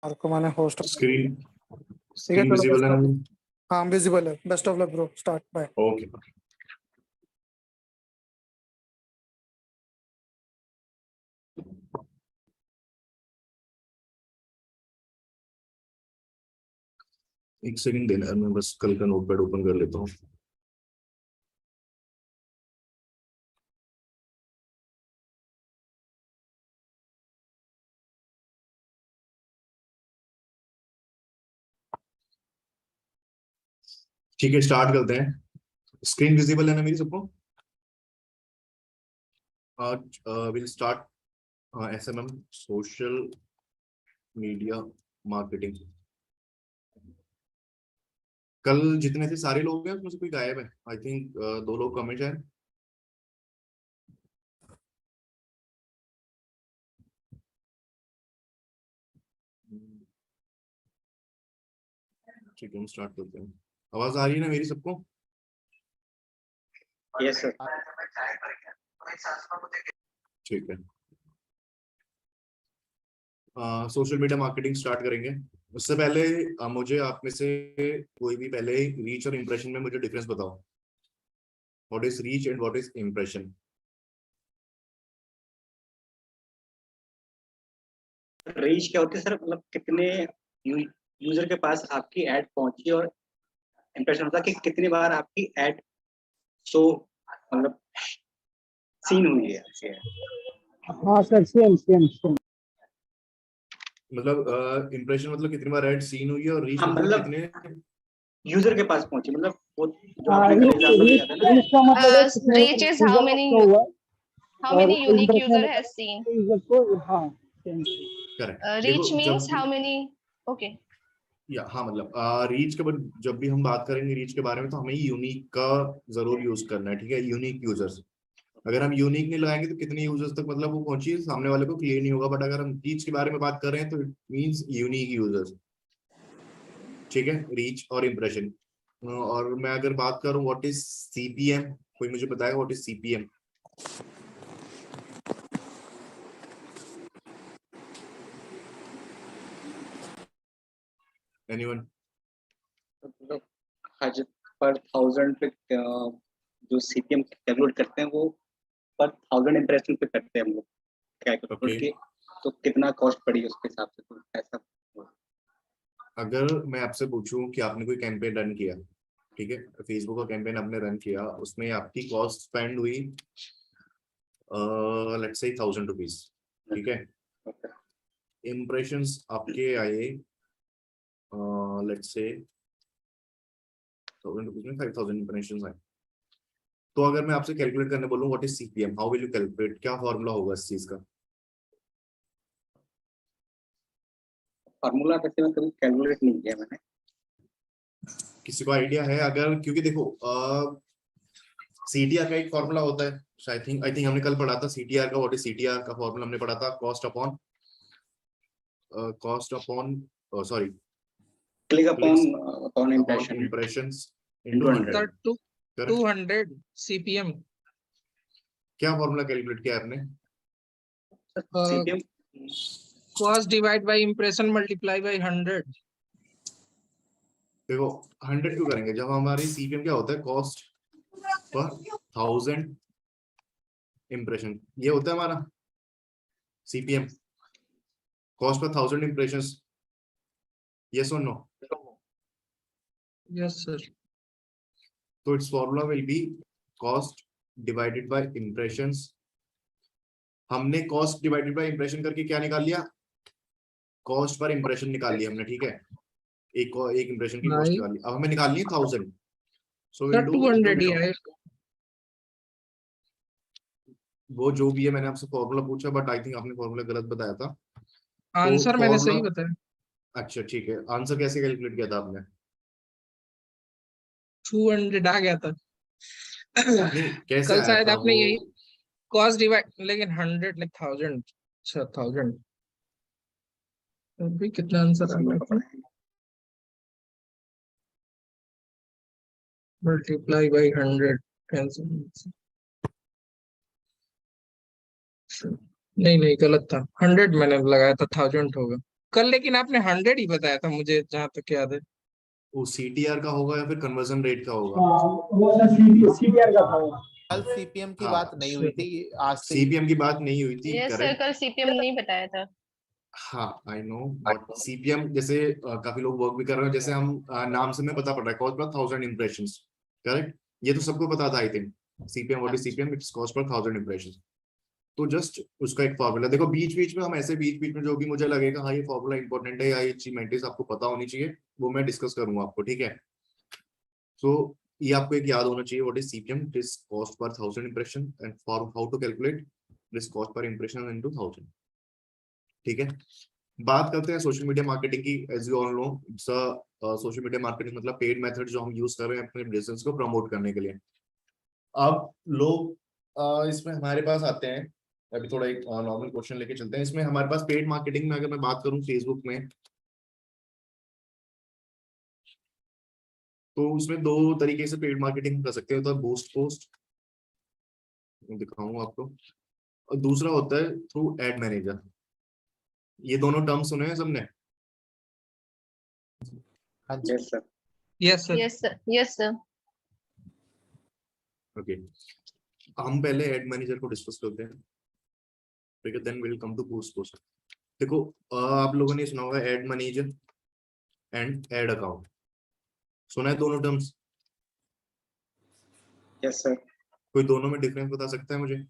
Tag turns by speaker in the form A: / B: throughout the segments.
A: को मैंने host
B: screen
A: ठीक है, चलो
B: विजिबल है ना?
A: हाँ विजिबल है। Best of luck bro, start by.
B: Okay एक सेकंड देना, मैं बस कल का नोटपैड ओपन कर लेता हूँ। ठीक है, स्टार्ट करते हैं। स्क्रीन विजिबल है ना मेरी सबको? आज will start SMM, social media marketing. कल जितने थे सारे लोग हैं, उसमें से कोई गायब है? आई थिंक 2 लोग कमेंट है। ठीक है, हम स्टार्ट करते हैं। आवाज आ रही है ना मेरी सबको?
C: Yes sir.
B: ठीक है, सोशल मीडिया मार्केटिंग स्टार्ट करेंगे। उससे पहले मुझे आप में से कोई भी पहले रीच और इम्प्रेशन में मुझे डिफरेंस बताओ। What is reach and what is impression?
C: Reach क्या होती है सर? मतलब कितने यूजर के पास आपकी ऐड पहुंची, और इंप्रेशन होता है कि कितनी बार आपकी ऐड शो मतलब सीन हुई है आपकी ऐड।
A: हाँ सर, सेम।
B: मतलब इम्प्रेशन मतलब कितनी बार एड सीन हुई है, और रीच
C: हाँ,
B: मतलब
C: मतलब
B: कितने
C: यूजर के पास पहुंची, मतलब वो जो
A: हाँ,
C: आपने एग्जांपल दिया था ना।
A: इसका मतलब है कितने
D: reach is how many
A: हुआ
D: how
A: और
D: many unique
A: impression
D: user has seen.
A: User को। हाँ सेम।
B: करेक्ट।
D: Reach
B: देखो
D: means
B: जब
D: how many. Okay.
B: या हाँ मतलब रीच के जब भी हम बात करेंगे रीच के बारे में, तो हमें यूनिक का जरूर यूज करना है। ठीक है, यूनिक यूजर्स। अगर हम यूनिक नहीं लगाएंगे तो कितने यूजर्स तक मतलब वो पहुंची सामने वाले को क्लियर नहीं होगा। बट अगर हम रीच के बारे में बात कर रहे हैं तो इट मींस यूनिक यूजर्स। ठीक है, रीच और इम्प्रेशन। और मैं अगर बात करूं व्हाट इज सीपीएम, कोई मुझे बताएगा व्हाट इज सीपीएम? एनीवन?
C: मतलब पर थाउजेंड पे जो सीपीएम कैलकुलेट करते हैं वो पर थाउजेंड इंप्रेशन पे करते हैं हम लोग कैलकुलेट के। तो कितना कॉस्ट पड़ी उसके हिसाब से, तो ऐसा।
B: अगर मैं आपसे पूछूं कि आपने कोई कैंपेन रन किया, ठीक है, फेसबुक का कैंपेन आपने रन किया, उसमें आपकी कॉस्ट स्पेंड हुई लेट्स से 1000 रुपीज, ठीक है। इम्प्रेशंस आपके आए लेट्स से 1000 रुपीज में 5000 इम्प्रेशंस आए। तो अगर मैं आपसे कैलकुलेट करने बोलूं what is CPM, how will you calculate? क्या फॉर्मूला होगा इस चीज का?
C: फार्मूला वैसे मैं कभी कैलकुलेट नहीं किया मैंने।
B: किसी को आइडिया है? अगर क्योंकि देखो सीटीआर का एक फॉर्मूला होता है, आई थिंक हमने कल पढ़ा था सीटीआर का। व्हाट इज सीटीआर का फॉर्मूला हमने पढ़ा था, cost upon sorry
C: click upon impression
B: impressions
C: into
B: into
C: 100।
B: 100। Correct?
E: 200 CPM।
B: क्या फॉर्मूला कैलकुलेट किया आपने?
C: CPM
E: Cost divide by impression multiply by 100।
B: देखो 100 क्यों करेंगे जब हमारी सीपीएम क्या होता है? कॉस्ट पर 1000 इम्प्रेशन, ये होता है हमारा CPM, cost per 1000 impressions. Yes और नो?
E: Yes sir।
B: तो it's formula will be cost divided by impressions. हमने कॉस्ट डिवाइडेड बाय इम्प्रेशन करके क्या निकाल लिया? कॉस्ट पर इम्प्रेशन निकाल लिया हमने, ठीक है। एक इम्प्रेशन की कॉस्ट
E: नहीं
B: निकाल ली, अब हमें निकालनी है 1000। सो
E: सर
B: विल डू
E: 200 ही है।
B: वो जो भी है, मैंने आपसे फॉर्मूला पूछा बट आई थिंक आपने फॉर्मूला गलत बताया था।
E: आंसर मैंने सही बताया।
B: अच्छा ठीक है, आंसर कैसे कैलकुलेट किया था आपने?
E: 200 आ गया था।
B: नहीं कैसे
E: कल
B: आया
E: शायद
B: था
E: आपने
B: वो?
E: यही कॉस्ट डिवाइड, लेकिन 100 लाइक 1000। अच्छा 1000 भी कितना आंसर आ गया था? Multiply by 100 cancel. नहीं गलत था, 100 मैंने लगाया था, 1000 होगा। कल लेकिन आपने 100 ही बताया था मुझे जहां तक याद है।
B: वो CTR का होगा या फिर कन्वर्जन रेट का होगा?
A: वो सर CTR का था वो।
F: कल सीपीएम की
B: हाँ।
F: बात नहीं हुई थी, आज से
B: CPM की बात नहीं हुई थी,
D: यस सर,
B: करेक्ट।
D: कल CPM नहीं बताया था।
B: हाँ आई नो, बट CPM जैसे काफी लोग वर्क भी कर रहे हैं, जैसे हम नाम से हमें पता पड़ रहा है कॉस्ट पर 1000 इंप्रेशंस, करेक्ट। ये तो सबको पता था I think. CPM, what is CPM? It's cost per 1000 impressions. तो जस्ट उसका एक फॉर्मूला देखो, बीच बीच में हम ऐसे बीच बीच में जो भी मुझे लगेगा हाँ ये फॉर्मूला इंपॉर्टेंट है या ये अचीवमेंट है आपको पता होनी चाहिए, वो मैं डिस्कस करूंगा आपको, ठीक है। सो ये आपको एक याद होना चाहिए, what is CPM? It is cost per 1000 impression, and for how to calculate this cost per impression into 1000, ठीक है। बात करते हैं सोशल मीडिया मार्केटिंग की। As you all know, it's social media marketing मतलब पेड मेथड जो हम use कर रहे हैं अपने बिजनेस को प्रमोट करने के लिए। अब लोग इसमें हमारे पास आते हैं, अभी थोड़ा एक नॉर्मल क्वेश्चन लेके चलते हैं। इसमें हमारे पास पेड मार्केटिंग में अगर मैं बात करूं फेसबुक में, तो उसमें दो तरीके से पेड मार्केटिंग कर सकते हैं। तो बूस्ट पोस्ट दिखाऊंगा आपको, और दूसरा होता है थ्रू एड मैनेजर। ये दोनों टर्म सुने हैं सबने?
F: हाँ जी।
C: Yes sir.
E: Yes sir.
D: Yes sir, yes sir.
B: Okay, हम पहले एड मैनेजर को डिस्कस करते हैं, ठीक है, then will come to boost post. देखो आप लोगों ने सुना होगा ad manager and ad account, सुना है दोनों टर्म्स?
C: Yes sir.
B: कोई दोनों में डिफरेंस बता सकता है मुझे?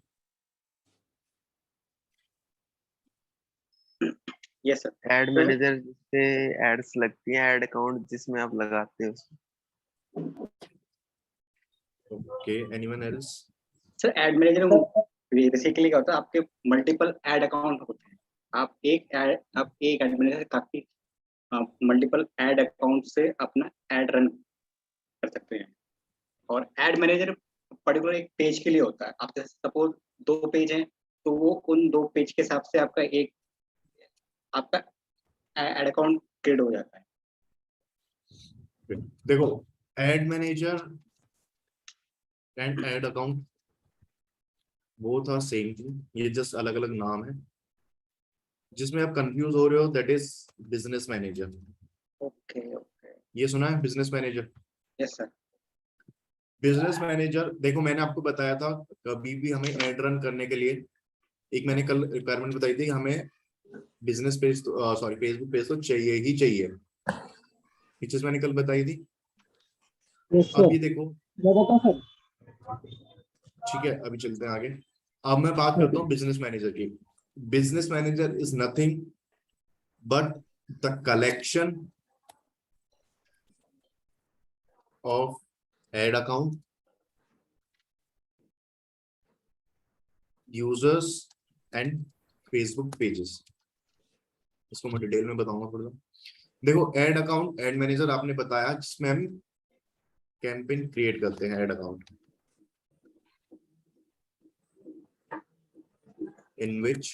C: Yes sir.
G: एड मैनेजर से एड्स लगती हैं, एड अकाउंट जिसमें आप लगाते हो उसमें।
B: Okay, anyone else?
C: Sir add manager basically क्या होता है, आपके मल्टीपल एड अकाउंट होते हैं। आप एक एड मैनेजर काफी मल्टीपल एड अकाउंट से अपना एड रन कर सकते हैं। और एड मैनेजर पर्टिकुलर एक पेज के लिए होता है। आप जैसे सपोज 2 पेज हैं, तो वो उन 2 पेज के हिसाब से आपका एड अकाउंट क्रिएट हो जाता है।
B: देखो, ad manager and ad account both are same thing, ये जस्ट अलग अलग नाम है। जिसमें आप कंफ्यूज हो रहे हो that is business manager.
C: Okay okay.
B: ये सुना है business manager?
C: Yes sir.
B: Business manager देखो, मैंने आपको बताया था कभी भी हमें एड रन करने के लिए, एक मैंने कल रिक्वायरमेंट बताई थी, हमें business page sorry Facebook page तो चाहिए ही चाहिए। ये चीज मैंने कल बताई थी।
A: यस
B: अब
A: सर,
B: ये देखो,
A: मैं बताऊं सर।
B: ठीक है, अभी चलते हैं आगे। अब मैं बात करता हूँ बिजनेस मैनेजर की। Business manager is nothing but the collection of ad account, users and Facebook pages. इसको मैं डिटेल में बताऊंगा थोड़ा सा। देखो, एड अकाउंट, एड मैनेजर आपने बताया जिसमें हम कैंपेन क्रिएट करते हैं। Ad account in which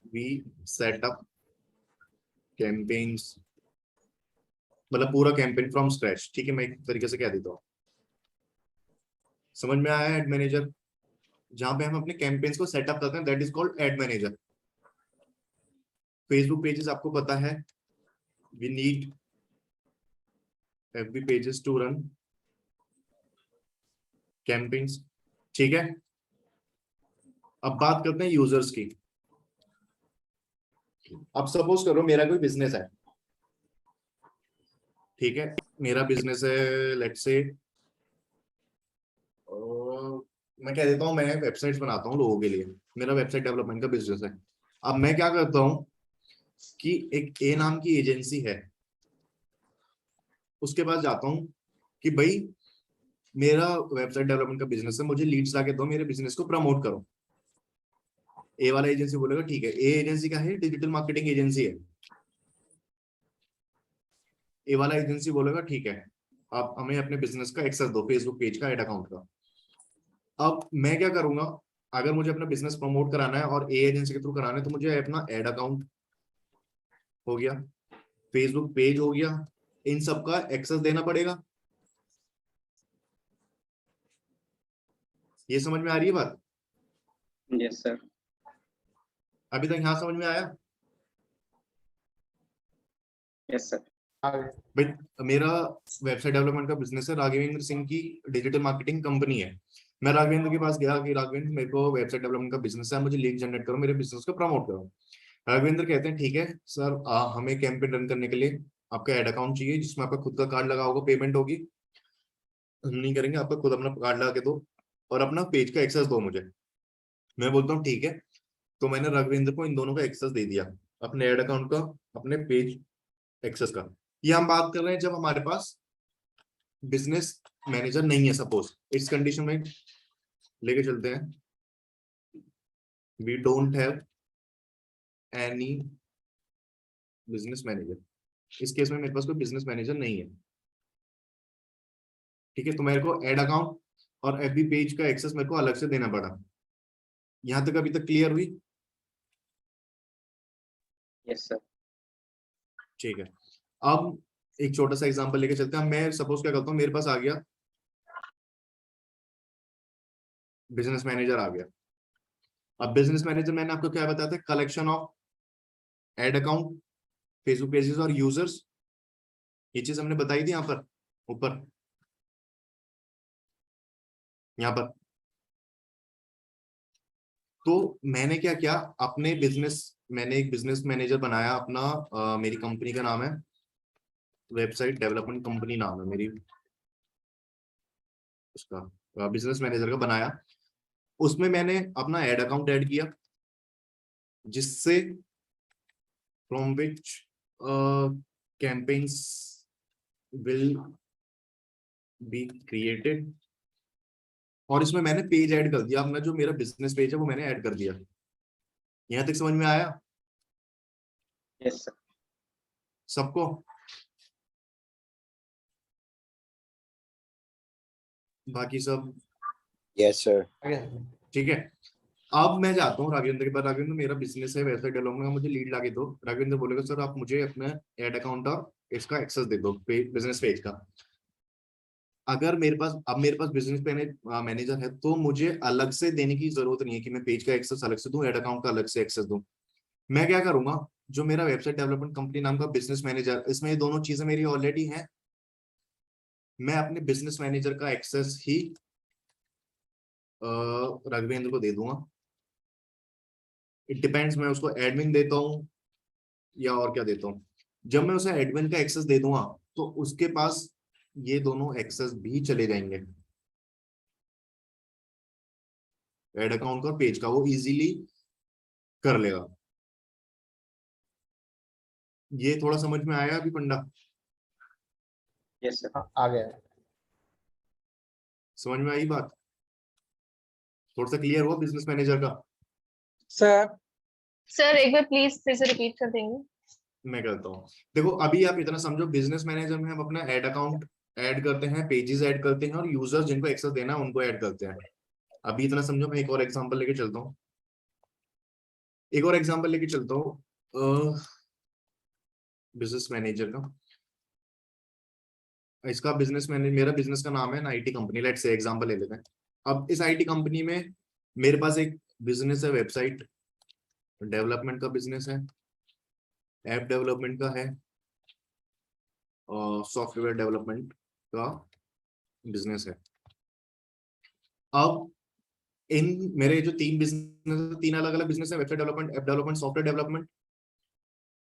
B: we set up campaigns, मतलब पूरा कैंपेन फ्रॉम स्क्रैच, ठीक है। मैं एक तरीके से कह देता हूँ, समझ में आया? एड मैनेजर जहां पे हम अपने कैंपेन्स को सेटअप करते हैं, that is called ad manager. Facebook pages आपको पता है, we need FB pages to run campaigns, ठीक है। अब बात करते हैं यूजर्स की। अब सपोज करो मेरा कोई बिजनेस है, ठीक है, मेरा बिजनेस है, लेट्स से मैं कह देता हूँ मैं वेबसाइट्स बनाता हूँ लोगों के लिए, मेरा वेबसाइट डेवलपमेंट का बिजनेस है। अब मैं क्या करता हूँ कि एक ए नाम की एजेंसी है, उसके पास जाता हूँ कि भाई मेरा वेबसाइट डेवलपमेंट का बिजनेस है, मुझे लीड्स लाके दो, मेरे बिजनेस को प्रमोट करो। ए वाला एजेंसी बोलेगा ठीक है। ए एजेंसी क्या है? डिजिटल मार्केटिंग एजेंसी है। ए वाला एजेंसी बोलेगा ठीक है, आप हमें अपने बिजनेस का एक्सेस दो, फेसबुक पेज का, एड अकाउंट का। अब मैं क्या करूंगा, अगर मुझे अपना बिजनेस प्रमोट कराना है और ए एजेंसी के थ्रू कराना है, तो मुझे अपना एड अकाउंट हो गया, फेसबुक पेज हो गया, इन सब का एक्सेस देना पड़ेगा। ये समझ में आ रही है बात?
C: Yes sir.
B: अभी तक यहाँ समझ में आया?
C: Yes sir.
B: भाई मेरा वेबसाइट डेवलपमेंट का बिजनेस है, राघवेंद्र सिंह की डिजिटल मार्केटिंग कंपनी है। मैं राघवेंद्र के पास गया कि राघवेंद्र मेरे को वेबसाइट डेवलपमेंट का बिजनेस है, मुझे लीड जनरेट करो, मेरे बिजनेस को प्रमोट करो। राघवेंद्र कहते हैं ठीक है सर, हमें कैंपेन रन करने के लिए आपका एड अकाउंट चाहिए जिसमें आपका खुद का कार्ड लगा होगा, पेमेंट होगी। हम नहीं करेंगे, आपका खुद अपना कार्ड लगा के दो और अपना पेज का एक्सेस दो मुझे। मैं बोलता हूँ ठीक है, तो मैंने राघवेंद्र को इन दोनों का एक्सेस दे दिया, अपने एड अकाउंट का, अपने पेज एक्सेस का। ये हम बात कर रहे हैं जब हमारे पास बिजनेस मैनेजर नहीं है। सपोज इस कंडीशन में लेके चलते हैं, we don't have any business manager. इस केस में मेरे पास कोई बिजनेस मैनेजर नहीं है, ठीक है। तो मेरे को एड अकाउंट और एफबी पेज का एक्सेस मेरे को अलग से देना पड़ा। यहां तक अभी तक क्लियर हुई?
C: Yes sir.
B: ठीक है। अब एक छोटा सा एग्जांपल लेके चलते हैं। मैं सपोज क्या करता हूँ, मेरे पास आ गया बिजनेस मैनेजर आ गया। अब बिजनेस मैनेजर मैंने आपको क्या बताया था, collection of ad account, Facebook pages और यूजर्स। ये चीज हमने बताई थी यहाँ पर ऊपर, यहाँ पर। तो मैंने क्या किया, अपने बिजनेस, मैंने एक बिजनेस मैनेजर बनाया अपना, मेरी कंपनी का नाम है वेबसाइट डेवलपमेंट कंपनी, नाम है मेरी, उसका बिजनेस मैनेजर का बनाया। उसमें मैंने अपना एड अकाउंट ऐड किया, जिससे from which campaigns will be created. और इसमें मैंने पेज ऐड कर दिया, अपना जो मेरा बिजनेस पेज है वो मैंने ऐड कर दिया। यहां तक समझ में आया
C: यस सर।
B: सबको? बाकी सब
H: यस सर।
B: ठीक है। अब मैं जाता हूँ राघवेंद्र के पास, राघवेंद्र मेरा बिजनेस है वेबसाइट डेवलपमेंट का, मुझे लीड लाके दो। राघवेंद्र बोलेगा सर आप मुझे अपना एड अकाउंट और इसका एक्सेस दे दो, बिजनेस पेज का। अगर मेरे पास, अब मेरे पास बिजनेस मैनेजर है, तो मुझे अलग से देने की जरूरत नहीं है कि मैं पेज का एक्सेस अलग से दूं, एड अकाउंट का अलग से एक्सेस दूं। मैं क्या करूंगा, जो मेरा वेबसाइट डेवलपमेंट कंपनी नाम का बिजनेस मैनेजर, इसमें ये दोनों चीजें मेरी ऑलरेडी हैं। मैं अपने बिजनेस मैनेजर का एक्सेस ही राघवेंद्र को दे दूंगा। इट डिपेंड्स, मैं उसको एडमिन देता हूँ या और क्या देता हूँ। जब मैं उसे एडमिन का एक्सेस दे दूंगा तो उसके पास ये दोनों एक्सेस भी चले जाएंगे, एड अकाउंट का, पेज का, वो इजीली कर लेगा। ये थोड़ा समझ में आया अभी पंडा?
C: Yes sir.
F: आ गया।
B: समझ में आई बात? थोड़ा सा क्लियर हुआ बिजनेस मैनेजर का?
E: सर
D: सर एक बार प्लीज फिर से रिपीट कर देंगे?
B: मैं करता हूँ। देखो अभी आप इतना समझो, बिजनेस मैनेजर में हम अपना एड अकाउंट ऐड करते हैं, पेजेस ऐड करते हैं और यूजर्स जिनको एक्सेस देना है उनको ऐड करते हैं। अभी इतना समझो। मैं एक और एग्जांपल लेके चलता हूँ, एक और एग्जांपल लेके चलता हूँ बिजनेस मैनेजर का। इसका बिजनेस मैनेजर, मेरा बिजनेस का नाम है IT company, let's say example ले लेते हैं। अब इस आईटी कंपनी में मेरे पास एक बिजनेस है, वेबसाइट डेवलपमेंट का बिजनेस है, ऐप डेवलपमेंट का है और सॉफ्टवेयर डेवलपमेंट का बिजनेस है। अब इन मेरे जो तीन बिजनेस, तीन अलग अलग बिजनेस है, website development, app development, software development.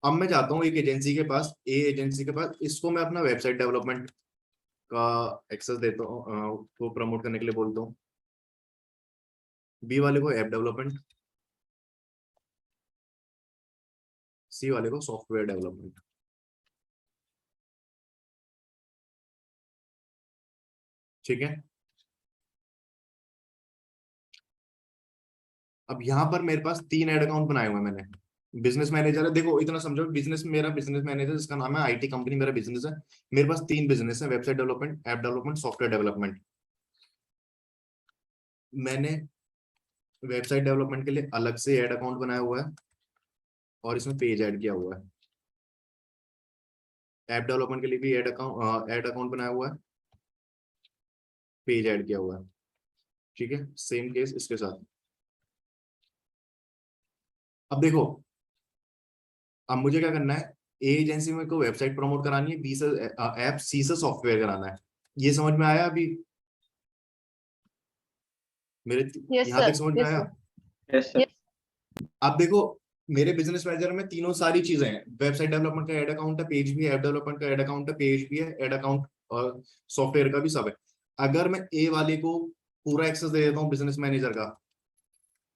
B: अब मैं जाता हूँ एक एजेंसी के पास, ए एजेंसी के पास, इसको मैं अपना वेबसाइट डेवलपमेंट का एक्सेस देता हूँ, को प्रमोट करने के लिए बोलता हूँ। बी वाले को ऐप डेवलपमेंट, सी वाले को सॉफ्टवेयर डेवलपमेंट। ठीक है। अब यहाँ पर मेरे पास तीन ऐड अकाउंट बनाए हुए हैं मैंने। बिजनेस मैनेजर है, देखो इतना समझो, बिजनेस, मेरा बिजनेस मैनेजर जिसका नाम है आईटी कंपनी, मेरा बिजनेस है। मेरे पास तीन बिजनेस है, website development, app development, software development. मैंने वेबसाइट डेवलपमेंट के लिए अलग से ऐड अकाउंट बनाया हुआ है और इसमें पेज ऐड किया हुआ है। ऐप डेवलपमेंट के लिए भी ऐड अकाउंट बनाया हुआ है, पेज ऐड किया हुआ है। ठीक है, सेम केस इसके साथ। अब देखो, अब मुझे क्या करना है, ए एजेंसी में को वेबसाइट प्रमोट करानी है, बी से ऐप, सी से सॉफ्टवेयर कराना है। ये समझ में आया अभी मेरे?
D: यस
B: यहाँ
D: सर,
B: तक समझ में
D: यस
B: आया?
D: सर।
C: Yes sir.
B: आप देखो मेरे बिजनेस मैनेजर में तीनों सारी चीजें हैं। वेबसाइट डेवलपमेंट का एड अकाउंट है, पेज भी है, ऐप डेवलपमेंट का एड अकाउंट है, पेज भी है, एड अकाउंट और सॉफ्टवेयर का भी सब है। अगर मैं ए वाले को पूरा एक्सेस दे देता हूँ बिजनेस मैनेजर का,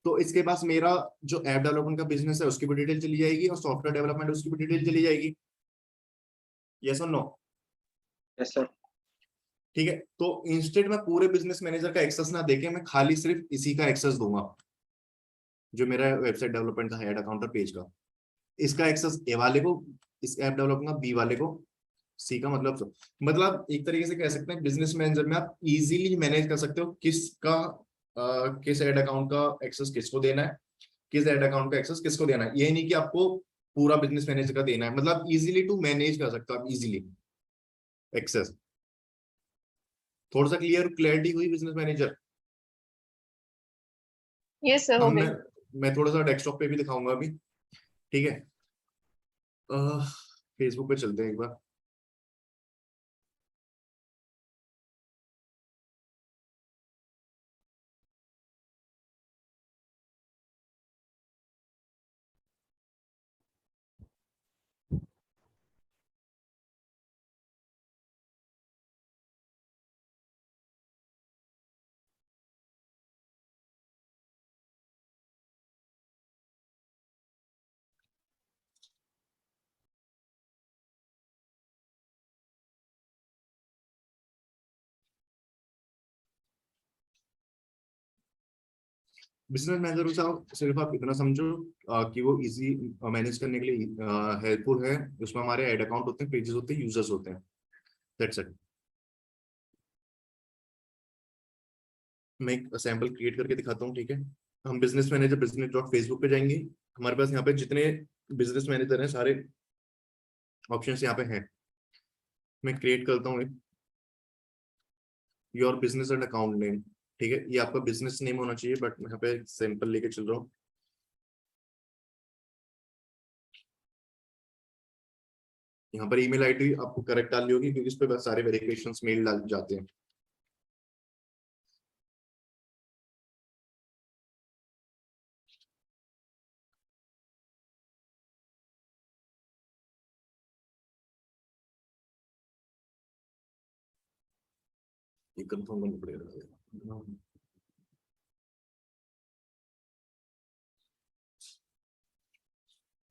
B: तो इसके पास मेरा जो ऐप डेवलपमेंट का बिजनेस है उसकी भी डिटेल चली जाएगी और सॉफ्टवेयर डेवलपमेंट उसकी भी डिटेल चली जाएगी। यस और नो?
C: Yes sir.
B: ठीक है, तो इंस्टेड मैं पूरे बिजनेस मैनेजर का एक्सेस ना देके मैं खाली सिर्फ इसी का एक्सेस दूंगा, जो मेरा वेबसाइट डेवलपमेंट का हेड अकाउंट और पेज का। इसका एक्सेस ए वाले को, इस ऐप डेवलपमेंट का बी वाले को, सी का मतलब एक तरीके से कह सकते हैं बिजनेस मैनेजर में आप इजीली मैनेज कर सकते हो किसका किस एड अकाउंट का एक्सेस किसको देना है, किस एड अकाउंट का एक्सेस किसको देना है। ये नहीं कि आपको पूरा बिजनेस मैनेजर का देना है, मतलब इजीली टू मैनेज कर सकते हो आप इजीली एक्सेस। थोड़ा सा क्लैरिटी हुई बिजनेस मैनेजर?
D: यस सर, हो
B: अब
D: गई।
B: मैं थोड़ा सा डेस्कटॉप पे भी दिखाऊंगा अभी, ठीक है? फेसबुक पे चलते हैं एक बार। बिजनेस मैनेजर को सिर्फ आप इतना समझो कि वो इजी मैनेज करने के लिए हेल्पफुल है। उसमें हमारे एड अकाउंट होते हैं, पेजेस होते हैं, यूजर्स होते हैं। That's it. मैं एक सैंपल क्रिएट करके दिखाता हूँ, ठीक है? हम business manager business dot Facebook पे जाएंगे। हमारे पास यहाँ पे जितने बिजनेस मैनेजर हैं सारे ऑप्शंस यहाँ पे हैं। मैं क्रिएट करता हूँ एक, your business and account name, ठीक है? ये आपका बिजनेस नेम होना चाहिए, बट मैं यहाँ पे सैंपल लेके चल रहा हूँ। यहाँ पर ईमेल आईडी आपको करेक्ट डालनी होगी क्योंकि इस पे बस सारे वेरिफिकेशंस मेल डाल जाते हैं। ये कंफर्म करना पड़ेगा।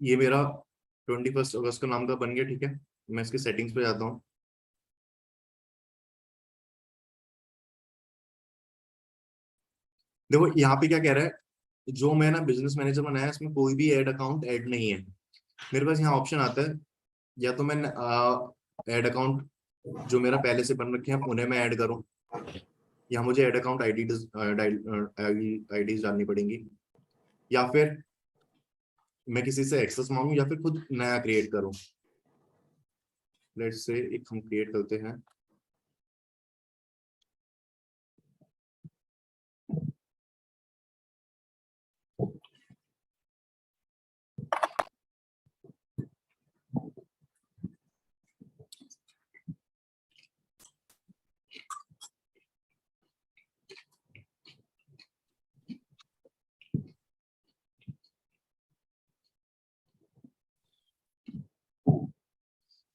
B: ये मेरा 21 अगस्त का नाम का बन गया, ठीक है? मैं इसके सेटिंग्स पे जाता हूँ। देखो यहाँ पे क्या कह रहा है, जो मैं ना बिजनेस मैनेजर बनाया इसमें कोई भी ऐड अकाउंट ऐड नहीं है। मेरे पास यहाँ ऑप्शन आता है, या तो मैं ऐड अकाउंट जो मेरा पहले से बन रखे हैं उन्हें मैं ऐड करूँ, या मुझे ऐड अकाउंट आईडी डालनी पड़ेंगी, या फिर मैं किसी से एक्सेस मांगू, या फिर खुद नया क्रिएट करूँ। लेट्स से एक हम क्रिएट करते हैं।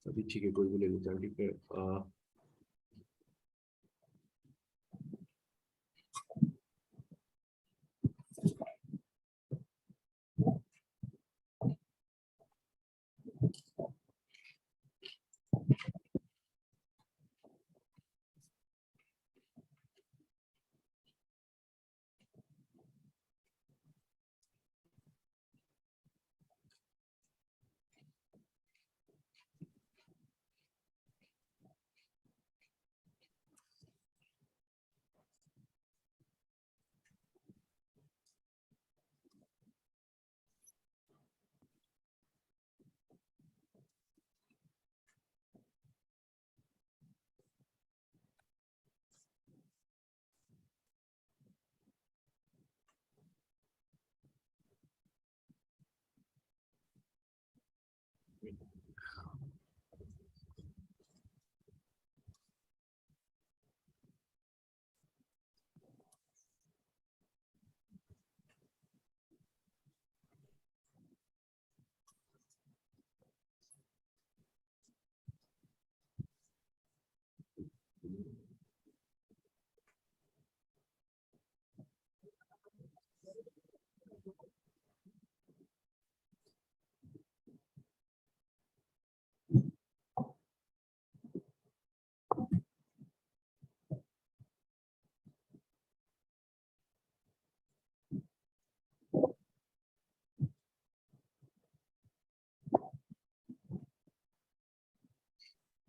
B: अभी ठीक है, कोई भी ले लेते हैं, ठीक है?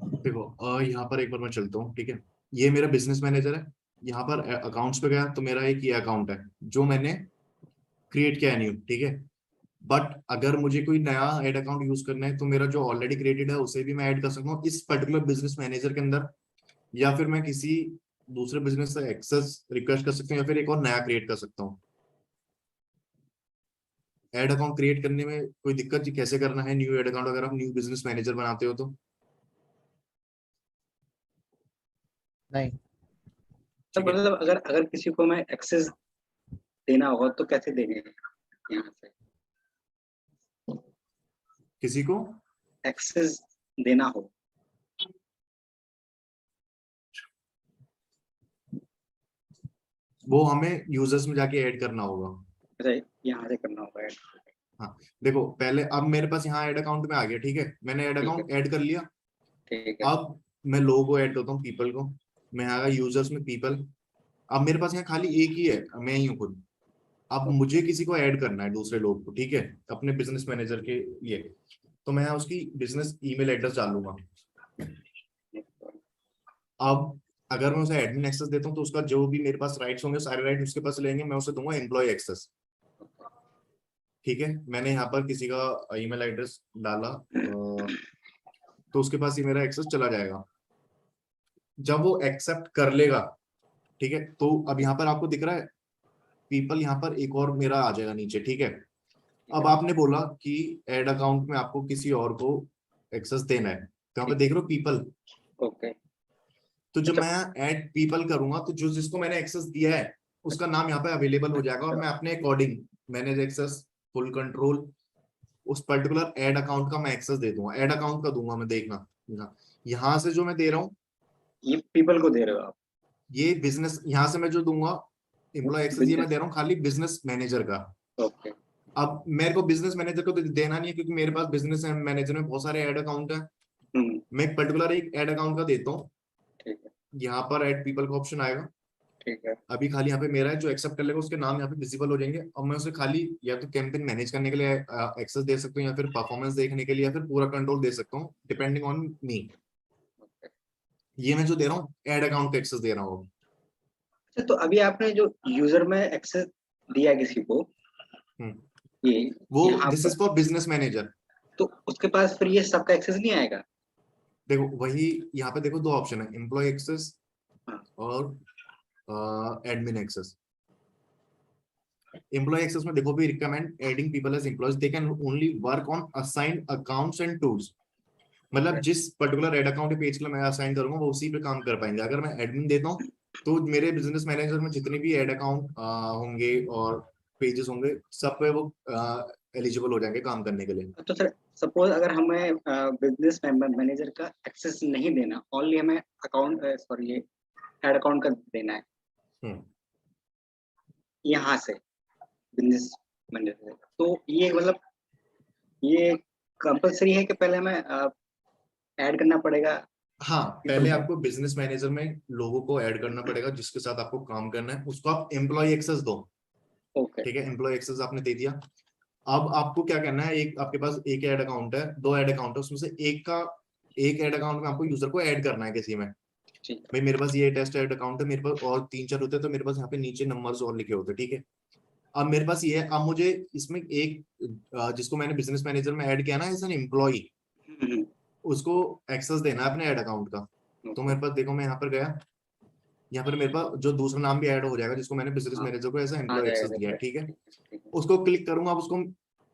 B: देखो यहाँ पर एक बार मैं चलता हूँ, ठीक है। ये मेरा बिजनेस मैनेजर है। यहाँ पर अकाउंट्स पे गया तो मेरा एक ये अकाउंट है जो मैंने क्रिएट किया है न्यू, ठीक है। बट अगर मुझे कोई नया एड अकाउंट यूज करना है तो मेरा जो ऑलरेडी क्रिएटेड है उसे भी मैं ऐड कर सकता हूँ इस पर्टिकुलर बिजनेस मैनेजर के अंदर, या फिर मैं किसी दूसरे बिजनेस से एक्सेस रिक्वेस्ट कर सकता हूँ, या फिर एक और नया क्रिएट कर सकता हूँ। एड अकाउंट क्रिएट करने में कोई दिक्कत जी, कैसे करना है न्यू एड अकाउंट अगर आप न्यू बिजनेस मैनेजर बनाते हो तो?
F: नहीं,
C: तो
B: ठीक है,
C: मतलब अगर अगर किसी को मैं एक्सेस देना होगा तो कैसे देंगे यहाँ से?
B: किसी को
C: एक्सेस देना हो
B: वो हमें यूजर्स में जाके ऐड करना होगा।
C: अच्छा, यहाँ से करना होगा ऐड।
B: हाँ, देखो पहले अब मेरे पास यहाँ ऐड अकाउंट में आ गया, ठीक है। मैंने ऐड
C: ठीक है,
B: अकाउंट ऐड कर लिया।
C: ठीक है,
B: अब मैं लोगो को ऐड करता हूँ, पीपल को। मैं आएगा यूजर्स में पीपल। अब मेरे पास यहाँ खाली एक ही है, मैं ही हूँ खुद। अब मुझे किसी को ऐड करना है, दूसरे लोग को, ठीक है, अपने बिजनेस मैनेजर के लिए। तो मैं उसकी बिजनेस ईमेल एड्रेस डालूंगा। अब अगर मैं उसे एडमिन एक्सेस देता हूँ तो उसका जो भी मेरे पास राइट्स होंगे सारे राइट उसके पास लेंगे, मैं उसे दूंगा एम्प्लॉय एक्सेस। ठीक है, मैंने यहाँ पर किसी का ईमेल एड्रेस डाला तो उसके पास ही मेरा एक्सेस चला जाएगा। जब वो एक्सेप्ट कर लेगा, ठीक है, तो अब यहाँ पर आपको दिख रहा है पीपल, यहाँ पर एक और मेरा आ जाएगा नीचे, ठीक है। अब आपने बोला कि एड अकाउंट में आपको किसी और को एक्सेस देना है, तो यहाँ पे देख रहे हो पीपल।
C: ओके।
B: तो जब
C: अच्छा,
B: मैं ऐड पीपल करूंगा तो जो जिसको मैंने एक्सेस दिया है उसका नाम यहाँ पे अवेलेबल हो जाएगा, और मैं अपने according manage access full control उस पर्टिकुलर एड अकाउंट का मैं एक्सेस दे दूंगा। एड अकाउंट का दूंगा मैं, देखना यहाँ से जो मैं दे रहा हूँ
C: ये पीपल को दे रहे हो आप?
B: ये बिजनेस, यहाँ से मैं जो दूंगा एम्प्लॉय एक्सेस, ये मैं
C: बिजनेस।
B: दे रहा हूँ खाली बिजनेस मैनेजर का।
C: ओके।
B: अब मेरे को बिजनेस मैनेजर को तो देना नहीं है क्योंकि मेरे पास बिजनेस मैनेजर में बहुत सारे एड अकाउंट है। मैं एक पर्टिकुलर एक एड अकाउंट का देता हूँ।
C: ठीक है,
B: यहाँ पर एड पीपल का ऑप्शन आएगा।
C: ठीक है,
B: अभी खाली यहाँ पे मेरा है, जो एक्सेप्ट कर लेगा उसके नाम यहाँ पे विजिबल हो जाएंगे, और मैं उसे खाली या तो कैंपेन मैनेज करने के लिए एक्सेस दे सकता हूँ, या फिर परफॉर्मेंस देखने के लिए, या फिर पूरा कंट्रोल दे सकता हूँ डिपेंडिंग ऑन मी। ये मैं जो दे रहा हूँ एड अकाउंट का एक्सेस दे रहा हूँ।
C: अच्छा, तो अभी आपने जो यूजर में एक्सेस दिया किसी को, ये
B: वो
C: यहाँ
B: दिस
C: पर,
B: इज फॉर बिजनेस मैनेजर।
C: तो उसके पास फिर ये सबका एक्सेस नहीं आएगा?
B: देखो वही यहाँ पे देखो दो ऑप्शन है, एम्प्लॉय एक्सेस
C: हाँ।
B: और एडमिन एक्सेस। एम्प्लॉय एक्सेस में देखो भी recommend adding people as employees, they can only work on assigned accounts and tools. मतलब जिस पर्टिकुलर एड अकाउंट पेज के लिए मैं असाइन करूंगा वो उसी पे काम कर पाएंगे। अगर मैं एडमिन देता हूँ तो मेरे बिजनेस मैनेजर में जितने भी एड अकाउंट होंगे और पेजेस होंगे सब पे वो एलिजिबल हो जाएंगे काम करने के लिए।
C: तो सर, सपोज अगर हमें बिजनेस मैनेजर का एक्सेस नहीं देना, ओनली हमें अकाउंट, सॉरी, ये एड अकाउंट का देना है
B: हम्म।
C: यहाँ से बिजनेस मैनेजर, तो ये मतलब ये कंपलसरी है कि पहले हमें ऐड करना पड़ेगा?
B: हाँ,
C: People
B: पहले
C: को।
B: आपको बिजनेस मैनेजर में लोगों को ऐड करना पड़ेगा जिसके साथ आपको काम करना है, उसको आप एम्प्लॉय एक्सेस दो।
C: ओके।
B: ठीक है, एम्प्लॉय एक्सेस आपने दे दिया। अब आपको क्या करना है, एक आपके पास एक ऐड अकाउंट है, दो ऐड अकाउंट है, उसमें से एक ऐड अकाउंट में आपको यूजर को ऐड करना है किसी में।
C: ठीक
B: भाई मेरे पास ये टेस्ट ऐड अकाउंट है, मेरे पास और 3-4 होते हैं तो मेरे पास यहाँ पे नीचे नंबर्स और लिखे होते हैं, ठीक है। अब मेरे पास ये है, अब मुझे इसमें एक जिसको मैंने बिजनेस मैनेजर में ऐड किया ना एज एन एम्प्लॉय,
C: है।
B: उसको एक्सेस देना है अपने ऐड अकाउंट का। तो मेरे पास देखो मैं यहाँ पर गया, यहाँ पर मेरे पास जो दूसरा नाम भी ऐड हो जाएगा जिसको मैंने बिजनेस
C: हाँ,
B: मैनेजर को ऐसा
C: आ
B: एम्प्लॉय एक्सेस
C: जाएगा,
B: दिया है,
C: ठीक
B: ठीक है।
C: है, ठीक है।
B: उसको क्लिक करूंगा, अब उसको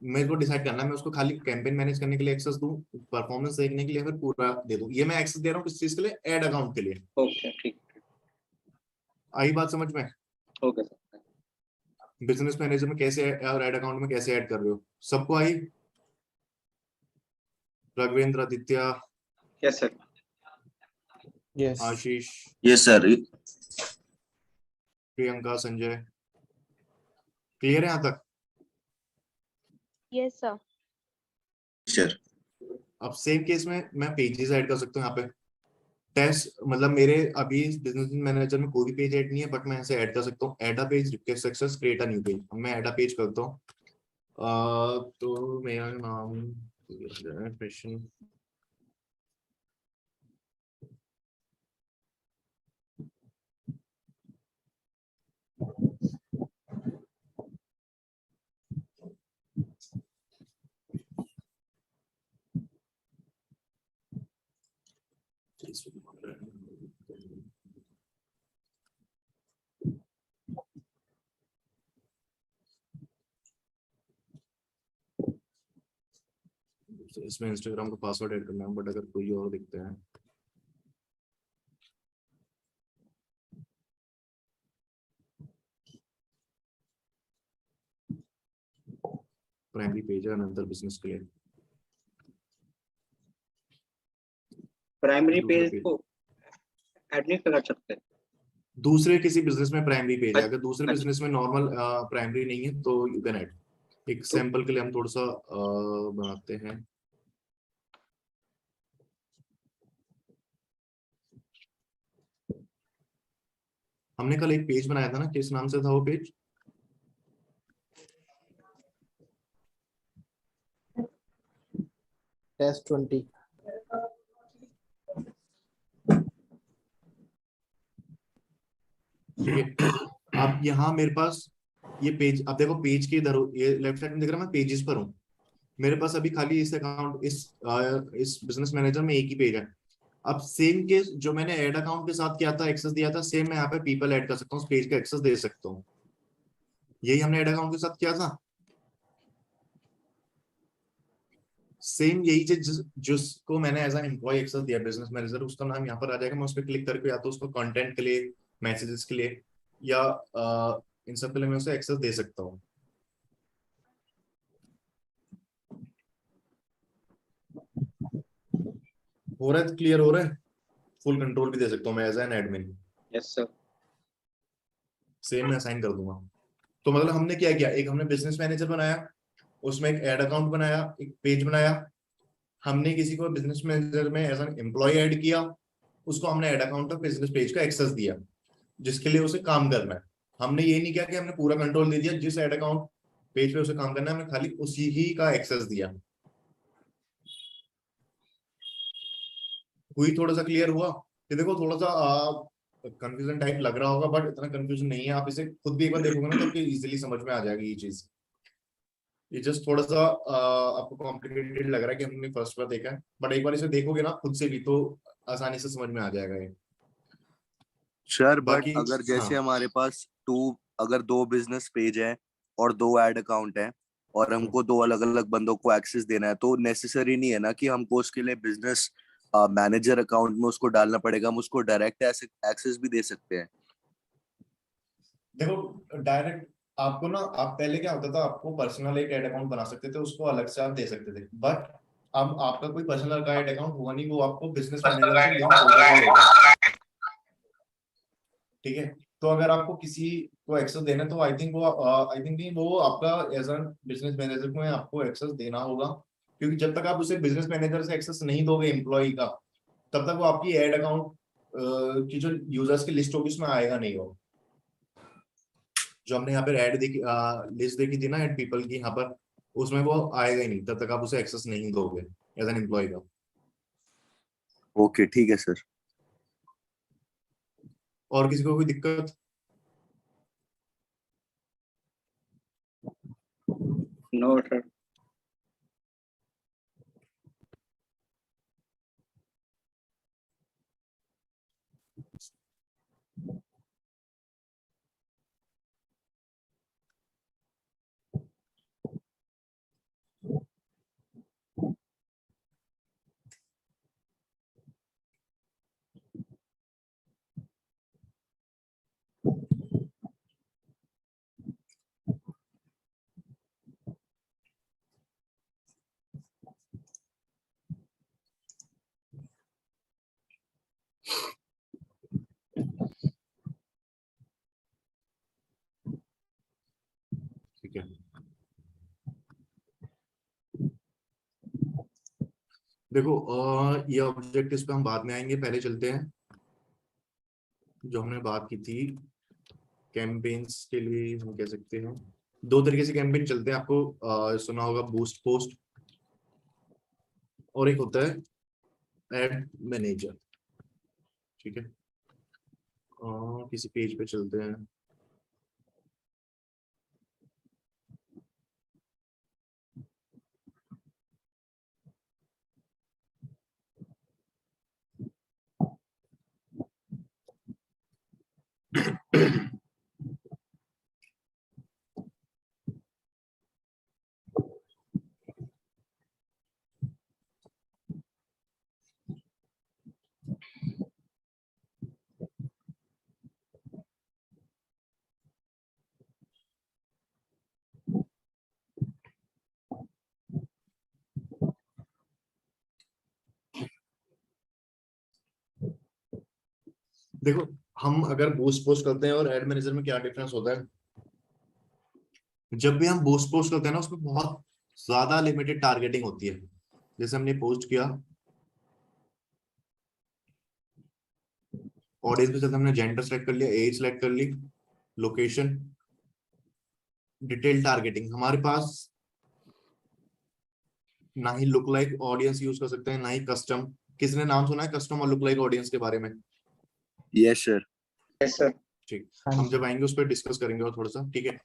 B: मेरे को डिसाइड करना है मैं उसको खाली कैंपेन मैनेज करने के लिए एक्सेस दूं, परफॉर्मेंस देखने के लिए, फिर पूरा दे दूं। ये मैं एक्सेस दे रहा हूँ किस चीज के लिए, ऐड अकाउंट के लिए।
C: ओके, ठीक।
B: आई बात समझ में?
C: Okay sir.
B: बिजनेस मैनेजर में कैसे और ऐड अकाउंट में कैसे ऐड कर रहे हो, सबको आई? Raghavendra, Aditya,
C: yes sir.
F: Yes,
B: Ashish,
H: yes sir.
B: Priyanka, Sanjay, clear है यहाँ तक?
D: Yes, sir.
H: सर
B: अब सेम केस में मैं पेजेस ऐड कर सकता हूँ यहाँ पे। टेस्ट मतलब मेरे अभी बिजनेस मैनेजर में कोई भी पेज ऐड नहीं है, बट मैं ऐसे ऐड कर सकता हूँ, add a page, request success, create a new page. मैं ऐड अ पेज करता हूँ। तो मेरा नाम प्रश्न, इसमें इंस्टाग्राम का पासवर्ड ऐड करना है, बट अगर कोई और दिखते हैं प्राइमरी पेज है अनदर बिजनेस के लिए,
C: प्राइमरी
B: दूसरा
C: पेज
B: पेज।
C: को ऐड नहीं कर सकते।
B: दूसरे किसी बिजनेस में प्राइमरी पेज है, अगर दूसरे
C: अच्छा।
B: बिजनेस में नॉर्मल प्राइमरी नहीं है तो यू कैन ऐड। एक सैंपल के लिए हम थोड़ा सा बनाते हैं। हमने कल एक पेज बनाया था ना, किस नाम से था वो पेज?
F: Test 20.
B: ठीक है, अब यहाँ मेरे पास ये पेज, अब देखो पेज के इधर ये लेफ्ट साइड में दिख रहा है, मैं पेजेस पर हूँ। मेरे पास अभी खाली इस अकाउंट इस बिजनेस मैनेजर में एक ही पेज है। अब सेम केस जो मैंने ऐड अकाउंट के साथ किया था, एक्सेस दिया था, सेम मैं यहाँ पे पीपल ऐड कर सकता हूँ, उस पेज का एक्सेस दे सकता हूँ। यही हमने ऐड अकाउंट के साथ किया था। सेम यही चीज जिसको मैंने एज एन एम्प्लॉय एक्सेस दिया बिजनेस मैनेजर, उसका नाम यहाँ पर आ जाएगा। मैं उस पर क्लिक करके या तो उसको कंटेंट के लिए, मैसेजेस के लिए, या इन सब के लिए मैं उसे एक्सेस दे सकता हूँ। हो रहा है, क्लियर हो रहा है? फुल कंट्रोल भी दे सकता हूँ मैं as an admin.
C: Yes sir.
B: Same मैं असाइन कर दूंगा। तो मतलब हमने क्या किया, एक हमने बिजनेस मैनेजर बनाया, उसमें एक एड अकाउंट बनाया, एक पेज बनाया, हमने किसी को बिजनेस मैनेजर में एज एन एम्प्लॉय ऐड किया, उसको हमने एड अकाउंट और बिजनेस पेज का एक्सेस दिया जिसके लिए उसे काम करना है। हमने ये नहीं किया कि हमने पूरा कंट्रोल दे दिया, जिस एड अकाउंट पेज पे उसे काम करना है हमने खाली उसी ही का एक्सेस दिया। हुई थोड़ा सा क्लियर हुआ? ये देखो थोड़ा सा कंफ्यूजन टाइप लग रहा होगा, बट इतना कंफ्यूजन नहीं है। आप इसे खुद भी एक बार देखोगे ना तो आपको इजीली समझ में आ जाएगी ये चीज। ये जस्ट थोड़ा सा आपको कॉम्प्लिकेटेड लग रहा है कि हमने फर्स्ट बार देखा है, बट एक बार इसे देखोगे ना खुद से भी तो आसानी से समझ में आ जाएगा ये।
H: सर बट
B: बाकी
H: अगर जैसे
B: हाँ,
H: हमारे पास अगर दो बिजनेस पेज है और दो ऐड अकाउंट है और हमको दो अलग अलग बंदों को एक्सेस देना है, तो नेसेसरी नहीं है ना कि हमको उसके लिए बिजनेस मैनेजर अकाउंट में उसको डालना पड़ेगा, हम उसको डायरेक्ट एक्सेस भी दे सकते हैं।
B: देखो डायरेक्ट आपको ना, आप पहले क्या होता था, आपको पर्सनल एक ऐड अकाउंट बना सकते थे, उसको अलग से आप दे सकते थे, बट अब आपका कोई पर्सनल का ऐड अकाउंट होगा नहीं, वो आपको बिजनेस मैनेजर से लिंक होगा ही होगा। ठीक है, तो अगर आपको किसी को एक्सेस देना है तो आई थिंक नहीं, वो आपका एज एन बिजनेस मैनेजर को आपको एक्सेस देना होगा, क्योंकि जब तक आप उसे बिजनेस मैनेजर से एक्सेस नहीं दोगे एम्प्लॉय का, तब तक वो आपकी एड अकाउंट की जो यूजर्स की लिस्ट होगी उसमें आएगा नहीं। वो जो हमने यहाँ पर ऐड देखी, लिस्ट देखी थी ना ऐड पीपल की, यहाँ पर उसमें वो आएगा ही नहीं तब तक आप उसे एक्सेस नहीं दोगे एज एन एम्प्लॉय का।
H: ओके ठीक है सर।
B: और किसी को कोई दिक्कत?
C: No sir.
B: ठीक है, देखो ये ऑब्जेक्टिव्स पे हम बाद में आएंगे, पहले चलते हैं जो हमने बात की थी कैंपेन्स के लिए। हम कह सकते हैं दो तरीके से कैंपेन चलते हैं, आपको सुना होगा बूस्ट पोस्ट, और एक होता है एड मैनेजर। ठीक है, किसी पेज पे चलते हैं। देखो, हम अगर बूस्ट पोस्ट करते हैं और एड मैनेजर में क्या डिफरेंस होता है, जब भी हम बूस्ट पोस्ट करते हैं ना उसमें बहुत ज्यादा लिमिटेड टारगेटिंग होती है। जैसे हमने पोस्ट किया, ऑडियंस के साथ हमने जेंडर सेलेक्ट कर लिया, एज सेलेक्ट कर ली, लोकेशन, डिटेल टारगेटिंग। हमारे पास ना ही लुक लाइक ऑडियंस यूज कर सकते हैं, ना ही कस्टम। किसने नाम सुना है कस्टम और लुक लाइक ऑडियंस के बारे में?
H: Yes sir.
C: Yes sir.
B: ठीक,
F: हाँ
B: हम
F: जी।
B: जब आएंगे उस पर डिस्कस करेंगे और थोड़ा सा, ठीक है।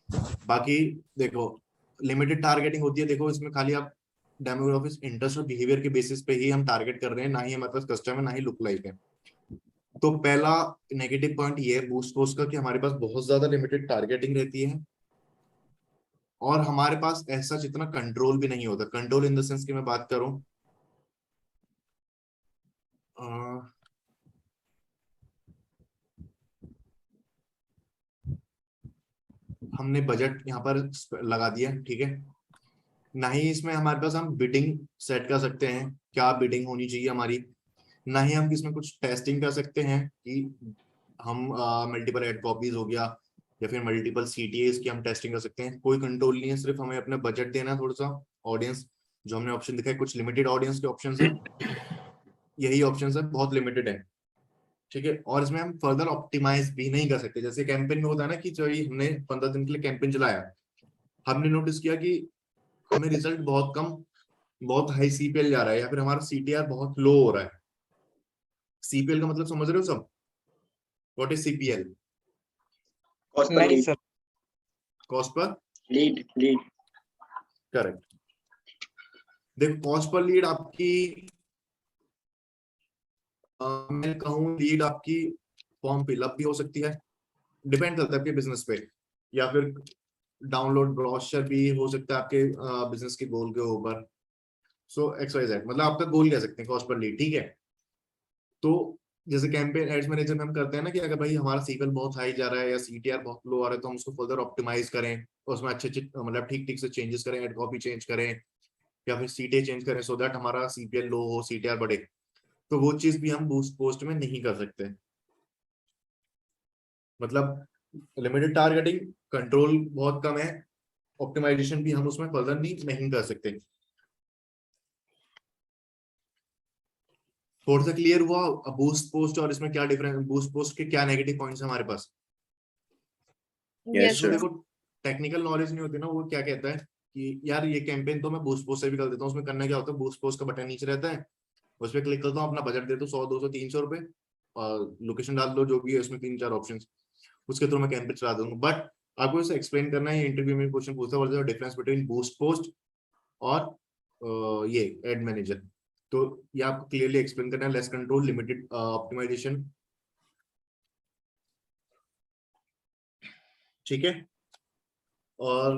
B: बाकी देखो, लिमिटेड टारगेटिंग होती है। देखो इसमें खाली आप डेमोग्राफिक्स, इंटरेस्ट और बिहेवियर के बेसिस पे ही हम टारगेट कर रहे हैं, ना ही हमारे पास कस्टम है, ना ही लुक लाइक है। तो पहला नेगेटिव पॉइंट ये है बूस्ट पोस्ट का कि हमारे पास बहुत ज्यादा लिमिटेड टारगेटिंग रहती है और हमारे पास ऐसा जितना कंट्रोल भी नहीं होता। कंट्रोल इन द सेंस की मैं बात करूं, हमने बजट यहाँ पर लगा दिया, ठीक है। ना ही इसमें हमारे पास हम बिडिंग सेट कर सकते हैं, क्या बिडिंग होनी चाहिए हमारी। ना ही हम इसमें कुछ टेस्टिंग कर सकते हैं कि हम मल्टीपल एड कॉपीज हो गया या फिर मल्टीपल सीटीएस की हम टेस्टिंग कर सकते हैं। कोई कंट्रोल नहीं है, सिर्फ हमें अपना बजट देना है, थोड़ा सा ऑडियंस जो हमने ऑप्शन दिखा है, कुछ लिमिटेड ऑडियंस के ऑप्शन है, यही ऑप्शन है, बहुत लिमिटेड है, ठीक है। और इसमें हम फर्दर ऑप्टिमाइज भी नहीं कर सकते। जैसे कैंपेन में होता है ना कि जो ये हमने 15 दिन के लिए कैंपेन चलाया, हमने नोटिस किया कि हमें रिजल्ट बहुत कम, बहुत हाई सीपीएल जा रहा है या फिर हमारा सीटीआर बहुत लो हो रहा है। सीपीएल का मतलब समझ रहे हो सब? What is CPL?
C: Cost per
E: नहीं
C: lead.
E: Sir.
B: Cost per
C: lead lead.
B: Correct. देखो कॉस्ट पर लीड आपकी मैं कहूँ लीड आपकी फॉर्म फिलअप भी हो सकती है, डिपेंड करता है आपके बिजनेस पे, या फिर डाउनलोड ब्रोशर भी हो सकता है आपके बिजनेस के गोल के ऊपर। सो एक्स वाई जेड, मतलब आपका गोल कह सकते हैं कॉस्ट पर लीड, ठीक है। तो जैसे कैंपेन एड्स मैनेजर में हम करते हैं ना कि अगर भाई हमारा सीपीएल बहुत हाई जा रहा है या सीटीआर बहुत लो आ रहा है, तो हम उसको फर्दर ऑप्टिमाइज करें, उसमें अच्छे अच्छे मतलब ठीक ठीक से चेंजेस करें, एड कॉपी चेंज करें या फिर सीटे चेंज करें, सो दैट हमारा सीपीएल लो हो, सीटीआर बढ़े। तो वो चीज भी हम बूस्ट पोस्ट में नहीं कर सकते। मतलब लिमिटेड टारगेटिंग, कंट्रोल बहुत कम है, ऑप्टिमाइजेशन भी हम उसमें फर्दर नहीं कर सकते। थोड़ा सा क्लियर हुआ बूस्ट पोस्ट और इसमें क्या डिफरेंस, बूस्ट पोस्ट के क्या नेगेटिव पॉइंट्स हैं हमारे पास?
H: यस
D: Yes,
B: इसमें
H: सर।
B: देखो टेक्निकल नॉलेज नहीं होती ना, वो क्या कहता है कि यार ये कैंपेन तो मैं बूस्ट पोस्ट से भी कर देता हूँ। उसमें करना क्या होता है, बूस्ट पोस्ट का बटन नीचे रहता है, उस पर क्लिक करता हूँ, अपना बजट दे दो 100 200 300 रुपए और लोकेशन डाल दो जो भी है, उसमें 3 4 ऑप्शन, उसके थ्रू मैं कैंपेन चला दूंगा। बट आपको इसे एक्सप्लेन करना है, इंटरव्यू में क्वेश्चन पूछता है डिफरेंस बिटवीन बूस्ट पोस्ट और ये एड मैनेजर। तो ये आपको क्लियरली एक्सप्लेन करना है, लेस कंट्रोल, लिमिटेड ऑप्टिमाइजेशन, ठीक है। और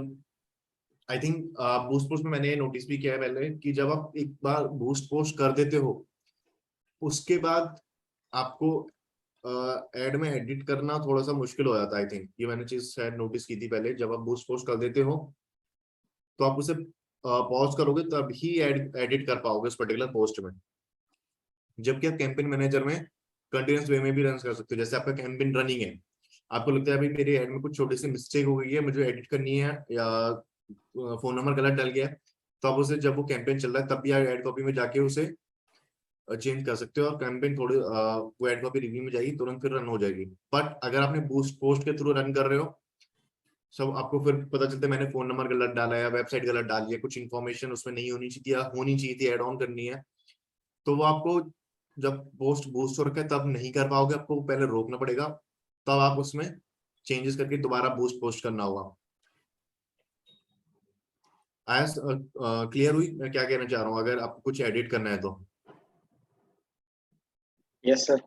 B: आई थिंक बूस्ट पोस्ट में मैंने ये नोटिस भी किया है पहले कि जब आप एक बार बूस्ट पोस्ट कर देते हो, उसके बाद आपको एड में एडिट करना थोड़ा सा मुश्किल हो जाता है। आई थिंक ये मैंने चीज शायद नोटिस की थी पहले, जब आप बूस्ट पोस्ट कर देते हो तो आप उसे पॉज करोगे तब ही एडिट कर पाओगे उस पर्टिकुलर पोस्ट में। जबकि आप कैंपेन मैनेजर में कंटिन्यूस वे में भी रन कर सकते हो। जैसे आपका कैंपेन रनिंग है, आपको लगता है भाई मेरी एड में कुछ छोटी सी मिस्टेक हो गई है, मुझे एडिट करनी है या फोन नंबर गलत डल गया है, तो आप उसे जब वो कैंपेन चल रहा है तब भी आप एड कॉपी में जाके उसे चेंज कर सकते हो और कैंपेन थोड़ी वो एड कॉपी रिव्यू में जाएगी, तुरंत फिर रन हो जाएगी। बट अगर आपने बूस्ट पोस्ट के थ्रू रन कर रहे हो, सब आपको फिर पता चलता है मैंने फोन नंबर गलत डाला है, वेबसाइट गलत डाली है, कुछ इन्फॉर्मेशन उसमें नहीं होनी चाहिए या होनी चाहिए थी, एड ऑन करनी है, तो वो आपको जब पोस्ट बूस्ट हो रखा है तब नहीं कर पाओगे, आपको पहले रोकना पड़ेगा, तब आप उसमें चेंजेस करके दोबारा बूस्ट पोस्ट करना होगा। आया क्लियर हुई मैं क्या कहना चाह रहा हूँ? अगर आपको कुछ एडिट करना है तो
C: यस सर।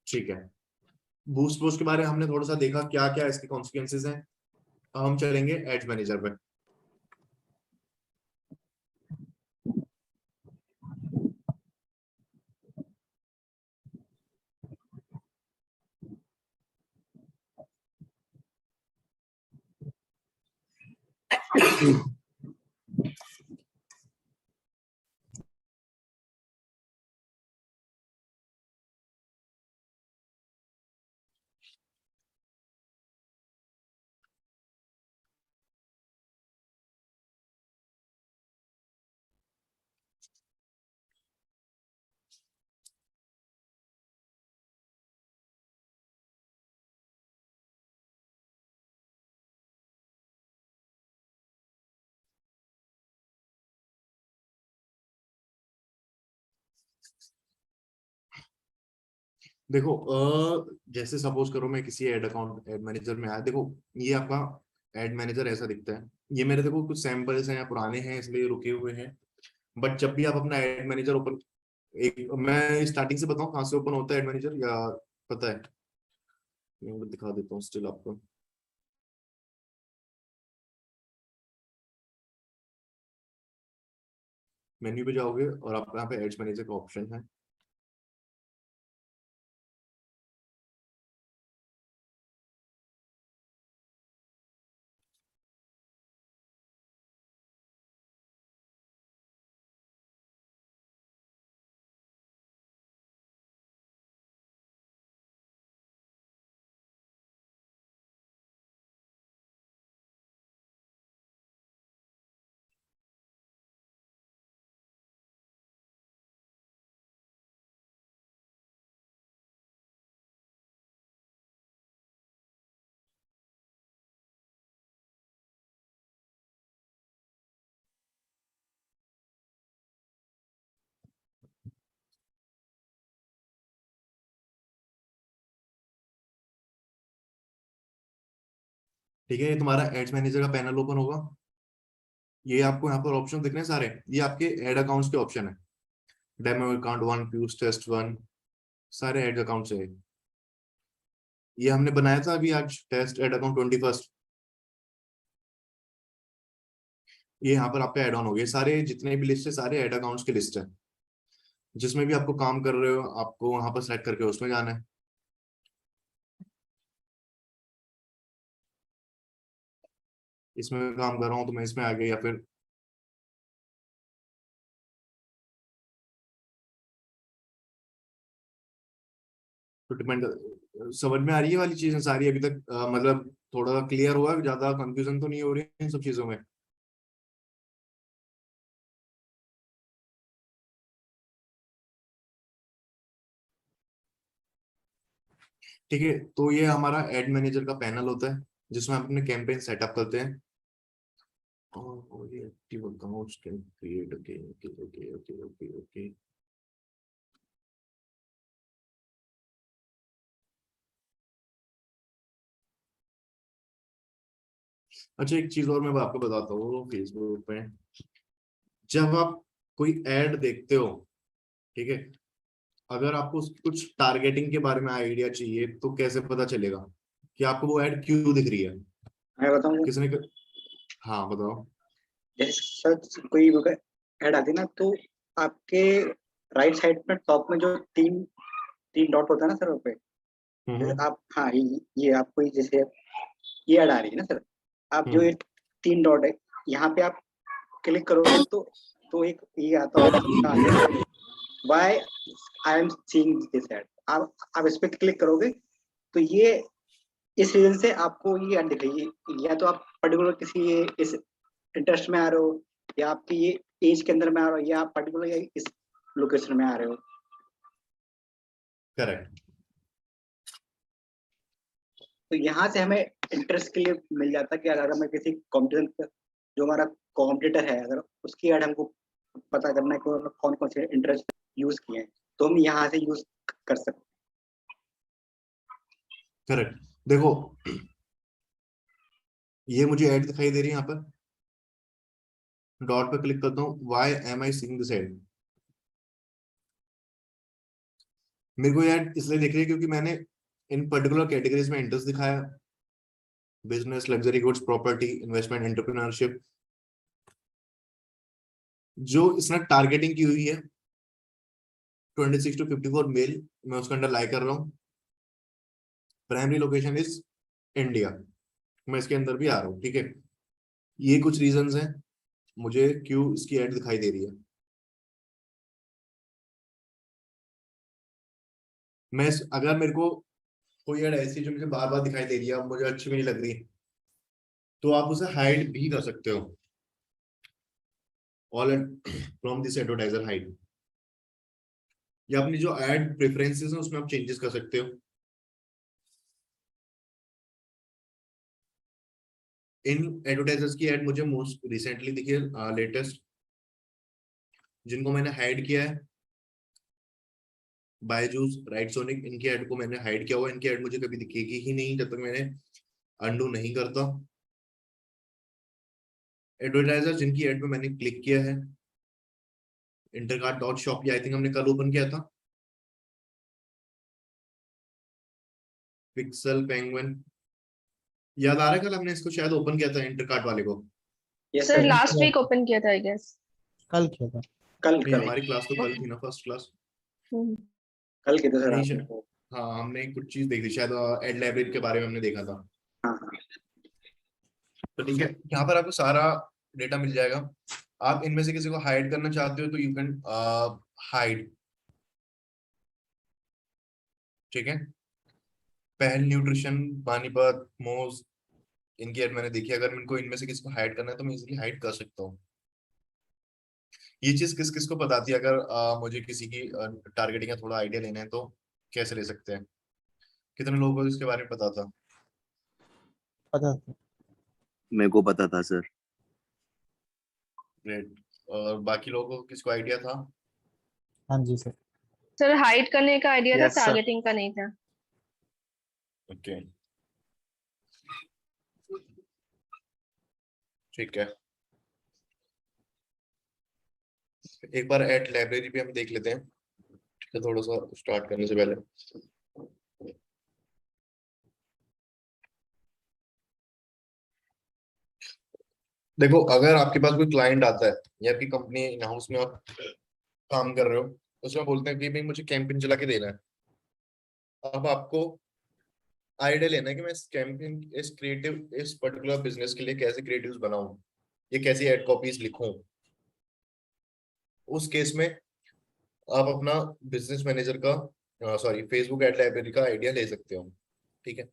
B: ठीक है। बूस्ट पोस्ट के बारे में हमने थोड़ा सा देखा क्या क्या इसके कॉन्सिक्वेंसेज हैं। अब हम चलेंगे एड्स मैनेजर पे। देखो जैसे सपोज करो मैं किसी एड अकाउंट एड मैनेजर में आया, देखो ये आपका एड मैनेजर ऐसा दिखता है। ये मेरे देखो कुछ सैंपल्स हैं, पुराने हैं इसलिए रुके हुए हैं। बट जब भी आप अपना एड मैनेजर ओपन, एक मैं स्टार्टिंग से बताऊं कहाँ से ओपन होता है एड मैनेजर, या पता है? मैं दिखा देता हूँ स्टिल आपको। मेन्यू पे जाओगे और आपको यहाँ पे एड्स मैनेजर का ऑप्शन है। ठीक है, ये तुम्हारा एड्स मैनेजर का पैनल ओपन होगा। ये आपको यहाँ पर ऑप्शन दिख रहे हैं सारे, ये आपके एड अकाउंट्स के ऑप्शन है। डेमो अकाउंट 1, फ्यूज टेस्ट 1, सारे एड अकाउंट्स है। ये हमने बनाया था अभी आज, टेस्ट एड अकाउंट 21। ये यहाँ पर आपका एड ऑन हो गए, सारे जितने भी लिस्ट है सारे एड अकाउंट्स की लिस्ट है। जिसमें भी आपको काम कर रहे हो आपको वहां पर सेलेक्ट करके उसमें जाना है। इसमें काम कर रहा हूँ तो मैं इसमें आ गया, या फिर तो डिपेंड। समझ में आ रही है वाली चीजें सारी अभी तक? मतलब थोड़ा क्लियर हुआ, ज्यादा कंफ्यूजन तो नहीं हो रही है इन सब चीजों में? ठीक है, तो ये हमारा एड मैनेजर का पैनल होता है जिसमें हम अपने कैंपेन सेटअप करते हैं। और ये active accounts can create, okay okay okay okay okay okay. अच्छा, एक चीज और मैं आपको बताता हूँ। फेसबुक पे जब आप कोई एड देखते हो, ठीक है, अगर आपको कुछ टारगेटिंग के बारे में आइडिया चाहिए तो कैसे पता चलेगा कि आपको वो एड क्यों दिख रही है?
C: मैं बताऊँ,
B: किसने हाँ बताओ।
C: जैसे सर कोई ऐड आती है ना, तो आपके राइट साइड में टॉप में जो तीन तीन डॉट होता है ना सर, वहाँ पे जैसे आप, हाँ ये आपको जैसे ये ऐड आ रही है ना सर, आप जो ये तीन डॉट है यहाँ पे आप क्लिक करोगे तो एक ये आता होगा, why I am seeing this add. आप इस पे क्लिक करोगे तो ये इस रीजन से आपको ये ऐड दिखेगी। या तो आप पर्टिकुलर किसी इस इंटरेस्ट में आ रहे हो, या आपकी ये एज के अंदर में आ रहे हो, या आप पर्टिकुलर इस लोकेशन में आ रहे हो।
B: करेक्ट।
C: तो यहाँ से हमें इंटरेस्ट के लिए मिल जाता है कि अगर हमें किसी कॉम्पिटिशन, जो हमारा कॉम्पिटिटर है, अगर उसकी ऐड हमको पता करना है कि कौन कौन से इंटरेस्ट यूज किए हैं, तो हम यहाँ से यूज कर सकते हैं।
B: करेक्ट। देखो ये मुझे ऐड दिखाई दे रही है यहाँ पर, डॉट पे क्लिक करता हूँ, why am I seeing this add. मेरे को ऐड इसलिए दिख रही है क्योंकि मैंने इन पर्टिकुलर कैटेगरीज में इंटरेस्ट दिखाया, business, luxury goods, property, investment, entrepreneurship. जो इसने टारगेटिंग की हुई है 26 to 54 मेल, मैं उसके अंडर लाई कर रहा हूँ। प्राइमरी लोकेशन इज इंडिया, मैं इसके अंदर भी आ रहा हूँ, ठीक है। ये कुछ रीजंस हैं मुझे क्यों इसकी एड दिखाई दे रही है। अगर मेरे को कोई एड ऐसी जो मुझे बार बार दिखाई दे रही है, मुझे अच्छी भी नहीं लग रही, तो आप उसे हाइड भी कर सकते हो। All from this advertiser hide, या अपनी जो एड प्रेफरेंसेस हैं उसमें आप चेंजेस कर सकते हो। इन एडवर्टाइजर्स की एड मुझे मोस्ट रिसेंटली दिखी है, लेटेस्ट, जिनको मैंने हाइड किया है, बायजूस, राइटसोनिक, इनकी एड को मैंने हाइड किया हुआ है। इनकी एड मुझे कभी दिखेगी ही नहीं जब तक मैंने अंडू नहीं करता। एडवर्टाइजर जिनकी एड पे मैंने क्लिक किया है, intercart.shop, ये आई थिंक हमने कल ओपन किया था। पिक्सल, पेंगुइन, याद आ रहा है कल हमने इसको शायद ओपन किया था इंटरकार्ट वाले को।
C: Yes
D: sir
C: sir,
D: last week open किया था आई गेस।
F: कल किया था।
C: कल
B: नहीं,
C: कल
B: हमारी क्लास तो कल थी ना, फर्स्ट क्लास।
C: कल किया था सर
B: नहीं
C: आपने।
B: शायद, हाँ हमने कुछ चीज देखी शायद, एड लाइब्रेरी के बारे में हमने देखा था।
C: हाँ हाँ
B: तो ठीक है, यहाँ पर आपको सारा डेटा मिल जाएगा। आप इनमें से किसी को हाइड करना चाहते हो तो यू कैन हाइड, ठीक है। पहल न्यूट्रिशन, पानीपत, मोज, इनकी एड मैंने देखी। अगर इनको इनमें से किसी को हाइड करना है तो मैं इजीली हाइड कर सकता हूँ। ये चीज किस किस को बताती है, अगर मुझे किसी की टारगेटिंग का थोड़ा आइडिया लेना है तो कैसे ले सकते हैं। कितने लोगों को इसके बारे में पता था?
F: पता था।
H: मेरे को पता था सर।
B: ग्रेट। और बाकी लोगों को किसको आइडिया था?
F: हाँ जी सर।
D: सर हाइड करने का आइडिया था,
G: Yes, sir.
D: टारगेटिंग का नहीं था।
B: ओके, ठीक है। एक बार एड लाइब्रेरी पे हम देख लेते हैं, ठीक है, थोड़ा सा स्टार्ट करने से पहले। देखो, अगर आपके पास कोई क्लाइंट आता है या आपकी कंपनी इन हाउस में आप काम कर रहे हो, उसमें बोलते हैं कि भाई मुझे कैंपेन चला के देना है। अब आपको आइडिया लेना है कि मैं इस कैंपेन, इस क्रिएटिव, इस पर्टिकुलर बिजनेस के लिए कैसे क्रिएटिव्स बनाऊं, ये कैसी एड कॉपीज लिखूं। उस केस में आप अपना बिजनेस मैनेजर का, सॉरी, फेसबुक एड लाइब्रेरी का आइडिया ले सकते हो, ठीक है।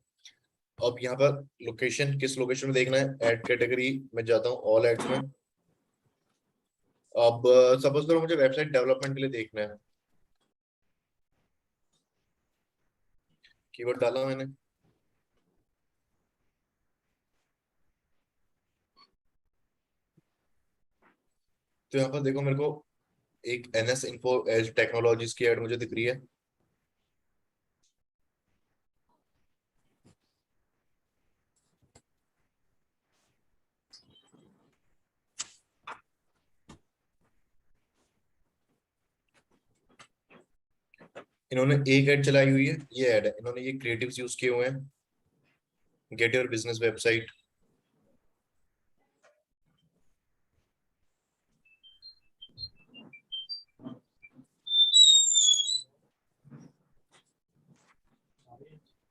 B: अब यहाँ पर लोकेशन, किस लोकेशन में देखना है, एड कैटेगरी में जाता हूँ, ऑल एड्स में। अब सपोज करो मुझे वेबसाइट डेवलपमेंट के लिए देखना है, कीवर्ड डाला मैंने। तो यहाँ पर देखो मेरे को एक NS Info एज टेक्नोलॉजीज की एड मुझे दिख रही है। इन्होंने एक एड चलाई हुई है, ये एड है, इन्होंने ये क्रिएटिव्स यूज किए हुए हैं। गेट योर बिजनेस वेबसाइट,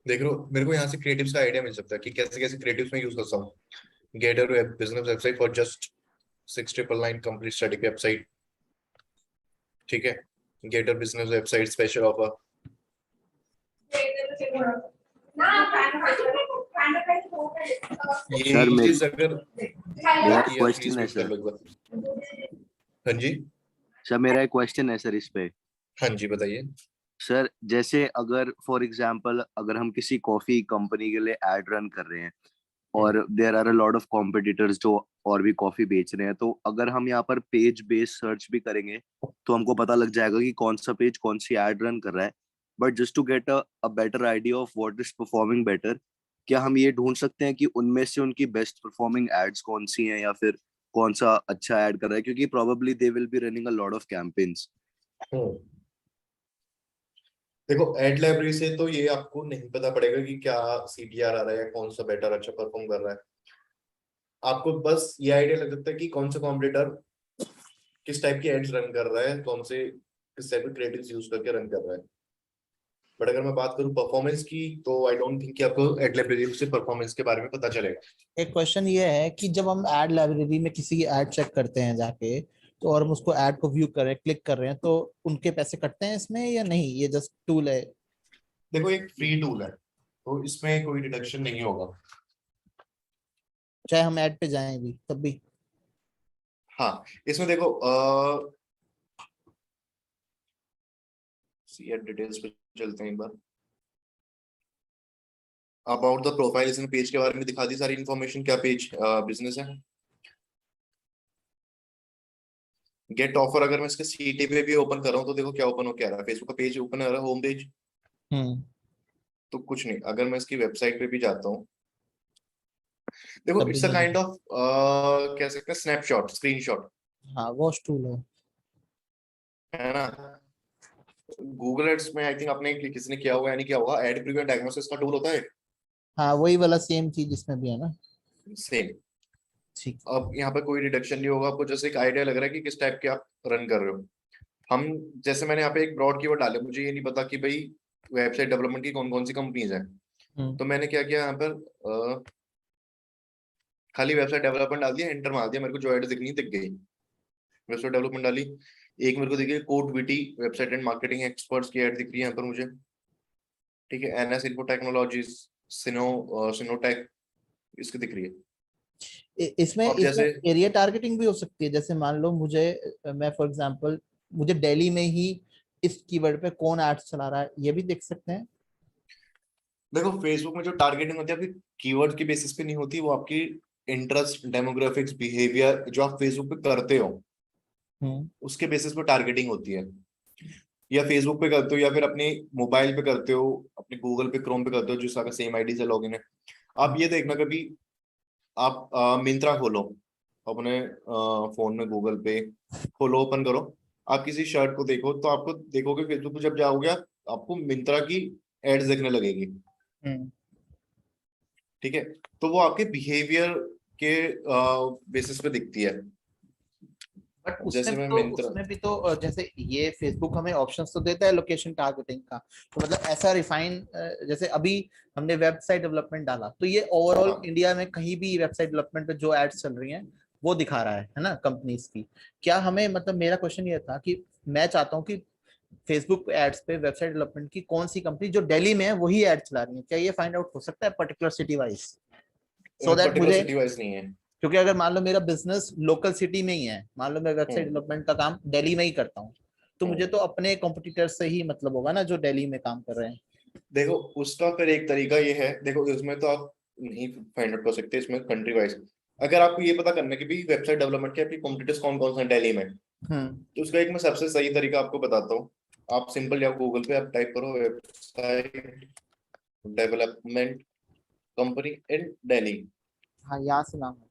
B: देख लो मेरे को यहाँ से क्रिएटिव्स का आइडिया मिल सकता है कि कैसे कैसे क्रिएटिव्स में यूज कर सकता हूँ। Get your business website for just 6,999 complete static website, ठीक है। Get your business website special offer. ये
H: सर मेरा
B: चीज अगर होती है प्लीज
H: क्वेश्चन है
B: वेट कर
H: सर।
B: लो एक बार। हाँ जी,
H: सर मेरा एक क्वेश्चन है सर इस पे।
B: हाँ जी बताइए।
H: सर जैसे अगर फॉर एग्जांपल अगर हम किसी कॉफी कंपनी के लिए एड रन कर रहे हैं और there are a lot of competitors जो और भी कॉफी बेच रहे हैं, तो अगर हम यहाँ पर पेज बेस्ड सर्च भी करेंगे तो हमको पता लग जाएगा कि कौन सा पेज कौन सी एड रन कर रहा है। But just to get a better idea of what is performing better, क्या हम ये ढूंढ सकते हैं कि उनमें से उनकी बेस्ट परफॉर्मिंग एड्स कौन सी हैं, या फिर कौन सा अच्छा ऐड कर रहा है, क्योंकि probably they will be running a lot of campaigns.
B: Hmm, देखो एड लाइब्रेरी से तो ये आपको नहीं पता पड़ेगा कि क्या CTR आ रहा है, कौन सा बेटर अच्छा परफॉर्म कर रहा है। आपको बस ये आइडिया लग सकता है कि कौन सा कॉम्पिटिटर किस टाइप की एड्स रन कर रहा है, कौन से किस टाइप के क्रिएटिव्स यूज करके रन कर रहा है। बट अगर मैं बात करूं परफॉर्मेंस की, तो आई डोंट थिंक कि आपको एड लाइब्रेरी से परफॉर्मेंस के बारे में पता चलेगा।
F: एक क्वेश्चन ये है कि जब हम ऐड लाइब्रेरी में किसी की ऐड चेक करते हैं जाके, तो और हम उसको ऐड को व्यू कर रहे हैं, क्लिक कर रहे हैं, तो उनके पैसे कटते हैं इसमें या नहीं, ये जस्ट टूल है?
B: देखो एक फ्री टूल है, तो इसमें कोई डिडक्शन नहीं होगा।
F: चाहे हम ऐड पे जाएं भी तब भी?
B: हाँ, इसमें देखो सी एड डिटेल्स पे चलते हैं एक बार। अबाउट द प्रोफाइल, इसने पेज के बारे में दिखा दी सारी इन्फॉर्मेशन, क्या पेज बिजनेस है। गेट ऑफर, अगर मैं इसके सीटी पे भी ओपन कर रहा हूँ तो देखो क्या ओपन हो, क्या रहा है, फेसबुक का पेज ओपन हो रहा है, होम पेज। तो कुछ नहीं, अगर मैं इसकी वेबसाइट पे भी जाता हूँ, देखो
F: तब भी
B: इट्स अ
F: नहीं
B: काइंड
F: है।
B: ऑफ कह सकते हैं स्नैपशॉट, स्क्रीनशॉट,
F: हाँ वॉच टूल
B: है ना। गूगल एड्स में आई थिंक आपने किसी ने किया होगा या नहीं किया होगा, एड प्रीव्यू डायग्नोसिस का टूल होता है
F: हाँ वही वाला सेम चीज इसमें भी है ना?
B: सेम।
F: ठीक।
B: अब यहाँ पे कोई डिडक्शन नहीं होगा आपको, जैसे एक आइडिया लग रहा है कि किस टाइप के आप रन कर रहे हो। हम जैसे मैंने यहाँ पे एक ब्रॉड कीवर्ड डाले, मुझे ये नहीं पता कि भाई वेबसाइट डेवलपमेंट की कौन कौन सी कंपनीज हैं। तो मैंने क्या किया यहाँ पर, खाली वेबसाइट डेवलपमेंट डाल दिया, एंटर मार दिया, मेरे को जो एड दिखनी दिख गई। वेबसाइट डेवलपमेंट डाली, एक मेरे को दिख गई code BT website and marketing experts की एड दिख रही है यहाँ पर मुझे। ठीक है, NS इन्फो टेक्नोलॉजीज, सिनोटेक, इसकी दिख रही है।
F: इसमें
B: अब
F: इसमें
B: जैसे
F: एरिया टारगेटिंग भी हो सकती है, जैसे मान लो मुझे, मैं फॉर एग्जांपल मुझे दिल्ली में ही इस कीवर्ड पे कौन एड्स चला रहा है, ये भी देख सकते हैं?
B: देखो फेसबुक में जो टारगेटिंग होती है आपकी कीवर्ड की बेसिस पे नहीं होती, वो आपकी इंटरेस्ट, डेमोग्राफिक्स, बिहेवियर जो आप फेसबुक पे करते हो उसके बेसिस पे टारगेटिंग होती है। या फेसबुक पे करते हो या फिर अपने मोबाइल पे करते हो, अपने गूगल पे, क्रोम पे करते हो, जिसका सेम आईडी से लॉगिन है। आप ये देखना, कभी आप मिंत्रा खोलो अपने फोन में, गूगल पे खोलो, ओपन करो, आप किसी शर्ट को देखो, तो आपको देखोगे फेसबुक पे जब जाओगे आपको मिंत्रा की एड्स देखने लगेगी। ठीक है, तो वो आपके बिहेवियर के बेसिस पे दिखती है।
F: बट
B: जैसे
F: उसमें भी
B: मैं
F: तो
B: मिंत्रा,
F: उसमें भी तो जैसे ये फेसबुक हमें ऑप्शंस तो देता है लोकेशन टारगेटिंग का, तो मतलब ऐसा रिफाइन, जैसे अभी हमने वेबसाइट डेवलपमेंट डाला तो ये ओवरऑल
B: हाँ
F: इंडिया में कहीं भी वेबसाइट डेवलपमेंट पे जो एड्स चल रही हैं वो दिखा रहा है ना, कंपनीज की। क्या हमें, मतलब मेरा क्वेश्चन ये था कि मैं चाहता हूँ कि फेसबुक एड्स पे वेबसाइट डेवलपमेंट की कौन सी कंपनी जो दिल्ली में है वही एड चला रही है, क्या ये फाइंड आउट हो सकता है particular city wise, so that
B: particular
F: मुझे,
B: सिटी वाइज नहीं है।
F: क्योंकि अगर मान लो मेरा बिजनेस लोकल सिटी में ही है, मान लो मैं वेबसाइट
B: हम्म
F: डेवलपमेंट का काम दिल्ली में ही करता हूँ, तो मुझे
B: हम्म।
F: तो अपने कॉम्पिटिटर से ही मतलब होगा ना जो दिल्ली में काम कर रहे हैं।
B: देखो उसका फिर एक तरीका ये है, देखो इसमें तो आप नहीं फाइंड आउट कर सकते, इसमें कंट्री वाइज अगर आपको ये पता करना है कि भाई वेबसाइट डेवलपमेंट के आपके कॉम्पिटिटर्स कौन कौन से हैं दिल्ली में, तो उसका एक मैं सबसे सही तरीका आपको बताता हूँ। आप सिंपल जाओ गूगल पे, आप टाइप करो वेबसाइट डेवलपमेंट कंपनी इन दिल्ली।
F: हाँ यहाँ से नाम हो गया।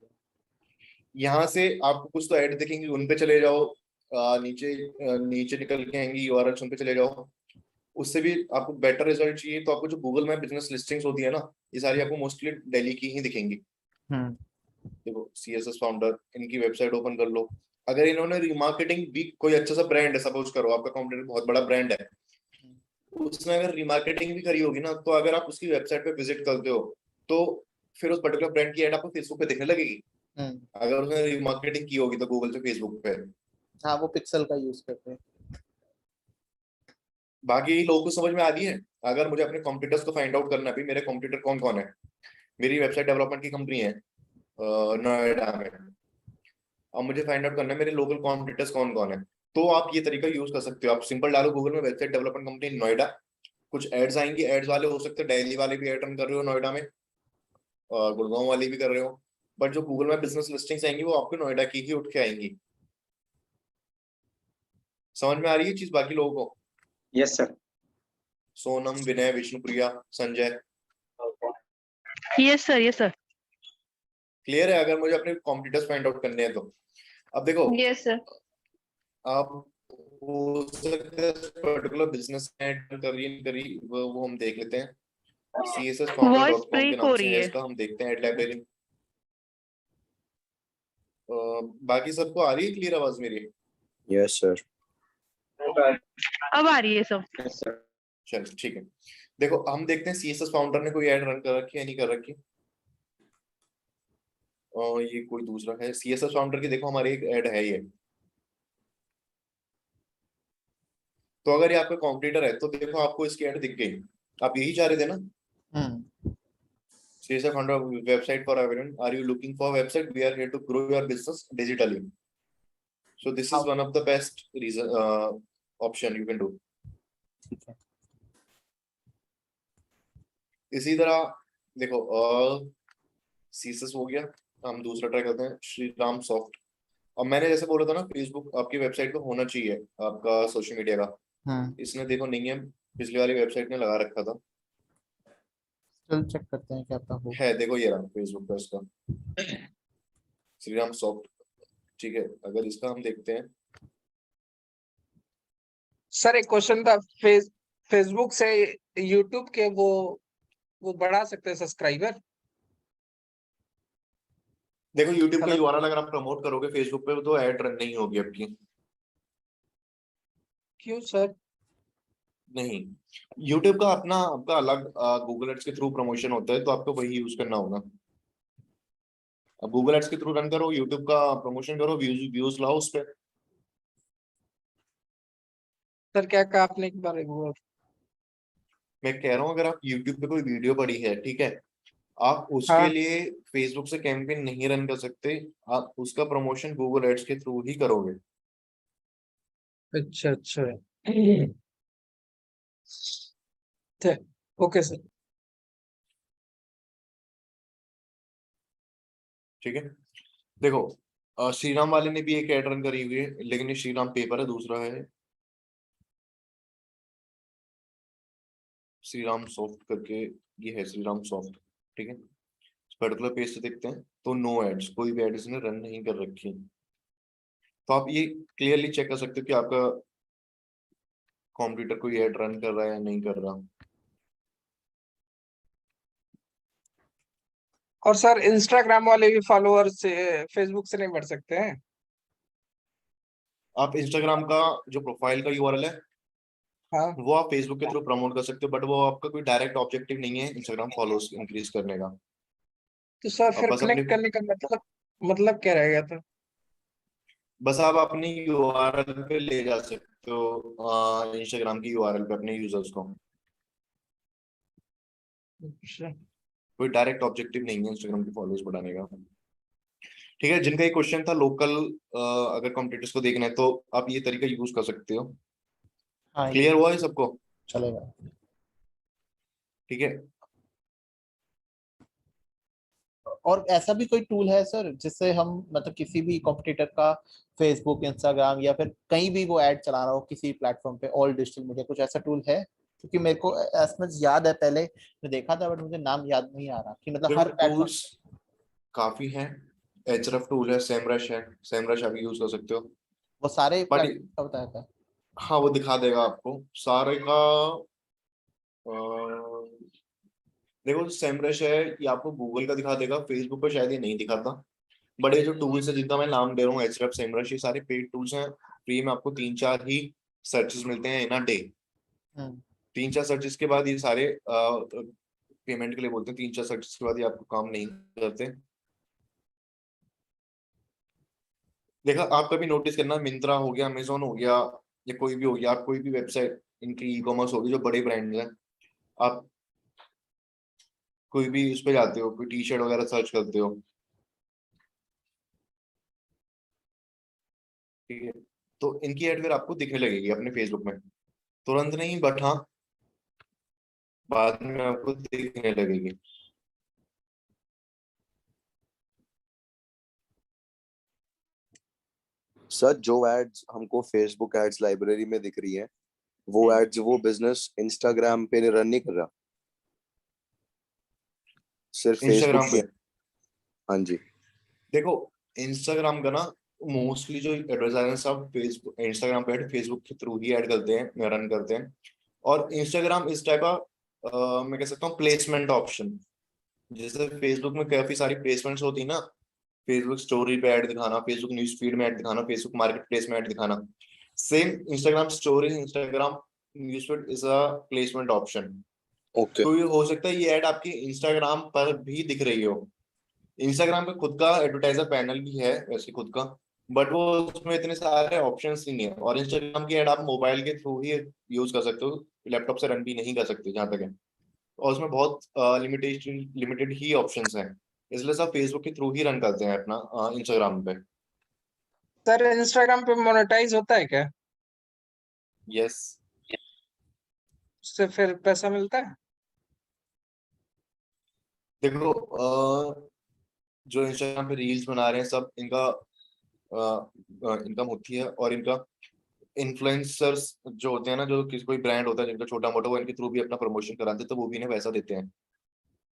B: यहाँ से आपको कुछ तो ऐड दिखेंगी, उन पे चले जाओ। नीचे नीचे निकल के आएंगी URLs, उन पे चले जाओ। उससे भी आपको बेटर रिजल्ट चाहिए तो आपको जो गूगल में बिजनेस लिस्टिंग्स होती है ना, ये सारी आपको मोस्टली दिल्ली की ही दिखेंगी। देखो CSS फाउंडर, इनकी वेबसाइट ओपन कर लो। अगर इन्होंने रिमार्केटिंग भी, कोई अच्छा सा ब्रांड है, सपोज करो आपका कॉम्पिटिटर बहुत बड़ा ब्रांड है, उसने अगर रिमार्केटिंग भी करी होगी ना, तो अगर आप उसकी वेबसाइट पे विजिट करते हो तो फिर उस पर्टिकुलर ब्रांड की एड आपको फेसबुक पे दिखने लगेगी, अगर उसने रिमार्केटिंग की होगी तो गूगल से फेसबुक पे।
F: हाँ वो पिक्सल का यूज करते हैं।
B: बाकी लोगों को समझ में आ रही है। अगर मुझे अपने कॉम्पिटिटर्स को फाइंड आउट करना है, भी मेरे कॉम्पिटिटर कौन कौन है, मेरी वेबसाइट डेवलपमेंट की कंपनी है नोएडा में, अब मुझे फाइंड आउट करना है मेरे लोकल कॉम्पिटिटर्स कौन कौन है, तो आप ये तरीका यूज कर सकते हो। आप सिंपल डालो गूगल में वेबसाइट डेवलपमेंट कंपनी नोएडा, कुछ एड्स आएंगी, एड्स वाले हो सकते हैं दिल्ली वाले भी एड रन कर रहे हो नोएडा में, और गुड़गांव वाले भी कर रहे हो, बट जो गूगल में बिजनेस लिस्टिंग्स आएंगी वो आपको नोएडा की ही उठ के आएंगी। समझ में आ रही है चीज बाकी लोगों को?
C: Yes sir.
B: Sonam, Vinay, Vishnupriya, Sanjay,
D: yes sir, yes sir,
B: clear है? अगर मुझे अपने कॉम्पिटिटर्स फाइंड आउट करने हैं तो अब देखो,
D: यस सर।
B: आप हो सकता है पर्टिकुलर बिजनेस ऐड करी वो हम देख लेते हैं। cssfounder.com के नाम से है इसका, हम देखते हैं ऐड लाइब्रेरी। बाकी सबको आ रही है क्लियर आवाज मेरी?
H: Yes sir.
D: अब आ रही है सब।
B: चल ठीक है, देखो हम देखते हैं सीएसएस फाउंडर ने कोई ऐड रन कर रखी है या नहीं कर रखी। और ये कोई दूसरा है सीएसएस फाउंडर की, देखो हमारी एक ऐड है ये। तो अगर ये आपका कॉम्पिटिटर है तो देखो आपको इसकी ऐड दिख गई, आप यही चाह रहे थे ना। CSS founder website for everyone. Are you looking for a website? We are here to grow your business digitally. So this is one of the best reason option you can do. इसी तरह देखो CSS हो गया, हम दूसरा try करते हैं Shriram soft. अब मैंने जैसे बोला था ना फेसबुक आपकी वेबसाइट पे होना चाहिए आपका सोशल मीडिया का, इसने देखो नहीं है, पिछली वाली वेबसाइट ने लगा रखा था।
F: चल चेक करते हैं क्या पता हो।
B: है देखो ये रहा फेसबुक पर इसका श्रीराम सॉफ्ट, ठीक है। अगर इसका हम देखते हैं
E: सर एक क्वेश्चन था, फेसबुक से यूट्यूब के वो बढ़ा सकते हैं सब्सक्राइबर?
B: देखो यूट्यूब का
E: मतलब-
B: यूआरएल अगर आप प्रमोट करोगे फेसबुक पे तो ऐड रन नहीं होगी आपकी।
E: क्यों सर?
B: नहीं, यूट्यूब का अपना आपका अलग गूगल एड्स के थ्रू प्रमोशन होता है, तो आपको वही यूज करना होगा। अब गूगल एड्स के थ्रू रन करो, यूट्यूब का प्रमोशन करो, व्यूज लाओ उस पे।
E: सर क्या कहा आपने एक बार? वो
B: मैं कह रहा हूँ अगर आप यूट्यूब पे कोई वीडियो पड़ी है, ठीक है, आप उसके
E: हाँ।
B: लिए फेसबुक से कैंपेन नहीं रन कर सकते, आप उसका प्रमोशन गूगल एड्स के थ्रू ही करोगे।
E: अच्छा अच्छा, ओके सर।
B: ठीक है, देखो श्रीराम वाले ने भी एक ऐड रन करी हुई है, लेकिन ये श्रीराम पेपर है, दूसरा है श्रीराम सॉफ्ट करके, ये है श्रीराम सॉफ्ट, ठीक है। पर्टिकुलर पेज से देखते हैं तो नो एड्स, कोई भी एड इसने रन नहीं कर रखी। तो आप ये क्लियरली चेक कर सकते हो कि आपका कॉम्पिटिटर कोई ऐड रन कर रहा है या नहीं कर रहा।
E: और सर इंस्टाग्राम वाले भी फॉलोअर से फेसबुक से नहीं बढ़ सकते हैं?
B: आप इंस्टाग्राम का जो प्रोफाइल का यूआरएल है
E: हाँ।
B: वो आप फेसबुक के थ्रू प्रमोट कर सकते हो, बट वो आपका कोई डायरेक्ट ऑब्जेक्टिव नहीं है इंस्टाग्राम फॉलोअर्स इंक्रीज करने का।
E: तो सर फिर
B: बस
E: कनेक्ट
B: अपनी
E: करने का मतलब क्या रहेगा? तो
B: बस आप अपनी यूआरएल पे ले जा सकते हो, इंस्टाग्राम की यूआरएल पे अपने यूजर्स को।
E: अच्छा।
B: कोई डायरेक्ट ऑब्जेक्टिव नहीं है इंस्टाग्राम की फॉलोअर्स बढ़ाने का। ठीक है, जिनका ये क्वेश्चन था लोकल अगर कॉम्पिटिटर्स को देखना है तो आप ये तरीका यूज कर सकते हो।
F: हाँ ये
B: क्लियर हुआ है सबको?
F: चलेगा।
B: ठीक है,
F: और ऐसा भी कोई टूल है सर जिससे हम मतलब किसी भी कॉम्पिटिटर का फेसबुक इंस्टाग्राम या फिर कहीं भी वो ऐड चला रहा हो किसी प्लेटफॉर्म पे, ऑल डिजिटल मीडिया, कुछ ऐसा टूल है? क्योंकि मेरे को एसएमएस याद है, पहले मैं देखा था बट मुझे नाम याद नहीं आ रहा कि मतलब
B: देखो
F: हर प्लेटफॉर्म।
B: टूल्स काफी हैं, एचरफ टूल है, सेमरश आप यूज कर सकते हो।
F: वो सारे
B: बट
F: प्लेटफॉर्म का बताया था?
B: हाँ वो दिखा देगा आपको सारे का। देखो सेमरश है ये आपको गूगल का दिखा देगा, फेसबुक पर शायद ये नहीं दिखाता। बड़े जो टूल्स है जिनका मैं नाम दे रहा हूँ, एचरफ, सेमरश, ये सारे पेड टूल्स हैं। फ्री में आपको 3-4 ही सर्चेस मिलते हैं इन अ डे। 3-4 सर्चेस के बाद ये सारे पेमेंट के लिए बोलते हैं, 3-4 सर्चेस के बाद ये आपको काम नहीं करते। देखा, आप कभी नोटिस करना, मिंत्रा हो गया, अमेजोन हो गया, या कोई भी हो गया, आप कोई भी वेबसाइट इनकी ई कॉमर्स होगी जो बड़े ब्रांड्स हैं, आप कोई भी उस पे जाते हो, कोई टी शर्ट वगैरह सर्च करते हो, ठीक है, तो इनकी एड फिर आपको दिखने लगेगी अपने फेसबुक में, तुरंत नहीं बट हाँ बाद में आपको दिखने लगेगी।
H: सर जो एड्स हमको फेसबुक एड्स लाइब्रेरी में दिख रही है वो एड्स वो बिजनेस इंस्टाग्राम पे रन नहीं कर रहा, सिर्फ फेसबुक
B: इंस्टाग्राम
H: पे।
B: पे
H: हाँ जी।
B: देखो इंस्टाग्राम का ना मोस्टली जो एडवर्टाइजर सब फेसबुक इंस्टाग्राम पे फेसबुक के थ्रू ही ऐड करते हैं, रन करते हैं। और इंस्टाग्राम इस टाइप का मैं कह सकता हूँ प्लेसमेंट ऑप्शन, जैसे फेसबुक में काफी सारी प्लेसमेंट्स होती है ना, फेसबुक स्टोरी पे ऐड दिखाना, फेसबुक न्यूज फीड में ऐड दिखाना, फेसबुक मार्केट प्लेस में ऐड दिखाना। Same Instagram story, Instagram news feed is a placement option.
H: Okay.
B: तो ये हो सकता है ये ऐड आपकी इंस्टाग्राम पर भी दिख रही हो। इंस्टाग्राम पे खुद का एडवर्टाइजर पैनल भी है वैसे खुद का, बट वो उसमें इतने सारे ऑप्शंस ही नहीं है। और इंस्टाग्राम की ऐड आप मोबाइल के थ्रू ही यूज कर सकते हो, लैपटॉप से रन भी नहीं कर सकते जहां तक है। और उसमें बहुत लिमिटेड ही ऑप्शंस हैं, इसलिए सब फेसबुक के थ्रू ही रन करते हैं अपना इंस्टाग्राम पे।
E: सर इंस्टाग्राम पे मोनेटाइज होता है क्या?
B: यस।
E: उससे फिर पैसा मिलता है?
B: देखो जो इंस्टाग्राम पे रील्स बना रहे हैं सब इनका इनकम होती है, और इनका इन्फ्लुएंसर्स जो होते हैं ना, जो किसी कोई ब्रांड होता है जिनका छोटा मोटा, वो इनके थ्रू भी अपना प्रमोशन कराते हैं, तो वो भी इन्हें पैसा देते हैं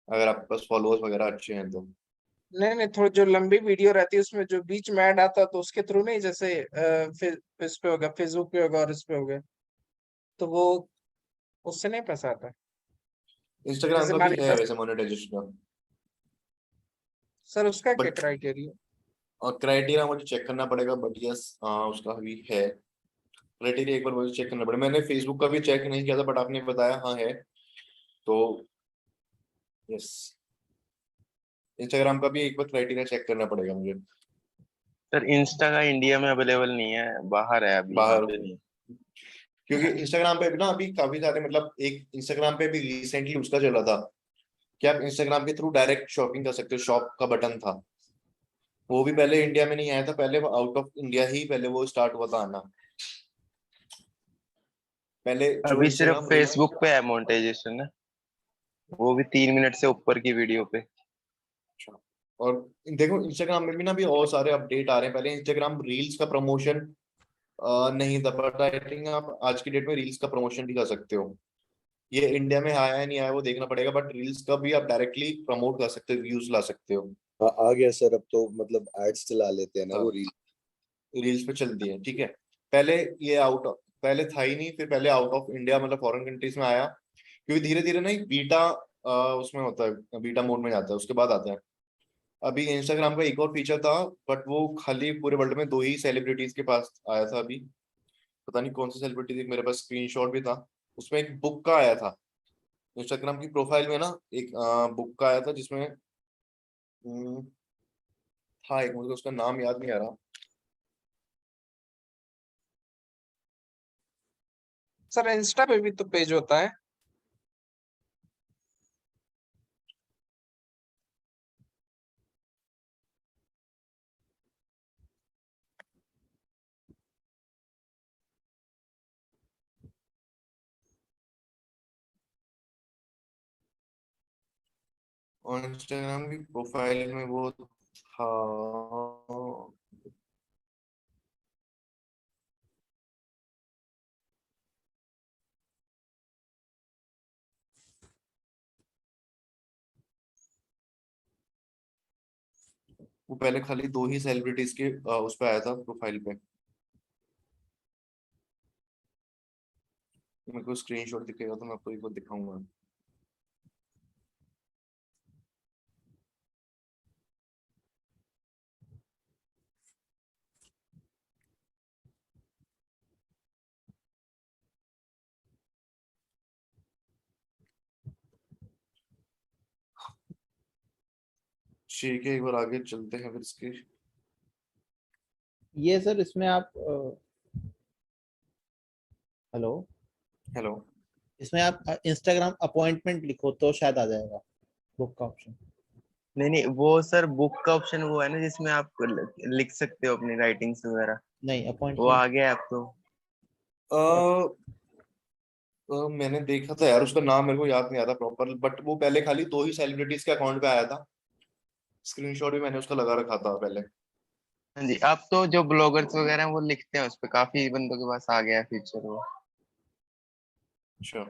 B: अगर आपके पास फॉलोअर्स वगैरह अच्छे हैं तो।
E: नहीं नहीं, थोड़ी जो लंबी वीडियो रहती है उसमें जो बीच में ऐड आता है तो उसके थ्रू नहीं, जैसे इस पे होगा, फेसबुक पे होगा और इस पे हो गया, तो वो उससे नहीं पैसा आता है?
B: इंस्टाग्राम
E: जैसे
B: का
E: मान
B: भी है
E: लीजिए
B: वैसे मोनेटाइजेशन का,
E: सर उसका क्या
B: बट
E: क्राइटेरिया?
B: क्राइटेरिया मुझे चेक करना पड़ेगा, बट यस उसका भी है क्राइटेरिया, एक बार मुझे चेक करना पड़ेगा। मैंने फेसबुक का भी चेक नहीं किया था, बट आपने बताया हाँ है, तो यस इंस्टाग्राम का भी एक बार क्राइटेरिया चेक करना पड़ेगा मुझे।
G: सर इंस्टा का इंडिया में अवेलेबल नहीं है, बाहर है अभी, यहाँ
B: बाहर,
G: पे नहीं।
B: क्योंकि इंस्टाग्राम पे भी ना अभी काफी सारे, मतलब एक इंस्टाग्राम पे भी रिसेंटली उसका चला था कि आप इंस्टाग्राम के थ्रू डायरेक्ट शॉपिंग कर सकते हो, शॉप का बटन था। वो भी पहले इंडिया में नहीं आया था, पहले आउट ऑफ इंडिया ही पहले वो स्टार्ट हुआ था आना, पहले जो
G: अभी सिर्फ
B: इंस्टाग्राम रील।
G: फेसबुक पे है मोनेटाइजेशन है, वो भी 3 मिनट से ऊपर की वीडियो पे।
B: और देखो इंस्टाग्राम में भी ना अभी और सारे अपडेट आ रहे हैं। पहले इंस्टाग्राम रील्स का प्रमोशन नहीं था, बट आई थिंक आप आज की डेट में रील्स का प्रमोशन भी कर सकते हो। ये इंडिया में आया है नहीं आया वो देखना पड़ेगा, बट रील्स का भी आप डायरेक्टली प्रमोट कर सकते हो, व्यूज ला सकते हो।
H: आ गया सर, अब तो मतलब एड्स चला लेते हैं ना वो रील।
B: रील्स पे चलती है, ठीक है। पहले ये पहले था ही नहीं, फिर पहले आउट ऑफ इंडिया मतलब फॉरेन कंट्रीज में आया, क्योंकि धीरे धीरे ना एक बीटा उसमें होता है, बीटा मोड में जाता है, उसके बाद आता है। अभी इंस्टाग्राम का एक और फीचर था, बट वो खाली पूरे वर्ल्ड में 2 ही सेलिब्रिटीज के पास आया था अभी, पता नहीं कौन सी सेलिब्रिटी थी, मेरे पास स्क्रीनशॉट भी था। उसमें एक बुक का आया था, इंस्टाग्राम की प्रोफाइल में ना एक बुक का आया था जिसमें हम्म, था एक, मुझे उसका नाम याद नहीं आ रहा।
E: सर इंस्टा पे भी तो पेज होता है।
B: और इंस्टाग्राम की प्रोफाइल में वो था, वो पहले खाली 2 ही सेलिब्रिटीज के उस पे आया था प्रोफाइल पे। मेरे को स्क्रीनशॉट दिखेगा तो मैं आपको एक बार दिखाऊंगा। ठीक है, एक बार आगे चलते हैं फिर इसके।
F: ये सर इसमें आप हेलो,
B: हेलो।
F: इसमें आप इंस्टाग्राम अपॉइंटमेंट लिखो तो शायद आ जाएगा बुक का ऑप्शन।
G: नहीं नहीं, वो सर बुक का ऑप्शन वो है ना जिसमें आप लिख सकते हो अपनी राइटिंग्स वगैरह,
F: नहीं,
G: वो
F: अपॉइंटमेंट।
G: आ गया है अब तो।
B: मैंने देखा था यार, उसका नाम मेरे को याद नहीं आ रहा प्रॉपर, बट वो पहले खाली 2 ही सेलिब्रिटीज के अकाउंट पे आया था। स्क्रीनशॉट भी मैंने उसका लगा रखा था पहले।
G: हाँ जी, अब तो जो ब्लॉगर्स वगैरह हैं वो लिखते हैं उस पे, काफी बंदों के पास आ गया है फीचर वो।
B: अच्छा।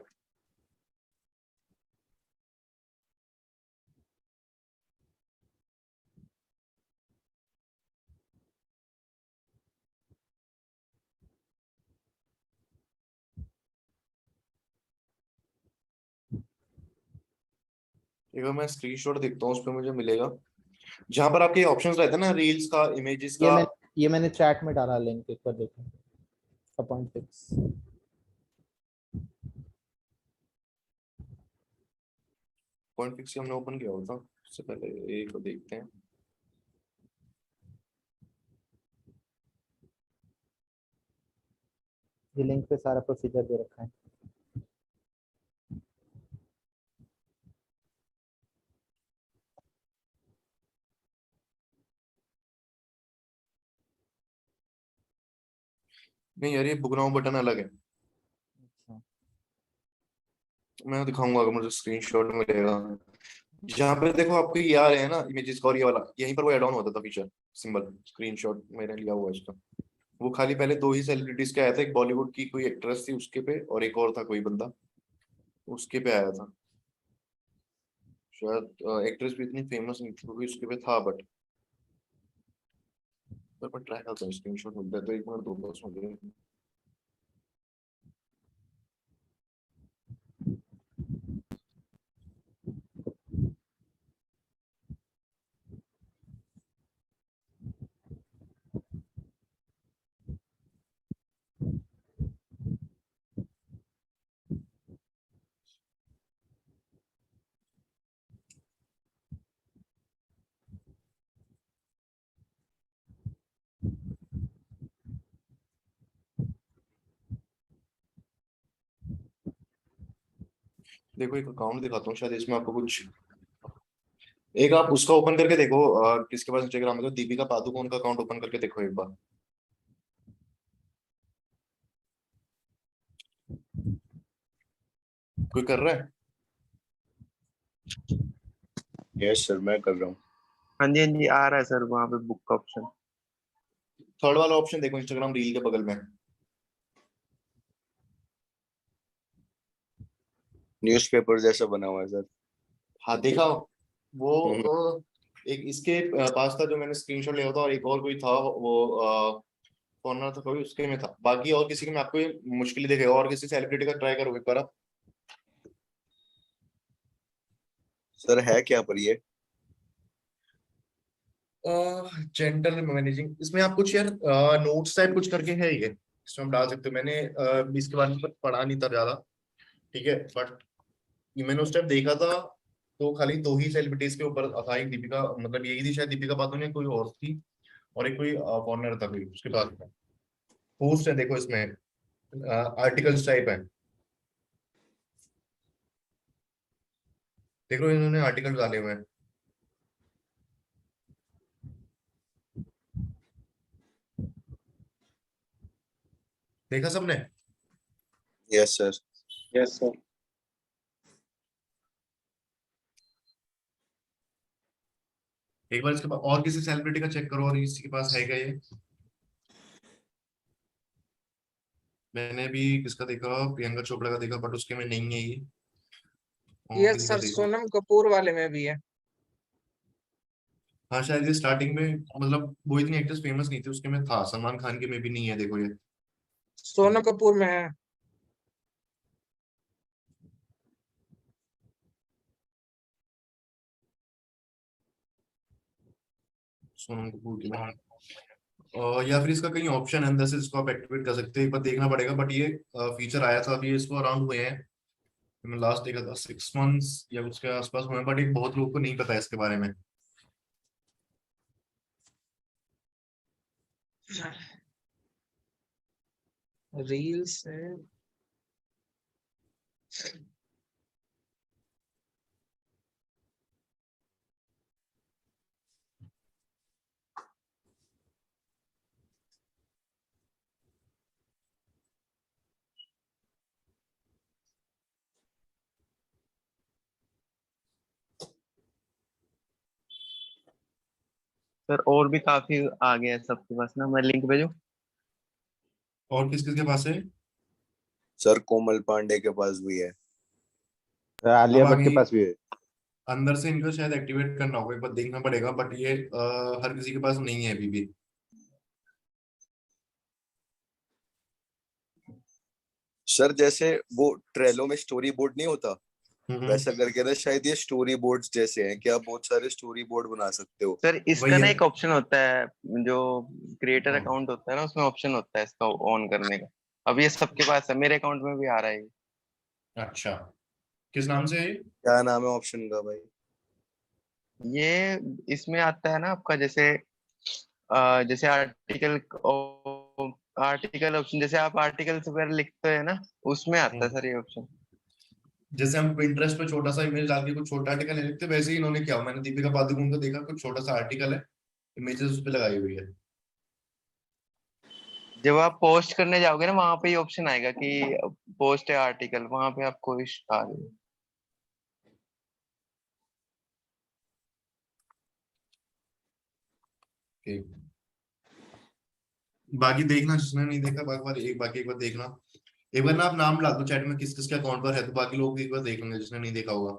B: एक बार मैं स्क्रीनशॉट देखता हूँ, उस पर मुझे मिलेगा जहां पर आपके ऑप्शंस रहते हैं ना, रील्स का, इमेजेस का।
F: ये मैंने चैट में डाला लिंक, एक बार देखो। Appoint fix.
B: पॉइंट फिक्स हमने ओपन किया होता, उससे पहले एक को देखते हैं।
F: ये लिंक पे सारा प्रोसीजर दे रखा है।
B: नहीं यार, ये बुक नाउ बटन अलग है,
F: अच्छा।
B: मैं दिखाऊंगा अगर मुझे स्क्रीनशॉट मिलेगा। जहाँ पे देखो आपको ये आ रहे हैं ना इमेजेस का, और ये वाला यहीं पर वो ऐड ऑन होता था फीचर सिंबल। स्क्रीनशॉट मैंने लिया हुआ है इसका। वो खाली पहले दो ही सेलिब्रिटीज के आया था, एक बॉलीवुड की कोई एक्ट्रेस थी उसके पे, और एक और था कोई बंदा उसके पे आया था। शायद एक्ट्रेस भी इतनी फेमस नहीं थी, क्योंकि उसके पे था, बट पर ट्राई करता हूँ, स्क्रीनशॉट मिलता है तो एक मिनट दो बस मुझे। देखो एक अकाउंट दिखाता हूँ, शायद इसमें आपको कुछ, एक आप उसका ओपन करके देखो, किसके पास इंस्टाग्राम है तो दीपिका पादुकोण का अकाउंट ओपन करके देखो एक बार। कोई कर रहा है?
H: यस सर, मैं कर रहा हूँ।
G: हाँ जी, हाँ जी, आ रहा है सर वहाँ पे बुक का ऑप्शन।
B: थर्ड वाला ऑप्शन देखो, इंस्टाग्राम रील के बगल में।
H: न्यूज़पेपर जैसा बना हुआ है सर।
B: हाँ देखा वो,
H: हम्म।
B: एक इसके पास था जो मैंने स्क्रीनशॉट लिया था, और एक और कोई था वो कॉर्नर था कोई, उसके में था। बाकी और किसी के में आपको ये मुश्किल ही दिखेगा। और किसी सेलिब्रिटी का ट्राई करो एक बार आप।
H: सर है क्या पर ये?
B: जेंटल मैनेजिंग, इसमें आप कुछ यार नोट्स टाइप कुछ करके है ये, इसमें हम डाल सकते हो। मैंने इसके बारे में पढ़ा नहीं था ज्यादा, ठीक है, बट ये मैंने उस टाइम देखा था। तो खाली दो ही सेलिब्रिटीज के ऊपर था, एक दीपिका, मतलब यही थी शायद, दीपिका पादुकोण, कोई और थी, और एक कोई कॉर्नर था कोई उसके पास में। पोस्ट है देखो इसमें, आर्टिकल्स टाइप है, देखो इन्होंने आर्टिकल डाले हुए हैं। देखा सबने?
H: Yes sir.
C: Yes sir.
B: एक बार इसके पास और किसी सेलिब्रिटी का चेक करो, और किसी के पास है क्या ये। मैंने भी किसका देखा, प्रियंका चोपड़ा का देखा, बट उसके में नहीं है ये। और
E: ये
B: किसी का
E: सर
B: देखो।
E: सोनम कपूर वाले में भी है।
B: हाँ शायद ये स्टार्टिंग में, मतलब वो इतनी एक्ट्रेस फेमस नहीं थी, उसके में था। सलमान खान के में भी नहीं है, देखो ये।
E: सोनम कपूर में है।
B: सोनम कपूर के में या फिर इसका कहीं ऑप्शन है अंदर से इसको आप एक्टिवेट कर सकते हैं, एक बार देखना पड़ेगा। बट ये फीचर आया था अभी, इसको अराउंड हुए हैं, मैं लास्ट देखा था 6 मंथ्स या उसके आसपास हुए, बट एक बहुत लोगों को नहीं पता है इसके बारे में।
E: रील्स है।
G: सर और भी काफी आ गया है सबके पास ना, मैं लिंक भेजूं?
B: और किस किस के पास है?
H: सर कोमल पांडे के पास भी है।
B: अब
F: आलिया भट्ट के
B: आगे
F: पास भी है।
B: अंदर से इनको शायद एक्टिवेट करना होगा, एक बार देखना पड़ेगा, बट ये हर किसी के पास नहीं है अभी भी।
H: सर जैसे वो ट्रेलो में स्टोरी बोर्ड नहीं होता, वैसा करके ना शायद ये स्टोरी बोर्ड्स जैसे हैं कि आप बहुत सारे स्टोरी बोर्ड बना सकते हो।
G: सर इसका
B: वही
G: ना
B: है।
G: एक ऑप्शन होता है, जो क्रिएटर
B: हाँ।
G: अकाउंट होता है ना, उसमें ऑप्शन होता है इसका ऑन करने का। अब ये सबके पास है, मेरे अकाउंट में भी आ रहा है ये।
B: अच्छा, किस नाम से है ये?
H: क्या नाम है ऑप्शन का भाई?
G: ये इसमें आता है ना आपका, जैसे जैसे आर्टिकल ऑप्शन, जैसे आप आर्टिकल्स वगैरह लिखते हैं ना, उसमें आता है
B: हम्म।
G: सर ये ऑप्शन।
B: जैसे हम Pinterest पे छोटा सा इमेज डाल के कुछ छोटा आर्टिकल नहीं लिखते, वैसे ही इन्होंने किया। मैंने दीपिका पादुकोण को देखा, कुछ छोटा सा आर्टिकल है, इमेजेस उस पे लगाई हुई है।
G: जब आप पोस्ट करने जाओगे ना, वहां पे ये ऑप्शन आएगा कि पोस्ट है आर्टिकल, वहां पे आपको आ जाएगा।
B: ठीक। बाकी देखना, जिसने नहीं देखा बाकी एक बार देखना। एक बार ना आप नाम ला दो चैट में किस किसके अकाउंट पर है, तो बाकी लोग भी एक बार देख लेंगे जिसने नहीं देखा होगा।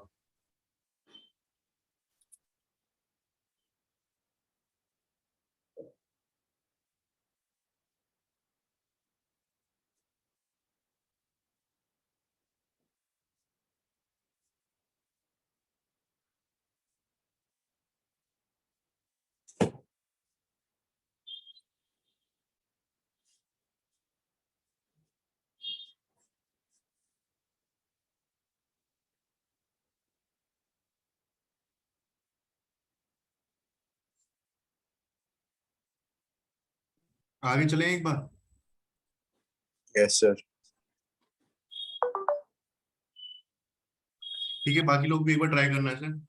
B: आगे चलें एक बार।
H: Yes sir.
B: ठीक है, बाकी लोग भी एक बार ट्राई करना है सर।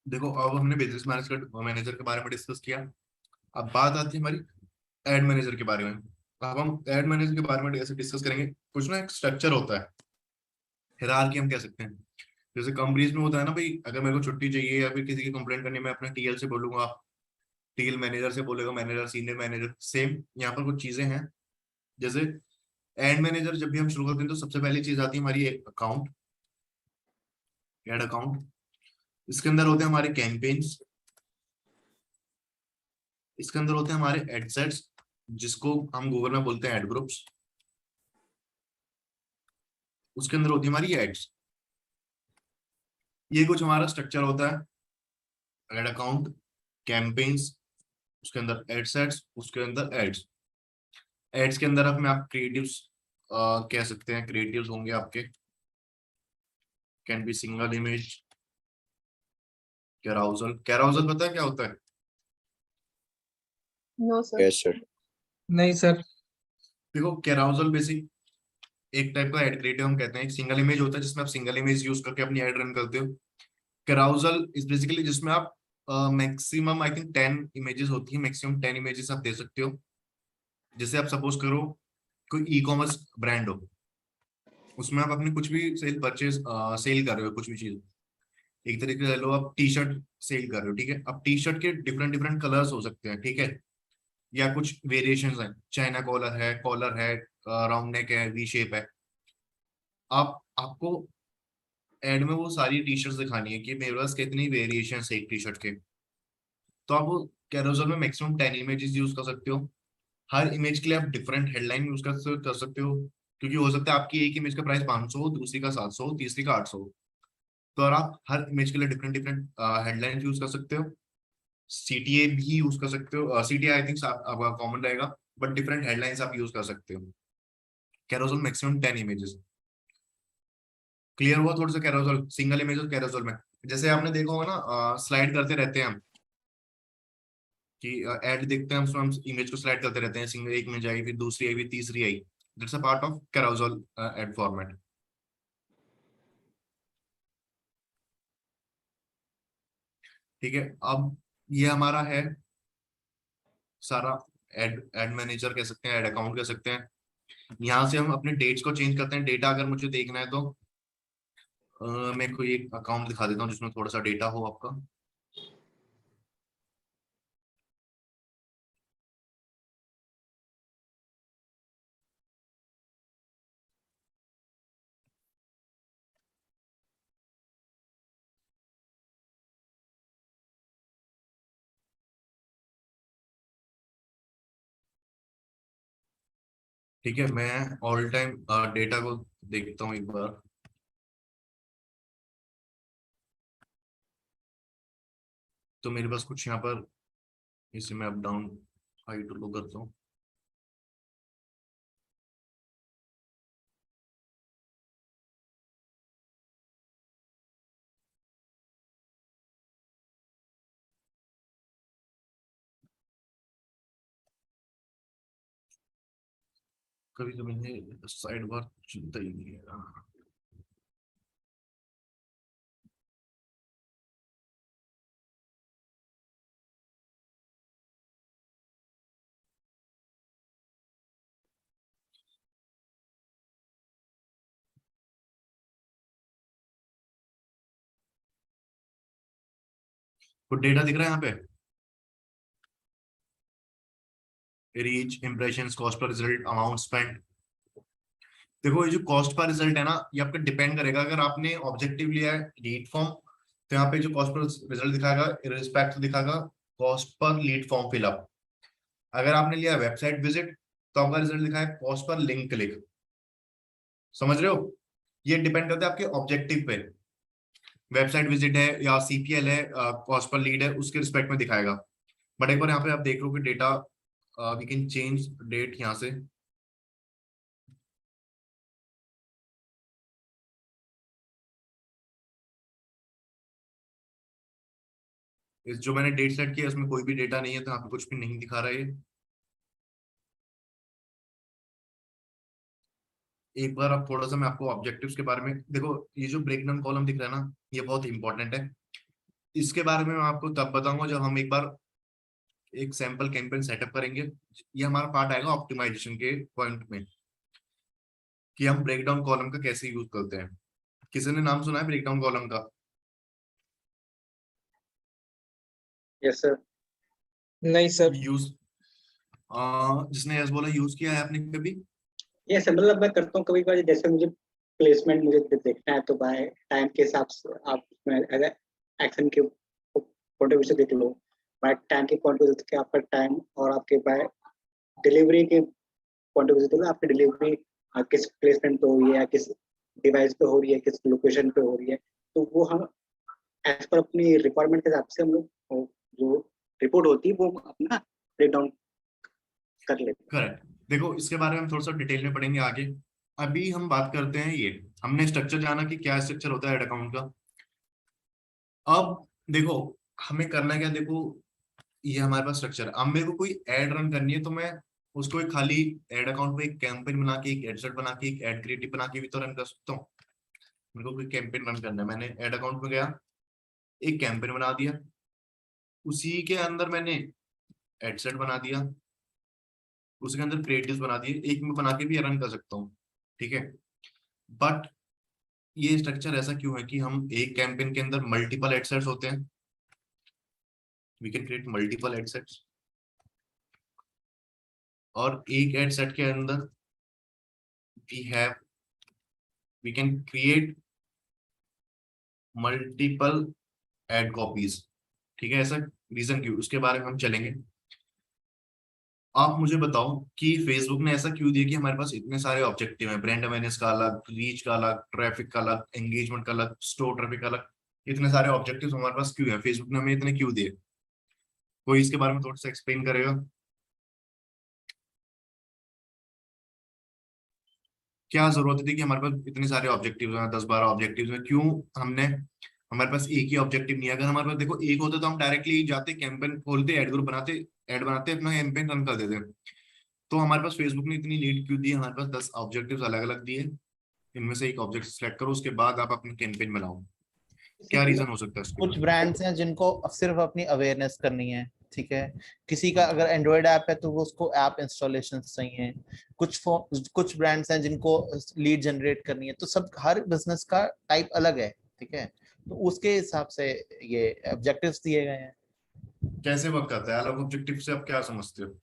B: देखो, अब हमने बिजनेस मैनेजर के बारे में डिस्कस किया। अब बात आती है हमारी एड मैनेजर के बारे में। अब हम एड मैनेजर के बारे में ऐसे डिस्कस करेंगे। कुछ ना एक स्ट्रक्चर होता है, हिरार्की हम कह सकते हैं। जैसे कंपनीज में होता है ना भाई, अगर मेरे को छुट्टी चाहिए या फिर किसी की कंप्लेंट करनी है, मैं अपने टीएल से बोलूंगा, टीएल मैनेजर से बोलेगा, मैनेजर सीनियर मैनेजर। सेम यहाँ पर कुछ चीजें हैं। जैसे एड मैनेजर जब भी हम शुरू करते हैं तो सबसे पहली चीज आती है हमारी अकाउंट, एड अकाउंट। इसके अंदर होते हैं हमारे कैंपेन्स, इसके अंदर होते हैं हमारे एडसेट्स, जिसको हम गूगल में बोलते हैं एड ग्रुप्स। उसके अंदर होती है हमारी एड्स। ये कुछ हमारा स्ट्रक्चर होता है, एड अकाउंट, कैंपेन्स, उसके अंदर एडसेट्स, उसके अंदर एड्स। एड्स के अंदर आप क्रिएटिव्स कह सकते हैं, क्रिएटिव्स होंगे आपके, can be single image, carousel. Carousel पता है क्या होता है?
D: No sir.
H: Yes sir.
A: नहीं सर।
B: देखो, कैराउजल बेसिक एक टाइप का एड क्रिएटिव हम कहते हैं। एक सिंगल इमेज होता है जिसमें आप सिंगल इमेज यूज करके अपनी एड रन करते हो। कैराउजल इज बेसिकली जिसमें आप मैक्सिमम आई थिंक 10 इमेजेस होती है, मैक्सिमम 10 इमेजेस आप दे सकते हो। जैसे आप सपोज करो कोई ई कॉमर्स ब्रांड हो, उसमें आप अपनी कुछ भी सेल परचेज सेल कर रहे हो, कुछ भी चीज। एक तरीके से लो, आप टी शर्ट सेल कर रहे हो, ठीक है। अब टी शर्ट के डिफरेंट डिफरेंट कलर्स हो सकते हैं, ठीक है, या कुछ वेरिएशंस हैं। चाइना कॉलर है, राउंड नेक है, वी शेप है। आपको एड में वो सारी टी शर्ट्स दिखानी है कि मेरे पास कितनी वेरिएशन है एक टी शर्ट के। तो आप वो कैरोसेल में मैक्सिमम 10 इमेजेस यूज कर सकते हो। हर इमेज के लिए आप डिफरेंट हेडलाइन यूज कर सकते हो, क्योंकि हो सकता है आपकी एक इमेज का प्राइस 500 हो, दूसरी का 700 हो, तीसरी का 800 हो। तो और आप हर इमेज के लिए डिफरेंट डिफरेंट हेडलाइन यूज कर सकते हो। सीटीए भी यूज कर सकते हो, सीटीए आई थिंक आपका कॉमन रहेगा, बट डिफरेंट हेडलाइंस आप यूज कर सकते हो। Carousel maximum 10 images. क्लियर हुआ थोड़ा सा? कैरोसेल सिंगल इमेज और कैरोसेल में जैसे आपने देखा होगा ना, स्लाइड करते रहते हैं हम कि ऐड देखते हैं, उसमें हम इमेज को स्लाइड करते रहते हैं, सिंगल एक इमेज आई, फिर दूसरी आई, फिर तीसरी आई। That's a part of carousel ad format. ठीक है, अब ये हमारा है सारा एड मैनेजर कह सकते हैं, एड अकाउंट कह सकते हैं। यहाँ से हम अपने डेट्स को चेंज करते हैं। डेटा अगर मुझे देखना है तो मैं कोई एक अकाउंट दिखा देता हूँ जिसमें थोड़ा सा डेटा हो आपका। ठीक है, मैं ऑल टाइम डेटा को देखता हूँ एक बार। तो मेरे पास कुछ यहाँ पर, इसे मैं अप डाउन हाइट लो करता हूँ। कभी कभी साइड बार चलता ही नहीं है। तो डेटा दिख रहा है यहाँ पे, reach, impressions, cost per result, amount spend. देखो ये जो कॉस्ट पर रिजल्ट है ना, ये आपका डिपेंड करेगा। अगर आपने ऑब्जेक्टिव लिया है लीड फॉर्म, तो यहाँ पे जो कॉस्ट पर रिजल्ट दिखाएगा इररिस्पेक्ट दिखाएगा cost per lead form fill up. अगर आपने लिया वेबसाइट विजिट, तो आपका रिजल्ट दिखाएगा कॉस्ट पर लिंक क्लिक। समझ रहे हो? ये डिपेंड करता है आपके ऑब्जेक्टिव पे। वेबसाइट विजिट है या सीपीएल है, कॉस्ट पर लीड है, उसके रिस्पेक्ट में दिखाएगा। बट एक बार यहाँ पे आप देख लो कि data, we can change date यहाँ से। इस जो मैंने डेट सेट किया इसमें कोई भी डेटा नहीं है, तो यहाँ पे कुछ भी नहीं दिखा रहा है। एक बार आप थोड़ा सा, मैं आपको ऑब्जेक्टिव्स के बारे में देखो, ये जो ब्रेकडाउन कॉलम दिख रहा है ना, ये बहुत इंपॉर्टेंट है। इसके बारे में मैं आपको तब बताऊंगा जब हम एक बार एक सैंपल कैंपेन सेटअप करेंगे। ये हमारा पार्ट आएगा ऑप्टिमाइजेशन के पॉइंट में, कि हम ब्रेकडाउन कॉलम का कैसे यूज करते हैं। किसी ने नाम सुना है ब्रेकडाउन कॉलम का?
C: Yes sir.
E: नहीं सर।
B: यूज, जिसने यस बोला, यूज किया है आपने कभी?
C: ये सर, मतलब मैं करता हूँ कभी कभी, जैसे मुझे प्लेसमेंट मुझे देखना है तो बाय टाइम के हिसाब से आप एक्शन के पॉइंट ऑफ व्यू से देख लो। बाय टाइम के पॉइंट ऑफ व्यू से आपका टाइम, और आपके बाय डिलीवरी के पॉइंट ऑफ व्यू से आपकी डिलीवरी किस प्लेसमेंट पे हो रही है, या किस डिवाइस पे हो रही है, किस लोकेशन पे हो रही है। तो वो हम एज पर अपनी रिक्वायरमेंट के हिसाब से हम लोग जो रिपोर्ट होती है वो अपना ब्रेक डाउन कर लेते हैं।
B: करेक्ट। देखो इसके बारे में हम थोड़ा सा डिटेल में पढ़ेंगे आगे। अभी हम बात करते हैं, ये हमने स्ट्रक्चर जाना कि क्या स्ट्रक्चर होता है एड अकाउंट का। अब देखो हमें करना क्या, देखो ये हमारे पास स्ट्रक्चर। अब मेरे को कोई एड रन करनी है, तो मैं उसको एक खाली एड अकाउंट पे एक कैंपेन बना के, एक एडसेट बना के, एक एड क्रिएटिव बना के भी तो रन कर सकता हूँ। मेरे को कोई कैंपेन रन करना है, मैंने एड अकाउंट में गया, एक कैंपेन बना दिया, उसी के अंदर मैंने एडसेट बना दिया, उसके अंदर क्रिएटिव्स बना दिए, एक में बना के भी रन कर सकता हूँ। ठीक है, बट ये स्ट्रक्चर ऐसा क्यों है कि हम एक कैंपेन के अंदर मल्टीपल एडसेट्स होते हैं। We can create multiple ad sets, और एक एडसेट के अंदर we can create multiple ad copies. ठीक है, ऐसा रीजन क्यों, उसके बारे में हम चलेंगे। आप मुझे बताओ कि फेसबुक ने ऐसा क्यों दिया कि हमारे पास इतने सारे ऑब्जेक्टिव हैं, ब्रांड अवेयरनेस का अलग, रीच का अलग, ट्रैफिक का अलग, एंगेजमेंट का अलग, स्टोर ट्रैफिक का अलग। इतने सारे ऑब्जेक्टिव्स हमारे पास क्यों है, फेसबुक ने हमें इतने क्यों दिए? कोई इसके बारे में थोड़ा सा एक्सप्लेन करेगा? क्या जरूरत थी कि हमारे पास इतने सारे ऑब्जेक्टिव हैं, 10-12 ऑब्जेक्टिव हैं? क्यों हमने, हमारे पास एक ही ऑब्जेक्टिव नहीं है। अगर हमारे पास देखो एक होता तो हम डायरेक्टली जाते, कैंपेन खोलते, एड ग्रुप बनाते, एड बनाते, अपना कैंपेन रन कर देते। तो हमारे पास फेसबुक ने इतनी नीड क्यों दी? हमारे पास 10 ऑब्जेक्टिव्स अलग अलग दिए, इनमें से एक ऑब्जेक्ट सिलेक्ट करो, उसके बाद आप अपनी कैंपेन बनाओ। क्या रीजन हो सकता है इसके
F: कुछ
B: लिए?
F: ब्रांड्स हैं जिनको सिर्फ अपनी अवेयरनेस करनी है, ठीक है, किसी का अगर एंड्रॉयड ऐप है तो वो उसको ऐप इंस्टॉलेशन चाहिए, कुछ ब्रांड्स हैं जिनको लीड जनरेट करनी है, तो सब हर बिजनेस का टाइप अलग है, ठीक है, तो उसके हिसाब से ये ऑब्जेक्टिव्स दिए गए हैं।
B: कैसे वर्क करता है अलग ऑब्जेक्टिव से, आप क्या समझते हो?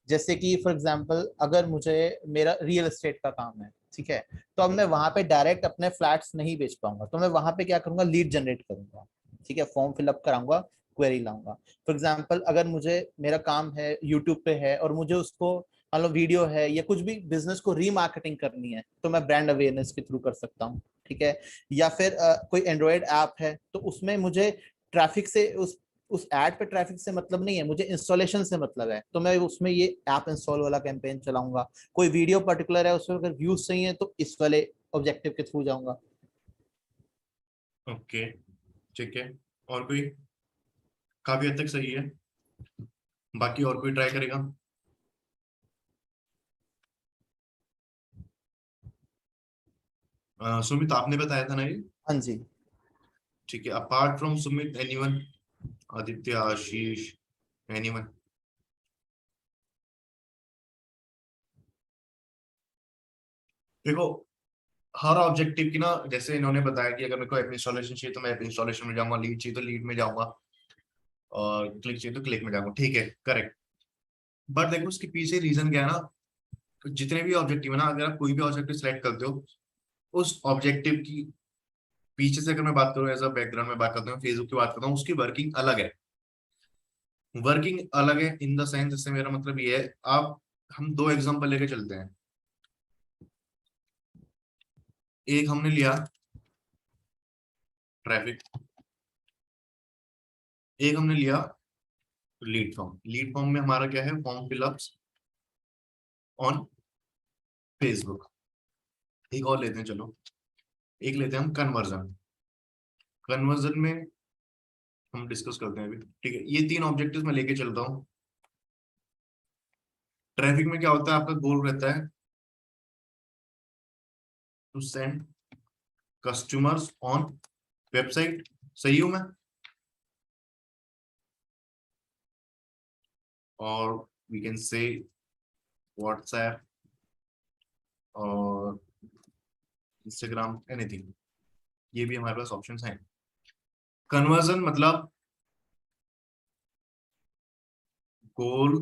F: जैसे कि फॉर एग्जांपल अगर मुझे मेरा रियल एस्टेट का काम है, ठीक है, तो अब मैं वहां पे डायरेक्ट अपने फ्लैट्स नहीं बेच पाऊंगा, तो मैं वहां पे क्या करूंगा, लीड जनरेट करूंगा, ठीक है, फॉर्म फिलअप कराऊंगा, क्वेरी लाऊंगा। फॉर एग्जांपल अगर मुझे मेरा काम है यूट्यूब पे है और मुझे उसको मान लो वीडियो है या कुछ भी बिजनेस को रीमार्केटिंग करनी है, तो मैं ब्रांड अवेयरनेस के थ्रू कर सकता हूँ, ठीक है, या फिर कोई एंड्रॉयड ऐप है तो उसमें मुझे ट्रैफिक से उस ऐड पे ट्रैफिक से मतलब नहीं है, मुझे इंस्टॉलेशन से मतलब है, तो मैं उसमें ये ऐप इंस्टॉल वाला कैंपेन चलाऊंगा। कोई वीडियो पर्टिकुलर है उसमें अगर व्यूज चाहिए तो इस वाले ऑब्जेक्टिव के थ्रू जाऊंगा।
B: ओके ठीक है, और कोई? काफी हद तक सही है, बाकी और कोई ट्राई करेगा? सुमित आपने बताया था ना ये?
F: हाँ जी।
B: ठीक है, apart from Sumit anyone? Aditya, Ashish, anyone? देखो हर ऑब्जेक्टिव की ना, जैसे इन्होंने बताया कि अगर मेरे को ऐप इंस्टॉलेशन चाहिए तो मैं ऐप इंस्टॉलेशन में जाऊंगा, लीड चाहिए तो लीड में जाऊंगा, और क्लिक चाहिए तो क्लिक में जाऊंगा, ठीक है करेक्ट। बट देखो उसके पीछे रीजन क्या है ना, तो जितने भी ऑब्जेक्टिव है ना, अगर आप कोई भी ऑब्जेक्टिव सेलेक्ट करते हो, उस ऑब्जेक्टिव की पीछे से अगर मैं बात करूँ, एज अ बैकग्राउंड में बात करता हूँ, फेसबुक की बात करता हूँ, उसकी वर्किंग अलग है। वर्किंग अलग है इन द सेंस, इससे मेरा मतलब ये है, आप हम दो एग्जांपल लेके चलते हैं। एक हमने लिया ट्रैफिक, एक हमने लिया लीड फॉर्म। लीड फॉर्म में हमारा क्या है, फॉर्म फिलअप्स ऑन फेसबुक। एक और लेते हैं, चलो एक लेते हैं हम कन्वर्जन। कन्वर्जन में हम डिस्कस करते हैं अभी, ठीक है। ये तीन ऑब्जेक्टिव्स मैं लेके चलता हूँ। ट्रैफिक में क्या होता है, आपका गोल रहता है to send customers on website, सही हूं मैं? और वी कैन से व्हाट्सएप और इंस्टाग्राम, एनीथिंग, ये भी हमारे पास ऑप्शंस हैं। कन्वर्जन मतलब goal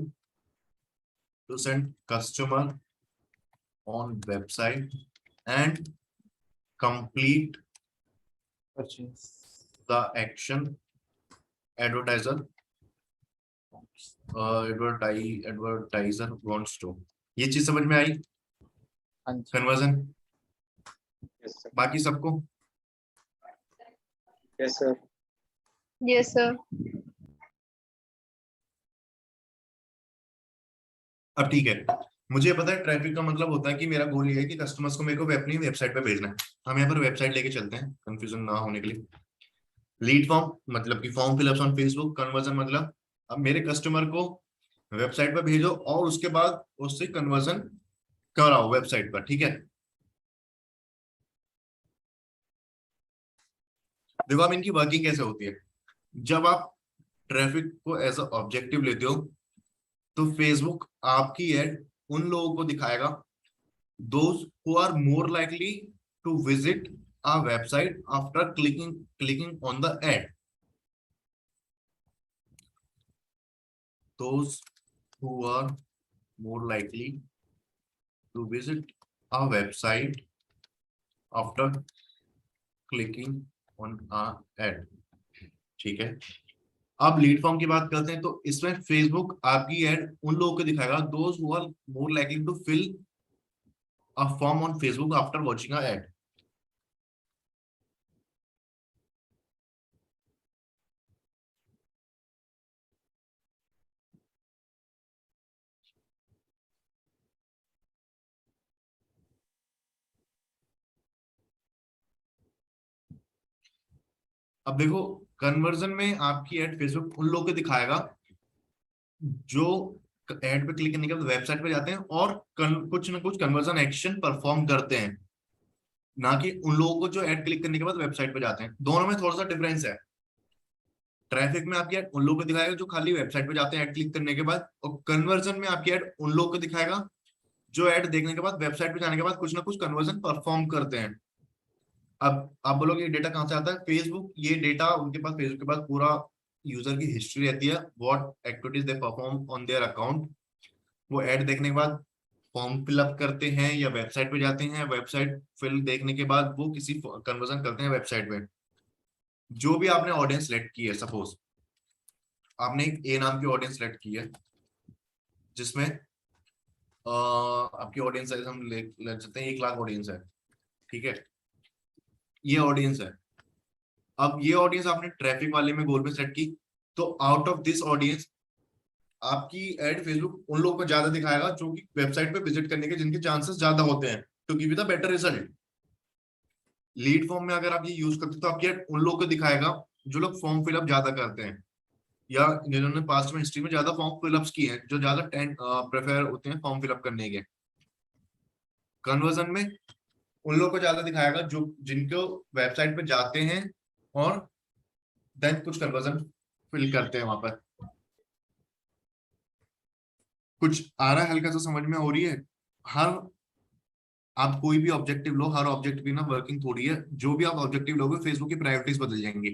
B: to send customer on website and complete the action advertiser advertiser wants to. ये चीज समझ में आई?
F: हाँ जी।
B: कन्वर्जन
C: यस सर,
B: बाकी सबको?
C: Yes sir.
D: Yes sir.
B: अब ठीक है, मुझे पता है ट्रैफिक का मतलब होता है कि मेरा गोल ये है कि कस्टमर्स को मेरे को अपनी वेबसाइट पे भेजना है। हम यहाँ पर वेबसाइट लेके चलते हैं कंफ्यूजन ना होने के लिए। लीड फॉर्म मतलब कि form fill-ups on Facebook. Conversion मतलब अब मेरे कस्टमर को वेबसाइट पर भेजो और उसके बाद उससे कन्वर्जन कराओ वेबसाइट पर, ठीक है। देखो अब इनकी वर्किंग कैसे होती है। जब आप ट्रैफिक को एज अ ऑब्जेक्टिव लेते हो तो फेसबुक आपकी एड उन लोगों को दिखाएगा those who are more likely to visit our website after clicking on the ad. Those who are more likely to visit our website after clicking on our ad, ठीक है। अब लीड फॉर्म की बात करते हैं, तो इसमें फेसबुक आपकी एड उन लोगों को दिखाएगा those who are more likely to fill a form on Facebook after watching our ad. अब देखो कन्वर्जन में आपकी एड फेसबुक उन लोगों को दिखाएगा जो एड पे क्लिक करने के बाद वेबसाइट पे जाते हैं और कुछ ना कुछ कन्वर्जन एक्शन परफॉर्म करते हैं, ना कि उन लोगों को जो एड क्लिक करने के बाद वेबसाइट पे जाते हैं। दोनों में थोड़ा सा डिफरेंस है। ट्रैफिक में आपकी ऐड उन लोगों को दिखाएगा जो खाली वेबसाइट पे जाते हैं ऐड क्लिक करने के बाद, और कन्वर्जन में आपकी ऐड उन लोगों को दिखाएगा जो ऐड देखने के बाद वेबसाइट पे जाने के बाद कुछ ना कुछ कन्वर्जन परफॉर्म करते हैं। अब आप बोलोगे ये डेटा कहाँ से आता है? फेसबुक, ये डेटा उनके पास, फेसबुक के पास पूरा यूजर की हिस्ट्री रहती है, what activities they perform on their account. वो ऐड देखने के बाद फॉर्म फिलअप करते हैं या वेबसाइट पे जाते हैं, वेबसाइट फिल देखने के बाद वो किसी कन्वर्जन करते हैं वेबसाइट पे। जो भी आपने ऑडियंस सेलेक्ट की है, सपोज आपने एक ए नाम की ऑडियंस सेलेक्ट की है जिसमें आपकी ऑडियंस है, हम ले सकते हैं 1 लाख ऑडियंस है, ठीक है, ये ऑडियंस है। अब ये ऑडियंस आपने ट्रैफिक वाले में गोल में सेट की, तो आउट ऑफ दिस ऑडियंस आपकी एड फेसबुक उन लोगों को ज्यादा दिखाएगा जो कि वेबसाइट पे विजिट करने के जिनके चांसेस ज्यादा होते हैं to give you the better result. Lead form में अगर आप ये यूज करते हो तो आपकी एड उन लोगों को दिखाएगा जो लोग फॉर्म फिलअप ज्यादा करते हैं या जिन्होंने पास्ट में हिस्ट्री में ज्यादा फॉर्म फिलअप्स किए हैं, जो ज्यादा प्रेफर होते हैं फॉर्म फिलअप करने के। कन्वर्जन में उन लोगों को ज्यादा दिखाएगा जो जिनको वेबसाइट पे जाते हैं और देन कुछ कन्वर्जन फिल करते हैं वहां पर। कुछ आ रहा है हल्का सा समझ में हो रही है? हर आप कोई भी ऑब्जेक्टिव लो, हर ऑब्जेक्टिव ना वर्किंग थोड़ी है। जो भी आप ऑब्जेक्टिव लोगे फेसबुक की प्रायोरिटीज बदल जाएंगी।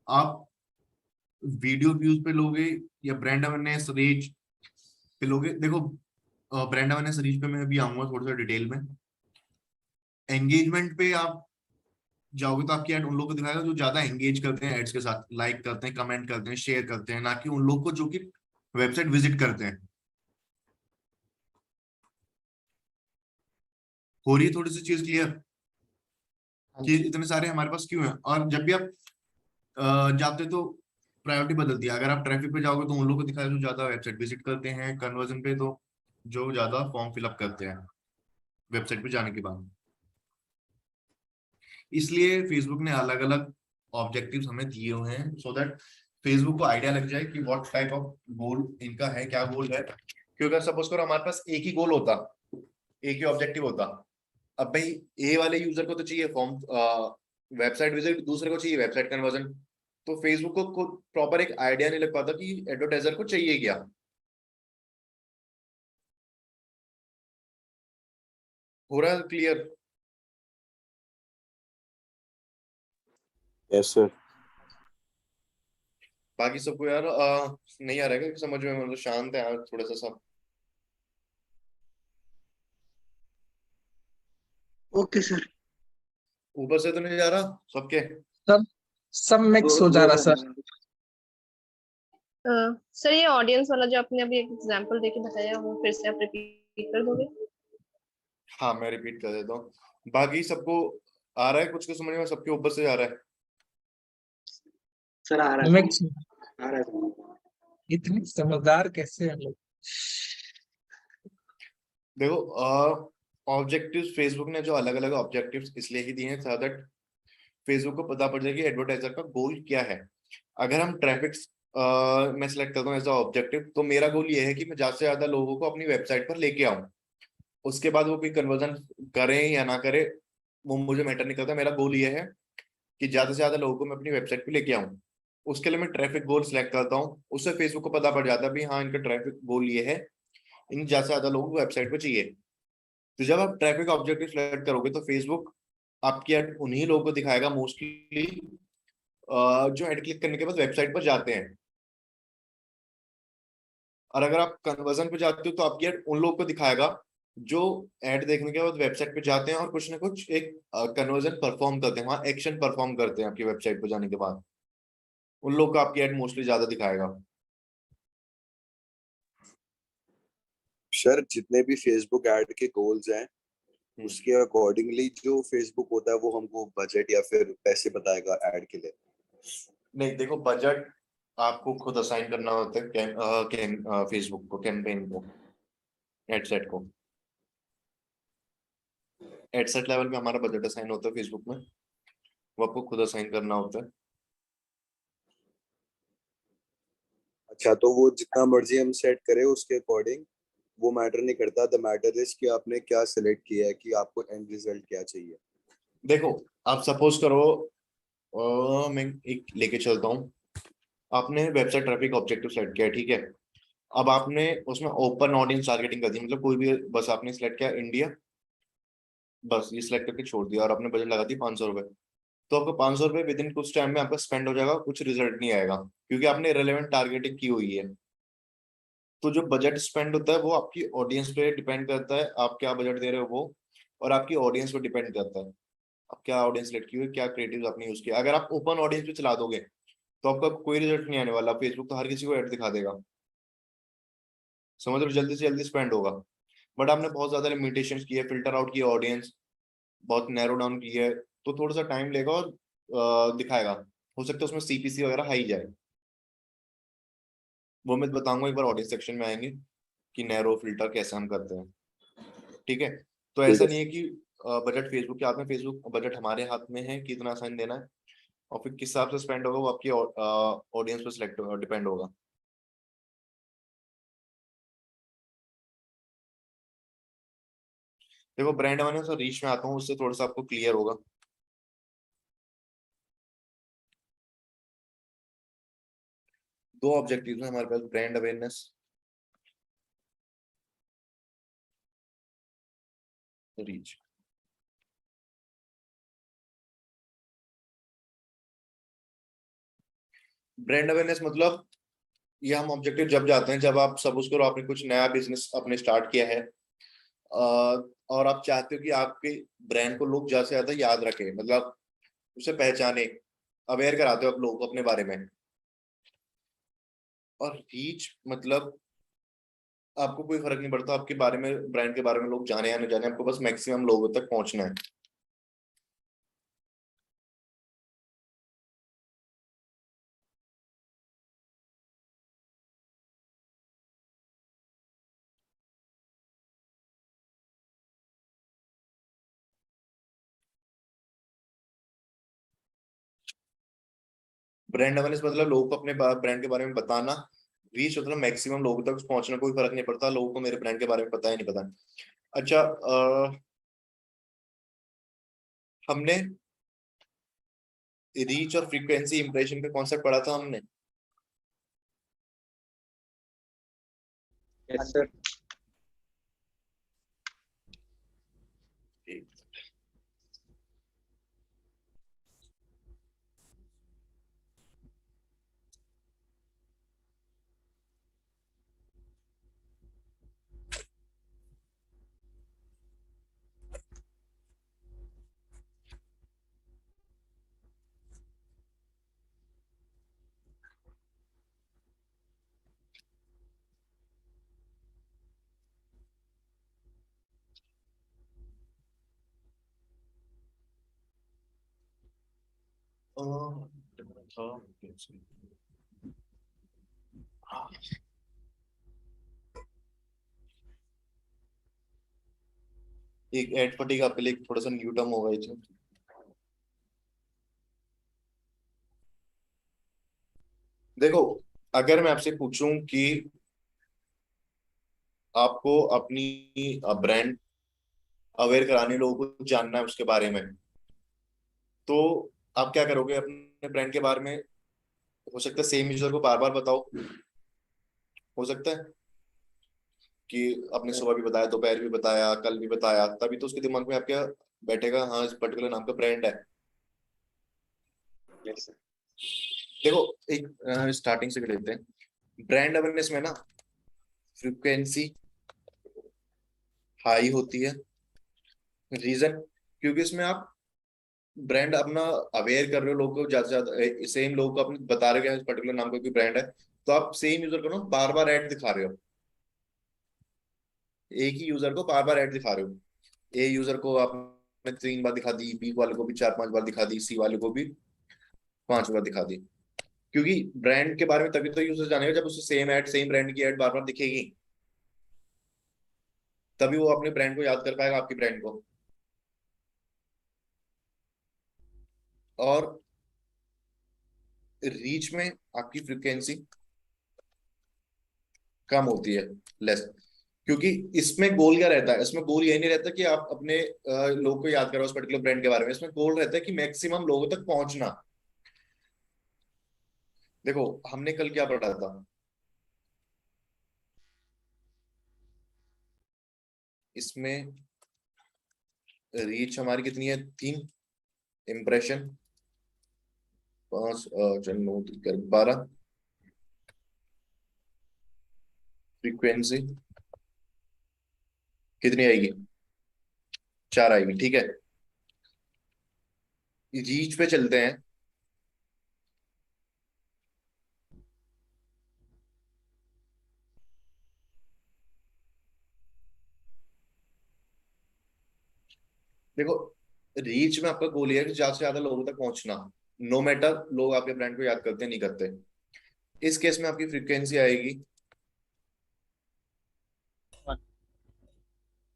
B: आप वीडियो व्यूज पे लोगे या ब्रांड अवेयरनेस रीच पे लोगे। देखो ब्रांड अवेयरनेस रीच पे मैं अभी आऊंगा थोड़ा सा डिटेल में। एंगेजमेंट पे आप जाओगे तो आपकी ऐड उन लोगों को दिखाएगा जो ज्यादा एंगेज करते हैं एड्स के साथ, लाइक करते हैं, कमेंट करते हैं, शेयर करते हैं, ना कि उन लोगों को जो कि वेबसाइट विजिट करते हैं। हो रही है थोड़ी सी चीज क्लियर कि इतने सारे हमारे पास क्यों है? और जब भी आप जाते तो प्रायोरिटी बदलती है। अगर आप ट्रैफिक पे जाओगे तो उन लोगों को दिखाएगा जो ज्यादा वेबसाइट विजिट करते हैं, कन्वर्जन पे तो जो ज्यादा फॉर्म फिलअप करते हैं वेबसाइट पे जाने के बाद। इसलिए फेसबुक ने अलग अलग ऑब्जेक्टिव्स हमें दिए हुए हैं सो दैट फेसबुक को आइडिया लग जाए कि व्हाट टाइप ऑफ गोल इनका है, क्या गोल है। क्योंकि अगर सपोज करो हमारे पास एक ही गोल होता, एक ही ऑब्जेक्टिव होता, अब भाई ए वाले यूजर को तो चाहिए फॉर्म वेबसाइट विजिट, दूसरे को चाहिए वेबसाइट कन्वर्जन, तो फेसबुक को प्रॉपर एक आइडिया नहीं लग पाता कि एडवर्टाइजर को चाहिए क्या। हो रहा है क्लियर?
H: Yes sir.
B: बाकी सबको यार नहीं आ रहा है समझ में? मतलब शांत है यार थोड़ा सा सब।
C: Okay sir.
B: ऊपर से तो नहीं जा रहा सबके?
E: सब मिक्स हो जा रहा सर।
D: सर ये ऑडियंस वाला जो आपने अभी एक एग्जांपल देके बताया वो फिर से आप रिपीट कर दोगे?
B: हाँ मैं रिपीट कर देता हूँ। बाकी सबको आ रहा है? कुछ को समझ में सबके ऊपर से जा रहा है?
C: सर आ रहा है,
E: मिक्स
C: आ रहा है।
E: इतने समझदार कैसे हैं लोग?
B: देखो ऑब्जेक्टिव्स फेसबुक ने जो अलग अलग ऑब्जेक्टिव्स इसलिए ही दिए हैं सो दैट फेसबुक को पता पड़ जाए कि एडवर्टाइजर का गोल क्या है। अगर हम ट्रैफिक मैं सिलेक्ट करता हूँ एज ऑब्जेक्टिव, तो मेरा गोल ये है कि मैं ज्यादा से ज्यादा लोगों को अपनी वेबसाइट पर लेके आऊं। उसके बाद वो कोई कन्वर्जन करें या ना करे वो मुझे मैटर नहीं करता। मेरा गोल ये है कि ज्यादा से ज्यादा लोगों को मैं अपनी वेबसाइट पे लेके आऊं। उसके लिए मैं ट्रैफिक गोल सिलेक्ट करता हूँ। उससे फेसबुक को पता पड़ जाता है भी हाँ इनका ट्रैफिक गोल ये है, इन ज्यादा से ज्यादा लोगों को वेबसाइट पे चाहिए। तो जब आप ट्रैफिक ऑब्जेक्टिव सिलेक्ट करोगे तो फेसबुक आपकी ऐड उन्हीं लोगों को दिखाएगा मोस्टली जो ऐड क्लिक करने के बाद वेबसाइट पर जाते हैं। और अगर आप कन्वर्जन पे जाते हो तो आपकी ऐड उन लोगों को दिखाएगा जो ऐड देखने के बाद वेबसाइट पे जाते हैं और कुछ ना कुछ एक कन्वर्जन परफॉर्म करते हैं, वहां एक्शन परफॉर्म करते हैं आपकी वेबसाइट पे जाने के बाद। उन लोगों को आपकी ऐड मोस्टली ज्यादा दिखाएगा।
H: सर जितने भी फेसबुक ऐड के गोल्स हैं उसके अकॉर्डिंगली जो फेसबुक होता है वो हमको बजट या फिर पैसे बताएगा ऐड के लिए।
B: नहीं देखो बजट आपको खुद असाइन करना होता है फेसबुक को, कैंपेन को, एडसेट को। एडसेट लेवल पे हमारा बजट असाइन होता है फेसबुक में, वो आपको खुद असाइन करना होता है।
H: अच्छा तो वो जितना मर्जी हम सेट करें उसके अकॉर्डिंग वो मैटर नहीं करता। द मैटर इज कि आपने क्या सिलेक्ट किया है, कि आपको एंड रिजल्ट क्या चाहिए।
B: देखो आप सपोज करो मैं एक लेके चलता हूँ आपने वेबसाइट ट्रैफिक ऑब्जेक्टिव सेलेक्ट किया, ठीक है। अब आपने उसमें ओपन ऑडियंस टारगेटिंग कर दी, मतलब कोई भी, बस आपने सिलेक्ट किया इंडिया, बस ये सिलेक्ट करके छोड़ दिया और आपने बजट लगा दी 500 रुपए। तो आपको 500 रुपए विद इन कुछ टाइम में आपका स्पेंड हो जाएगा, कुछ रिजल्ट नहीं आएगा क्योंकि आपने रेलेवेंट टारगेटिंग की हुई है। तो जो बजट स्पेंड होता है वो आपकी ऑडियंस पे डिपेंड करता है, आप क्या बजट दे रहे हो वो, और आपकी ऑडियंस पे डिपेंड करता है आप क्या ऑडियंस सेलेक्ट की हुई, क्या क्रिएटिव आपने यूज किया। अगर आप ओपन ऑडियंस पे चला दोगे तो आपका कोई रिजल्ट नहीं आने वाला, फेसबुक तो हर किसी को ऐड दिखा देगा, समझ लो, जल्दी से जल्दी स्पेंड होगा। बट आपने बहुत ज्यादा लिमिटेशंस की है, फिल्टर आउट किया ऑडियंस, बहुत नैरो डाउन की है, तो थोड़ा सा टाइम लेगा और दिखाएगा। हो सकता है उसमें सीपीसी वगैरह हाई जाए, वो मैं बताऊंगा एक बार ऑडियंस सेक्शन में आएंगे कि नैरो फिल्टर कैसे हम करते हैं, ठीक है। तो ऐसा नहीं है कि बजट फेसबुक के हाथ में, फेसबुक बजट हमारे हाथ में है कि इतना साइन देना है, और फिर किस हिसाब से स्पेंड होगा वो आपकी ऑडियंस पर सिलेक्ट डिपेंड होगा। देखो ब्रांड अवेयरनेस और रीच में आता हूँ, उससे थोड़ा सा आपको क्लियर होगा। दो ऑब्जेक्टिव है हमारे पास, brand awareness, reach. Brand awareness मतलब ये हम ऑब्जेक्टिव जब जाते हैं जब आप सपोज करो आपने कुछ नया बिजनेस अपने स्टार्ट किया है, और आप चाहते हो कि आपके ब्रांड को लोग ज्यादा से ज्यादा याद रखें, मतलब उसे पहचाने, अवेयर कराते हो आप लोगों को अपने बारे में। और रीच मतलब आपको कोई फर्क नहीं पड़ता आपके बारे में, ब्रांड के बारे में लोग जाने या न जाने, आपको बस मैक्सिमम लोगों तक पहुंचना है। ब्रांड अवेयरनेस मतलब लोगों को अपने ब्रांड के बारे में बताना, रीच मतलब मैक्सिमम लोगों तक पहुंचना, कोई फर्क नहीं पड़ता लोगों को मेरे ब्रांड के बारे में पता है नहीं पता। अच्छा, हमने रीच और फ्रीक्वेंसी इंप्रेशन का कॉन्सेप्ट पढ़ा था हमने।
C: Yes sir. एक एड फटीग आपके लिए थोड़ा सा न्यू टर्म होगा इसमें। देखो अगर मैं आपसे पूछूं कि आपको अपनी ब्रांड अवेयर कराने, लोगों को जानना है उसके बारे में, तो आप क्या करोगे अपने ब्रांड के बारे में? हो सकता है सेम यूजर को बार बार बताओ, हो सकता है कि आपने सुबह भी बताया, दोपहर भी बताया, कल भी बताया, तभी तो उसके दिमाग में आपके बैठेगा हाँ इस पर्टिकुलर नाम का ब्रांड है। Yes sir.
B: देखो एक स्टार्टिंग से लेते हैं, ब्रांड अवेयरनेस में ना फ्रीक्वेंसी हाई होती है। रीजन क्योंकि इसमें आप ब्रांड अपना अवेयर कर रहे हो लोगों को, ज्यादा से ज्यादा सेम लोगों को अपने बता रहे हो कि इस पर्टिकुलर नाम का कोई ब्रांड है, तो आप सेम यूजर को ना बार बार ऐड दिखा रहे हो, एक ही यूजर को बार बार ऐड दिखा रहे हो। ए यूजर को आपने 3 बार दिखा दी, बी वाले को भी 4-5 बार दिखा दी, सी वाले को भी 5 बार दिखा दी। क्योंकि ब्रांड के बारे में तभी तो यूजर जानेगा जब उसे सेम ऐड, सेम ब्रांड की ऐड बार बार दिखेगी, तभी वो अपने ब्रांड को याद कर पाएगा, आपकी ब्रांड को। और रीच में आपकी फ्रीक्वेंसी कम होती है, लेस, क्योंकि इसमें गोल क्या रहता है, इसमें गोल यही नहीं रहता कि आप अपने लोग को याद करो उस पर्टिकुलर ब्रांड के बारे में, इसमें गोल रहता है कि मैक्सिमम लोगों तक पहुंचना। देखो हमने कल क्या पढ़ा था, इसमें रीच हमारी कितनी है, 3, इम्प्रेशन 5, 12, फ्रीक्वेंसी कितनी आएगी, 4 आएगी, ठीक है। रीच पे चलते हैं। देखो रीच में आपका गोल ये है कि ज्यादा से ज्यादा लोगों तक पहुंचना, नो मैटर लोग आपके ब्रांड को याद करते नहीं करते। इस केस में आपकी फ्रीक्वेंसी आएगी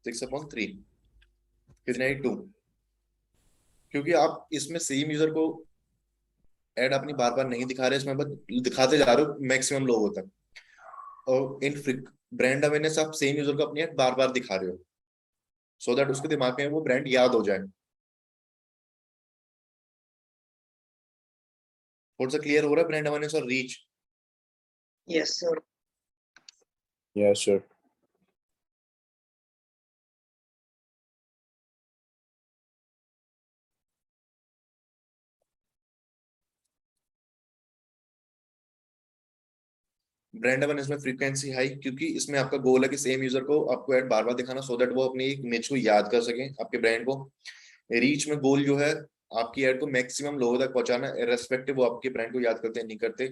B: 6/3, कितने आई, 2, क्योंकि आप इसमें सेम यूजर को ऐड अपनी बार बार नहीं दिखा रहे, इसमें बस दिखाते जा रहे हो मैक्सिमम लोगों तक। और इन ब्रांड अवेयरनेस आप सेम यूजर को अपनी ऐड बार बार दिखा रहे हो, सो दैट उसके दिमाग में वो ब्रांड याद हो जाए। थोड़ा सा क्लियर हो रहा है ब्रांड अवेयरनेस और reach?
C: Yes sir.
B: Yes sir. Brand awareness में फ्रीक्वेंसी हाई, क्योंकि इसमें आपका गोल है कि सेम यूजर को आपको ऐड बार बार दिखाना, सो दैट वो अपनी एक इमेज को याद कर सके आपके ब्रांड को। रीच में गोल जो है आपकी ऐड को मैक्सिमम लोगों तक पहुंचाना, इररेस्पेक्टिव वो आपके ब्रांड को याद करते हैं नहीं करते,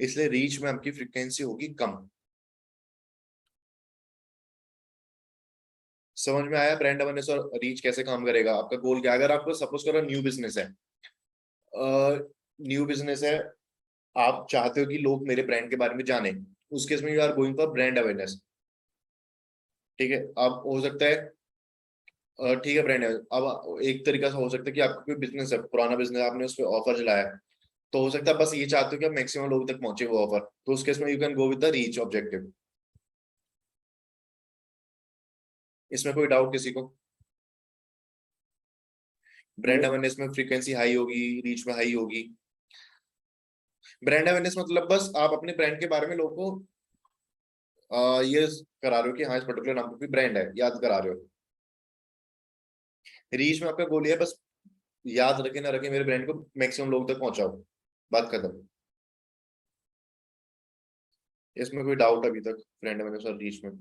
B: इसलिए रीच में आपकी फ्रीक्वेंसी होगी कम। समझ में आया ब्रांड अवेयरनेस और रीच कैसे काम करेगा? आपका गोल क्या है? अगर आपको सपोज करो न्यू बिजनेस है, न्यू बिजनेस है, आप चाहते हो कि लोग मेरे ब्रांड के बारे में जाने, उस केस में you are going for brand awareness, ठीक है। अब हो सकता है ठीक है ब्रांड, अब एक तरीका से हो सकता है कि आपका कोई बिजनेस है, पुराना बिजनेस, आपने उस पर ऑफर चलाया है, तो हो सकता है बस ये चाहते हो कि आप मैक्सिमम लोगों तक पहुंचे वो ऑफर, तो उस केस में you can go with the reach objective. इसमें कोई डाउट किसी को? ब्रांड अवेयरनेस में फ्रीक्वेंसी हाई होगी, रीच में हाई होगी। ब्रांड अवेयरनेस मतलब बस आप अपने ब्रांड के बारे में लोगों को ये करा रहे हो कि हाँ इस पर्टिकुलर नाम पे ब्रांड है, याद करा रहे हो। रीच में आपका गोल है बस याद रखे ना रखे, मेरे ब्रांड को मैक्सिमम लोगों तक पहुंचाओ, बात खत्म। इसमें कोई डाउट अभी तक ब्रांड अवेयरनेस और रीच में?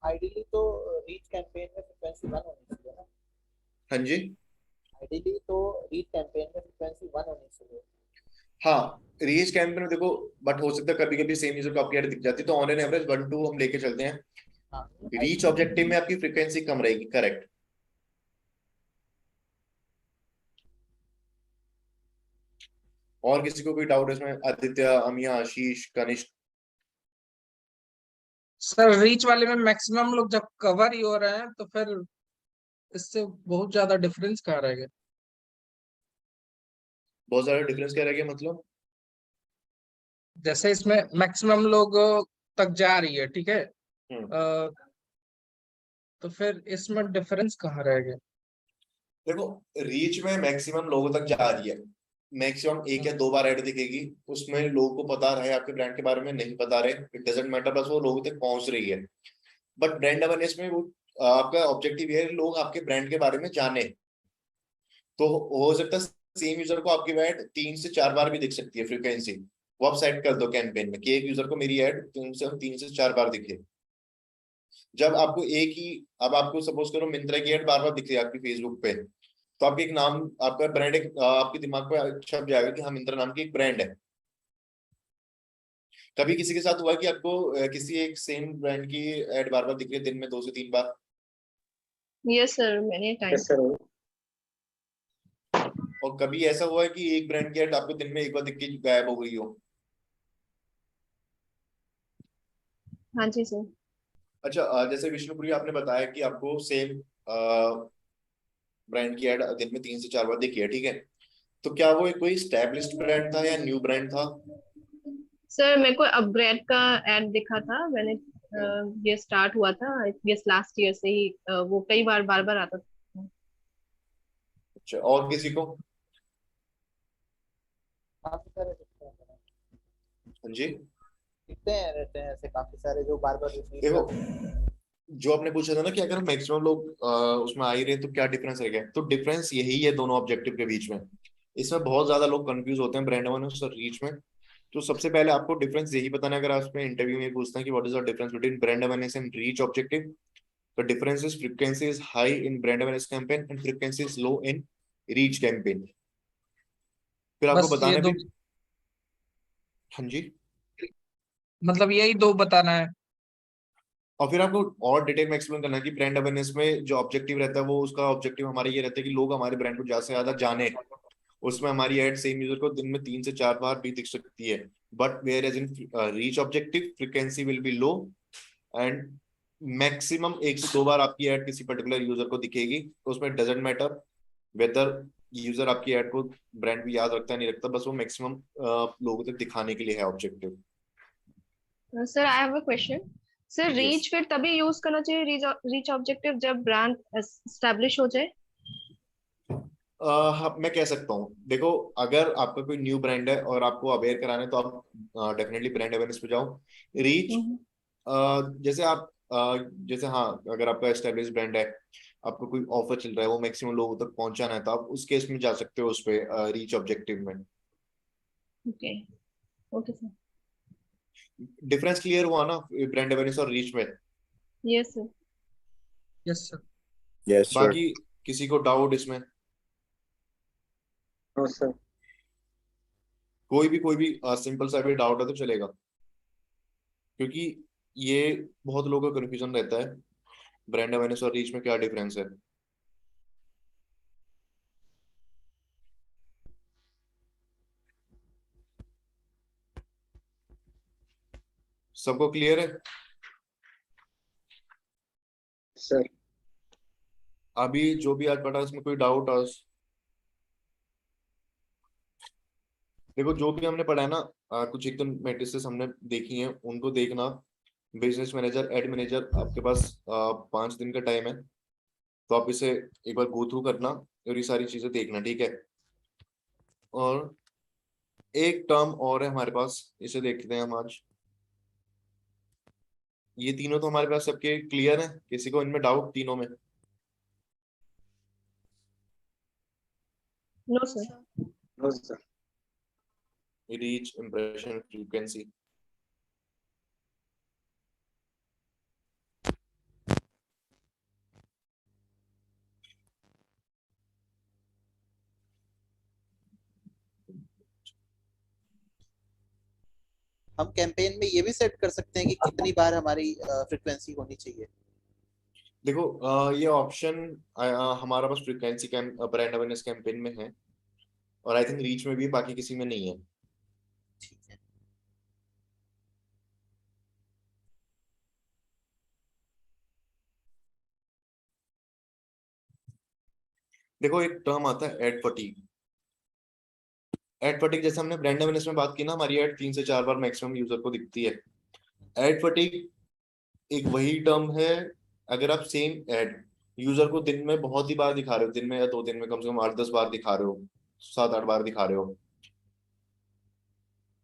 F: आइडियली तो रीच कैंपेन में फ्रीक्वेंसी 1 होनी चाहिए ना।
B: हाँ जी,
F: आइडियली तो रीच कैंपेन में फ्रीक्वेंसी 1 होनी चाहिए।
B: हाँ रीच कैंपेन में देखो, बट हो सकता है कभी कभी सेम यूजर को आपकी ऐड दिख जाती है, तो ऑन एन एवरेज 1-2 हम लेके चलते हैं।
F: हाँ
B: रीच ऑब्जेक्टिव में आपकी फ्रीक्वेंसी कम रहेगी, करेक्ट। और किसी को कोई डाउट है इसमें? आदित्य, अमिया, आशीष, कनिष्क?
E: सर रीच वाले में मैक्सिमम लोग जब कवर ही हो रहे हैं तो फिर इससे बहुत ज्यादा डिफरेंस कहाँ रहेगा?
B: बहुत सारा डिफरेंस क्या रह गया मतलब?
E: जैसे इसमें मैक्सिमम लोग तक जा रही है, ठीक है,
B: हम्म।
E: तो फिर इसमें डिफरेंस कहाँ रहेगा?
B: देखो रीच में मैक्सिमम लोगों तक जा रही है, मैक्सिमम 1 या 2 बार ऐड दिखेगी, उसमें लोगों को पता रहे आपके ब्रांड के बारे में, नहीं पता रहे, इट डजेंट मैटर, बस वो लोगों तक पहुंच रही है। बट ब्रांड अवेयरनेस में वो आपका ऑब्जेक्टिव ये है कि लोग आपके ब्रांड के बारे में जाने, तो हो सकता है सेम यूजर को आपकी ऐड 3 से 4 बार भी दिख सकती है फ्रीक्वेंसी। वो आप सेट कर दो कैंपेन में कि एक यूजर को मेरी ऐड 3 से 4 बार दिखे। जब आपको एक ही, अब आपको सपोज करो मिंत्रा की ऐड बार बार दिख रही है आपकी फेसबुक पे, तो आपकी एक नाम, आपका ब्रांड एक आपके दिमाग पे छप जाएगा कि हाँ मिंत्रा नाम की एक ब्रांड है। कभी किसी के साथ हुआ कि आपको किसी एक सेम ब्रांड की ऐड बार बार दिख रही है दिन में 2 से 3 बार?
D: Yes sir, many time.
C: Yes sir.
B: और कभी ऐसा हुआ है कि एक ब्रांड की ऐड आपको दिन में एक बार दिख के गायब हो गई हो?
D: हाँ जी सर।
B: अच्छा, जैसे विष्णुपुरी आपने बताया कि आपको सेम ब्रांड की ऐड दिन में 3 से 4 बार दिखी है, ठीक है, तो क्या वो एक कोई स्टैब्लिश्ड ब्रांड था या न्यू ब्रांड था?
D: सर मेरे को अपग्रेड का एड दिखा था, मैंने ये स्टार्ट हुआ था यस लास्ट ईयर से ही, वो कई बार बार बार आता था।
B: अच्छा, और किसी को?
F: काफी सारे दिखते हैं,
B: हाँ जी,
F: रहते हैं ऐसे काफी सारे जो बार बार रिपीट
B: देखो
F: करते
B: जो आपने पूछा था ना कि अगर मैक्सिमम लोग उसमें आ ही रहे तो क्या डिफरेंस रहेगा, तो डिफरेंस यही है दोनों ऑब्जेक्टिव के बीच में। इसमें बहुत ज्यादा लोग कंफ्यूज होते हैं ब्रांड अवेयरनेस और रीच में। तो सबसे पहले आपको डिफरेंस यही बताना है, अगर आप उसमें इंटरव्यू में पूछते हैं कि what is the difference between brand awareness and reach objective, the difference is frequency is high in brand awareness campaign and frequency is low in reach campaign. फिर आपको
E: बस ये
B: बताना
E: दो,
B: भी। हाँ जी,
E: मतलब यही दो बताना है।
B: और फिर आपको और डिटेल में एक्सप्लेन करना है कि ब्रांड अवेयरनेस में जो ऑब्जेक्टिव रहता है वो उसका ऑब्जेक्टिव हमारा ये रहता है कि लोग हमारे ब्रांड को ज्यादा से ज्यादा जाने। उसमें हमारी एड सेम यूजर को दिन में 3 से 4 बार भी दिख सकती है। But whereas in reach objective frequency will be low and maximum 1 से 2 बार आपकी एड किसी पर्टिकुलर यूजर को दिखेगी। तो उसमें डजेंट मैटर वेदर यूजर आपकी एड को ब्रांड भी याद रखता है नहीं रखता, बस वो मैक्सिमम लोगों तक दिखाने के लिए है objective.
D: Sir I have a question. Sir
B: yes,
D: reach फिर तभी यूज करना चाहिए, रीच ऑब्जेक्टिव जब ब्रांड एस्टेब्लिश हो जाए?
B: हाँ मैं कह सकता हूँ, देखो अगर आपका कोई न्यू ब्रांड है और आपको अवेयर कराना है तो आप डेफिनेटली ब्रांड अवेयरनेस पे जाओ। रीच
D: हम्म,
B: जैसे आप जैसे हाँ, अगर आपका एस्टेब्लिश ब्रांड है, आपको कोई ऑफर चल रहा है वो मैक्सिमम लोगों तक पहुंचाना है, तो आप उस केस में जा सकते हो उस पे रीच ऑब्जेक्टिव में।
D: Okay okay sir.
B: Difference clear हुआ ना ब्रांड अवेयरनेस और रीच में?
D: Yes sir.
E: Yes sir.
H: Yes sir.
B: बाकी किसी को डाउट इसमें?
C: No sir.
B: कोई भी सिंपल सा भी डाउट है तो चलेगा, क्योंकि ये बहुत लोगों का कंफ्यूजन रहता है ब्रांड अवेयरनेस और रीच में क्या डिफरेंस है। सबको क्लियर है?
C: सर
B: अभी जो भी आज पढ़ा उसमें कोई डाउट आज? देखो जो भी हमने पढ़ा है ना, कुछ एक तो मैट्रिसेस हमने देखी हैं उनको देखना। बिजनेस मैनेजर, एड मैनेजर, आपके पास 5 दिन का टाइम है, तो आप इसे एक बार गो थ्रू करना और ये सारी चीजें देखना, ठीक है? और एक टर्म और है हमारे पास, इसे देखते हैं हम आज। ये तीनों तो हमारे पास सबके क्लियर है, किसी को इनमें डाउट तीनों में?
D: No sir.
C: No sir.
B: Reach, impression, frequency.
F: हम कैंपेन में ये भी सेट कर सकते हैं कि कितनी बार हमारी फ्रीक्वेंसी होनी चाहिए।
B: देखो ये ऑप्शन हमारा पास फ्रीक्वेंसी ब्रांड अवेयरनेस कैंपेन में है, और आई थिंक रीच में भी, बाकी किसी में नहीं है।
F: ठीक है।
B: देखो एक टर्म आता है एड फटीग। एड फटीग जैसे हमने ब्रांड अवेयरनेस में बात की ना, हमारी एड 3 से 4 बार मैक्सिमम यूजर को दिखती है। एड फटीग एक वही टर्म है, अगर आप सेम एड यूजर को दिन में बहुत ही बार दिखा रहे हो, दिन में या 2 दिन में कम से कम 8-10 बार दिखा रहे हो, 7-8 बार दिखा रहे हो,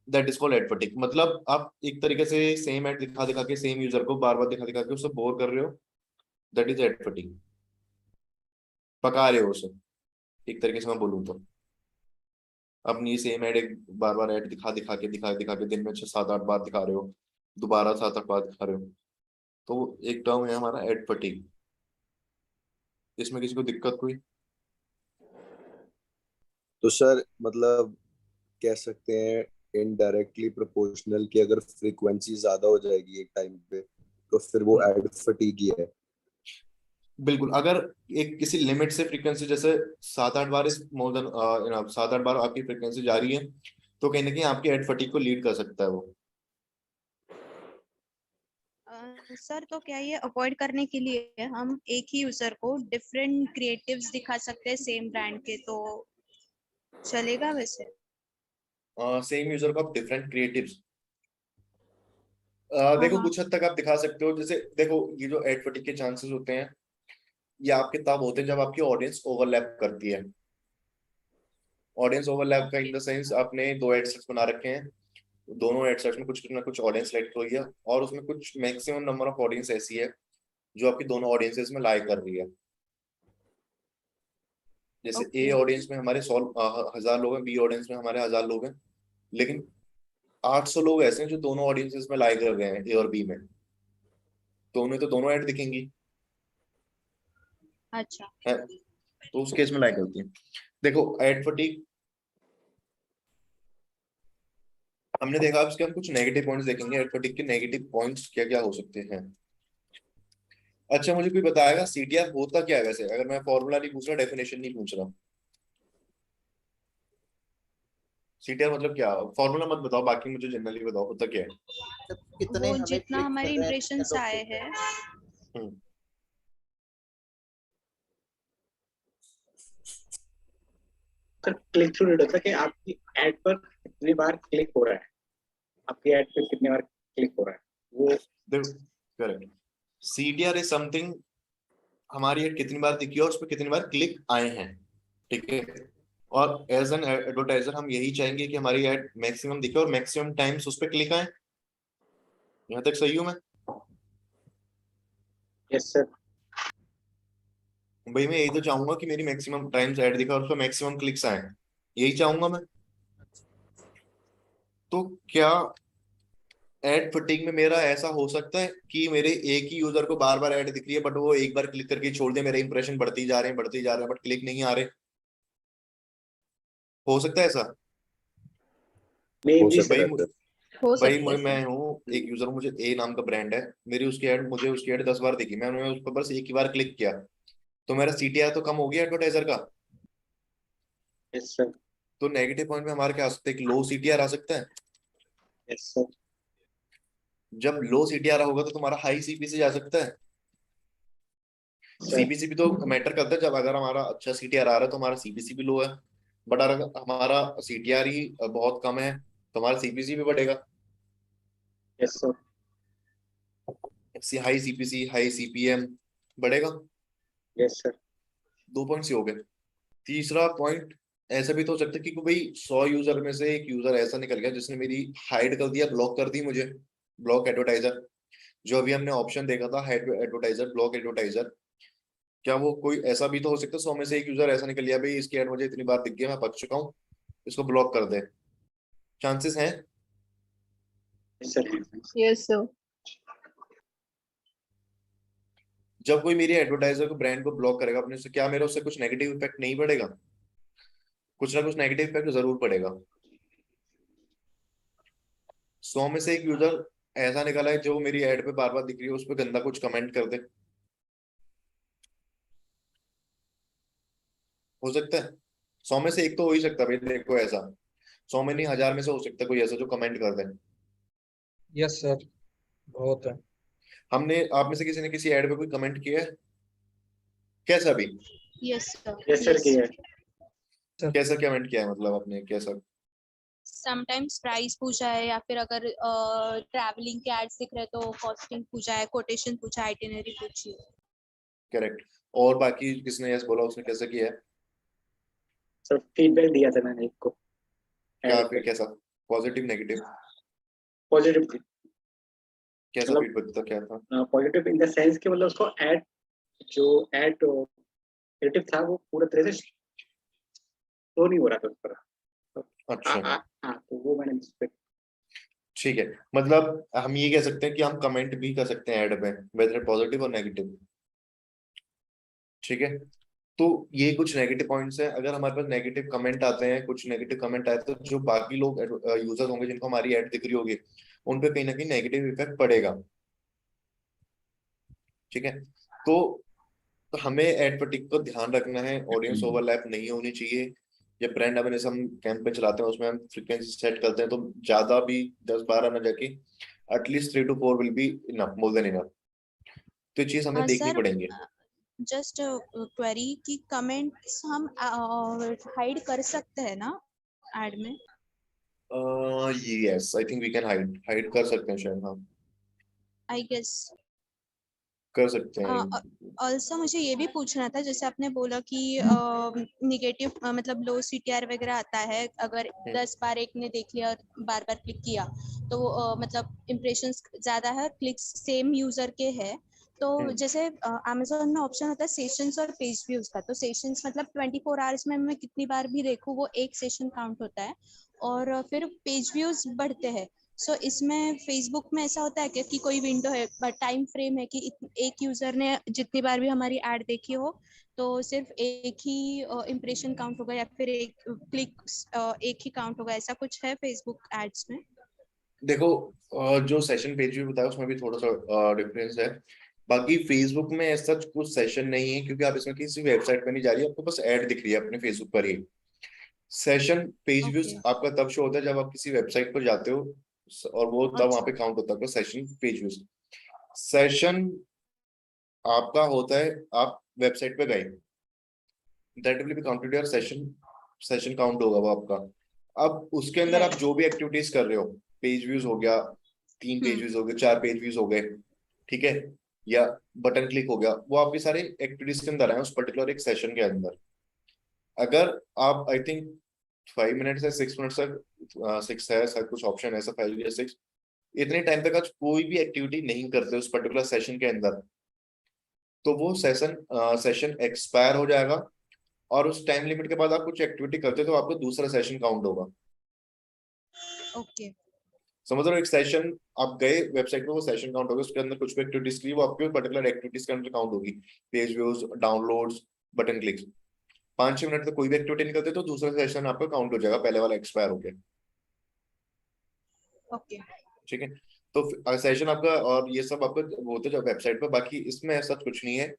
B: that is called ad fatigue. मतलब आप एक तरीके से सेम एड दिखा दिखा के, सेम यूजर को बार बार दिखा दिखा के उससे बोर कर रहे हो, दैट इज एड फटीग। पका रहे हो उसे, एक तरीके से मैं बोलूँ तो। अपनी सेम ऐड एक बार बार ऐड दिखा दिखा के दिन में 6-7-8 बार दिखा रहे हो, दोबारा 7-8 बार दिखा रहे हो, तो एक टर्म है हमारा एड फटीग। इसमें किसी को दिक्कत कोई?
H: तो सर मतलब कह सकते हैं इनडायरेक्टली प्रोपोर्शनल कि अगर फ्रीक्वेंसी ज्यादा हो जाएगी एक टाइम पे तो फिर वो एड फटीग ही है।
B: बिल्कुल, अगर एक किसी लिमिट से फ्रीक्वेंसी जैसे 7-8 बार इज मोर देन 7-8 बार आपकी फ्रीक्वेंसी जा रही है, तो कहीं ना कहीं आपकी एड फटीग को लीड कर सकता है वो।
I: सर तो क्या ये अवॉइड करने के लिए हम एक ही यूजर को डिफरेंट क्रिएटिव्स दिखा सकते हैं सेम ब्रांड के, तो चलेगा वैसे?
B: सेम यूजर को आप डिफरेंट क्रिएटिव्स,
I: हाँ
B: देखो
I: हाँ।
B: कुछ हद तक आप दिखा सकते हो। जैसे देखो ये जो एड फटीग के चांसेस होते हैं, ये आपके तब होते हैं जब आपकी ऑडियंस ओवरलैप करती है। ऑडियंस ओवरलैप का इन द सेंस आपने दो एड सेट्स बना रखे हैं, दोनों एड सेट्स में कुछ ना कुछ ऑडियंस सेलेक्ट हुई है और उसमें कुछ मैक्सिमम नंबर ऑफ ऑडियंस ऐसी है जो आपकी दोनों ऑडियंसेस में लाई कर रही है। जैसे ए
I: Okay.
B: ऑडियंस में हमारे 100,000 लोग हैं, बी ऑडियंस में हमारे 1000 लोग हैं, लेकिन 800 लोग ऐसे हैं जो दोनों ऑडियंसेस में लाई कर रहे हैं ए और बी में, तो उन्हें तो दोनों ऐड दिखेंगी
I: अच्छा
B: है, तो उस केस में लाई करती है। देखो एड फटीग हमने देखा, अब इसके हम कुछ नेगेटिव पॉइंट्स देखेंगे। एड फटीग के नेगेटिव पॉइंट्स क्या क्या हो सकते हैं। अच्छा मुझे कोई बताएगा सीटीआर होता क्या है वैसे, अगर मैं फॉर्मूला नहीं पूछ रहा, डेफिनेशन नहीं पूछ रहा, सीटीआर मतलब क्या, फॉर्मूला मत बताओ, बाकी मुझे जनरली बताओ होता क्या है।
F: कितने
I: वो
F: हमें
I: जितना
F: click
I: हमारे
F: कर रहे हैं,
I: इम्प्रेशंस
F: कितने लोग
I: आए
F: देख रहे
I: हैं
B: हम्म,
C: सर क्लिक थ्रू रेट होता है कि आपकी एड पर कितनी बार क्लिक हो रहा है, आपकी एड पर कितनी बार क्लिक हो रहा है वो।
B: देखो करेक्ट, सीटीआर इज समथिंग हमारी एड कितनी बार दिखी है और उस पर कितनी बार क्लिक आए हैं, ठीक है। और एज एन एडवर्टाइजर हम यही चाहेंगे कि हमारी एड मैक्सिमम दिखे और मैक्सिमम टाइम्स उस पर क्लिक आए। यहाँ तक सही हूँ मैं?
C: Yes sir.
B: भाई मैं यही तो चाहूंगा कि मेरी मैक्सिमम टाइम्स ऐड दिखा और उस पर मैक्सिमम क्लिक्स आए, यही चाहूंगा मैं। तो क्या एड फटीग में मेरा ऐसा हो सकता है कि मेरे एक ही यूजर को बार बार ऐड दिख रही है बट वो एक बार क्लिक करके छोड़ दे, मेरे इंप्रेशन बढ़ती जा रहे हैं बढ़ती जा रहे हैं बट क्लिक नहीं आ रहे, हो सकता है ऐसा?
C: मे
J: हो
C: बी
J: सकता
B: भाई
J: है सर।
D: हो
B: भाई
D: सकता है
B: मैं हूँ एक यूजर, मुझे ए नाम का ब्रांड है, मेरी उसकी ऐड मुझे उसकी ऐड 10 बार दिखी, मैंने उस पर बस एक ही बार क्लिक किया, तो मेरा सीटीआर तो कम हो गया एडवर्टाइजर का।
C: Yes sir.
B: तो नेगेटिव पॉइंट में हमारे क्या आ सकता है, एक लो सीटीआर आ सकता है।
C: Yes sir.
B: जब लो सीटीआर होगा तो तुम्हारा हाई सीपीसी जा सकता है। सीपीसी भी तो मैटर करता है, जब अगर हमारा अच्छा सीटीआर आ रहा है तो हमारा सीपीसी भी लो है, बट अगर हमारा सीटीआर ही बहुत कम है तो हमारा सीपीसी भी बढ़ेगा।
C: Yes sir.
B: High CPC high CPM बढ़ेगा।
C: Yes sir.
B: 2 पॉइंट्स ही हो गए। तीसरा पॉइंट ऐसा भी तो हो सकता है कि भाई 100 यूजर में से एक यूजर ऐसा निकल गया जिसने मेरी हाइड कर दिया, ब्लॉक कर दी मुझे, ब्लॉक एडवर्टाइजर, जो अभी हमने ऑप्शन देखा था हाइड एडवर्टाइजर ब्लॉक एडवर्टाइजर, क्या वो कोई ऐसा भी तो हो सकता है 100 में से एक यूजर ऐसा निकल गया भाई इसकी ऐड मुझे इतनी बार दिख गया मैं पक चुका हूँ, इसको ब्लॉक कर दे, चांसेस हैं?
C: Yes sir.
D: Yes sir.
B: जब कोई मेरी एडवर्टाइजर को ब्रांड को ब्लॉक करेगा अपने से, क्या मेरा उससे कुछ नेगेटिव इफेक्ट नहीं पड़ेगा? कुछ ना कुछ नेगेटिव इफेक्ट जरूर पड़ेगा। 100 में से एक यूजर ऐसा निकला है जो मेरी एड पे बार बार दिख रही है उस पर गंदा कुछ कमेंट कर दे, हो सकता है? 100 में से एक तो हो ही सकता है भाई, देखो ऐसा 100 में नहीं 1000 में से हो सकता है कोई ऐसा जो कमेंट कर दे।
E: यस सर, बहुत है।
B: हमने आप में से किसी ने किसी एड पे कोई कमेंट किया है? कैसा भी?
I: Yes sir.
C: यस सर किया है।
B: कैसा कमेंट किया है, मतलब आपने कैसा?
I: समटाइम्स प्राइस पूछा है या फिर अगर ट्रैवलिंग के एड्स दिख रहे तो कॉस्टिंग पूछा है, कोटेशन पूछा है, आइटिनरी पूछी है।
B: करेक्ट। और बाकी किसने यस बोला, उसने कैसा किया है?
C: सर फीडबैक दिया था मैंने एक को।
B: क्या फिर कैसा, पॉजिटिव नेगेटिव?
C: पॉजिटिव
B: कैसा
C: मतलब
B: फीडबैक था, क्या था?
C: पॉजिटिव इन द सेंस कि मतलब उसको एड जो एड क्रिएटिव था वो पूरा तरह से शो नहीं हो रहा था उस पर।
B: अच्छा
C: हाँ तो वो मैंने
B: ठीक है, मतलब हम ये कह सकते हैं कि हम कमेंट भी कर सकते हैं ऐड में, वेदर पॉजिटिव और नेगेटिव, ठीक है। तो ये कुछ नेगेटिव पॉइंट्स हैं। अगर हमारे पास नेगेटिव कमेंट आते हैं, कुछ नेगेटिव कमेंट आए तो जो बाकी लोग यूजर्स होंगे जिनको हमारी ऐड दिख रही होगी उन पे कहीं ना कहीं नेगेटिव इफेक्ट पड़ेगा, ठीक है। तो हमें एड फटीग को ध्यान रखना है, ऑडियंस ओवरलैप नहीं होनी चाहिए। जब ब्रांड अवेयरनेस हम कैंपेन चलाते हैं उसमें हम फ्रीक्वेंसी सेट करते हैं तो ज्यादा भी 10-12 ना जाके at least 3 to 4 will be enough, more than enough. तो ये चीज हमें देखनी
I: सर
B: पड़ेंगी।
I: जस्ट क्वेरी कि कमेंट्स हम हाइड कर सकते हैं ना एड में?
B: Yes I think we can hide hide कर सकते हैं शायद, हाँ।
I: I guess.
B: कर सकते हैं।
I: ऑल्सो मुझे ये भी पूछना था, जैसे आपने बोला कि निगेटिव मतलब लो सीटीआर वगैरह आता है अगर 10 बार एक ने देख लिया और बार बार क्लिक किया तो मतलब इम्प्रेशंस ज्यादा है, क्लिक्स सेम यूजर के है। तो जैसे अमेज़न में ऑप्शन होता है सेशंस और पेज व्यूज का, तो सेशंस मतलब 24 आवर्स में मैं कितनी बार भी देखूं वो एक सेशन काउंट होता है, और फिर पेज व्यूज बढ़ते हैं। सो इसमें फेसबुक में ऐसा होता है क्या कि कोई विंडो है, टाइम फ्रेम है कि एक यूजर ने जितनी बार भी हमारी ऐड देखी हो तो सिर्फ एक ही इम्प्रेशन काउंट होगा, या फिर एक क्लिक एक ही काउंट होगा, ऐसा कुछ है फेसबुक एड्स में?
B: देखो जो सेशन पेज भी बताया उसमें भी थोड़ा सा डिफरेंस है। बाकी फेसबुक में ऐसा कुछ सेशन नहीं है, क्योंकि आप इसमें किसी वेबसाइट पे नहीं जा रही है, आपको बस ऐड दिख रही है अपने फेसबुक पर ही। सेशन पेज व्यूज आपका तब शो होता है जब आप किसी वेबसाइट पर जाते हो, और वो तब वहां पे काउंट होता है सेशन पेज व्यूज। सेशन आपका होता है आप वेबसाइट पे गए, that will be counted your session, session count होगा वो आपका। अब उसके अंदर आप जो भी एक्टिविटीज कर रहे हो, पेज व्यूज हो गया, 3 पेज व्यूज हो गए, 4 पेज व्यूज हो गए, ठीक है, या बटन क्लिक हो गया, वो आपके सारे एक्टिविटीज के अंदर आए उस पर्टिकुलर एक सेशन के अंदर। अगर आप आई थिंक 5 मिनट से 6 मिनट तक 6 है शायद कुछ ऑप्शन ऐसा 5 या 6, इतने टाइम तक आज कोई भी एक्टिविटी नहीं करते उस पर्टिकुलर सेशन के अंदर, तो वो सेशन एक्सपायर हो जाएगा, और उस टाइम लिमिट के बाद आप कुछ एक्टिविटी करते हो तो आपको दूसरा सेशन काउंट होगा।
I: ओके
B: समझ रहे हो, एक सेशन आप गए वेबसाइट पे, वो सेशन काउंट होगा, उसके अंदर कुछ भी एक्टिविटीज की वो आपके पर्टिकुलर एक्टिविटीज के अंदर काउंट होगी, page views, downloads, button clicks. 5-6 minute तक कोई भी एक्टिविटी नहीं करते तो दूसरा सेशन आपका काउंट हो जाएगा, पहले वाला एक्सपायर हो गया।
I: ओके
B: ठीक है, तो सेशन आपका और ये सब आपका होते जाए वेबसाइट पर। बाकी इसमें ऐसा कुछ नहीं है।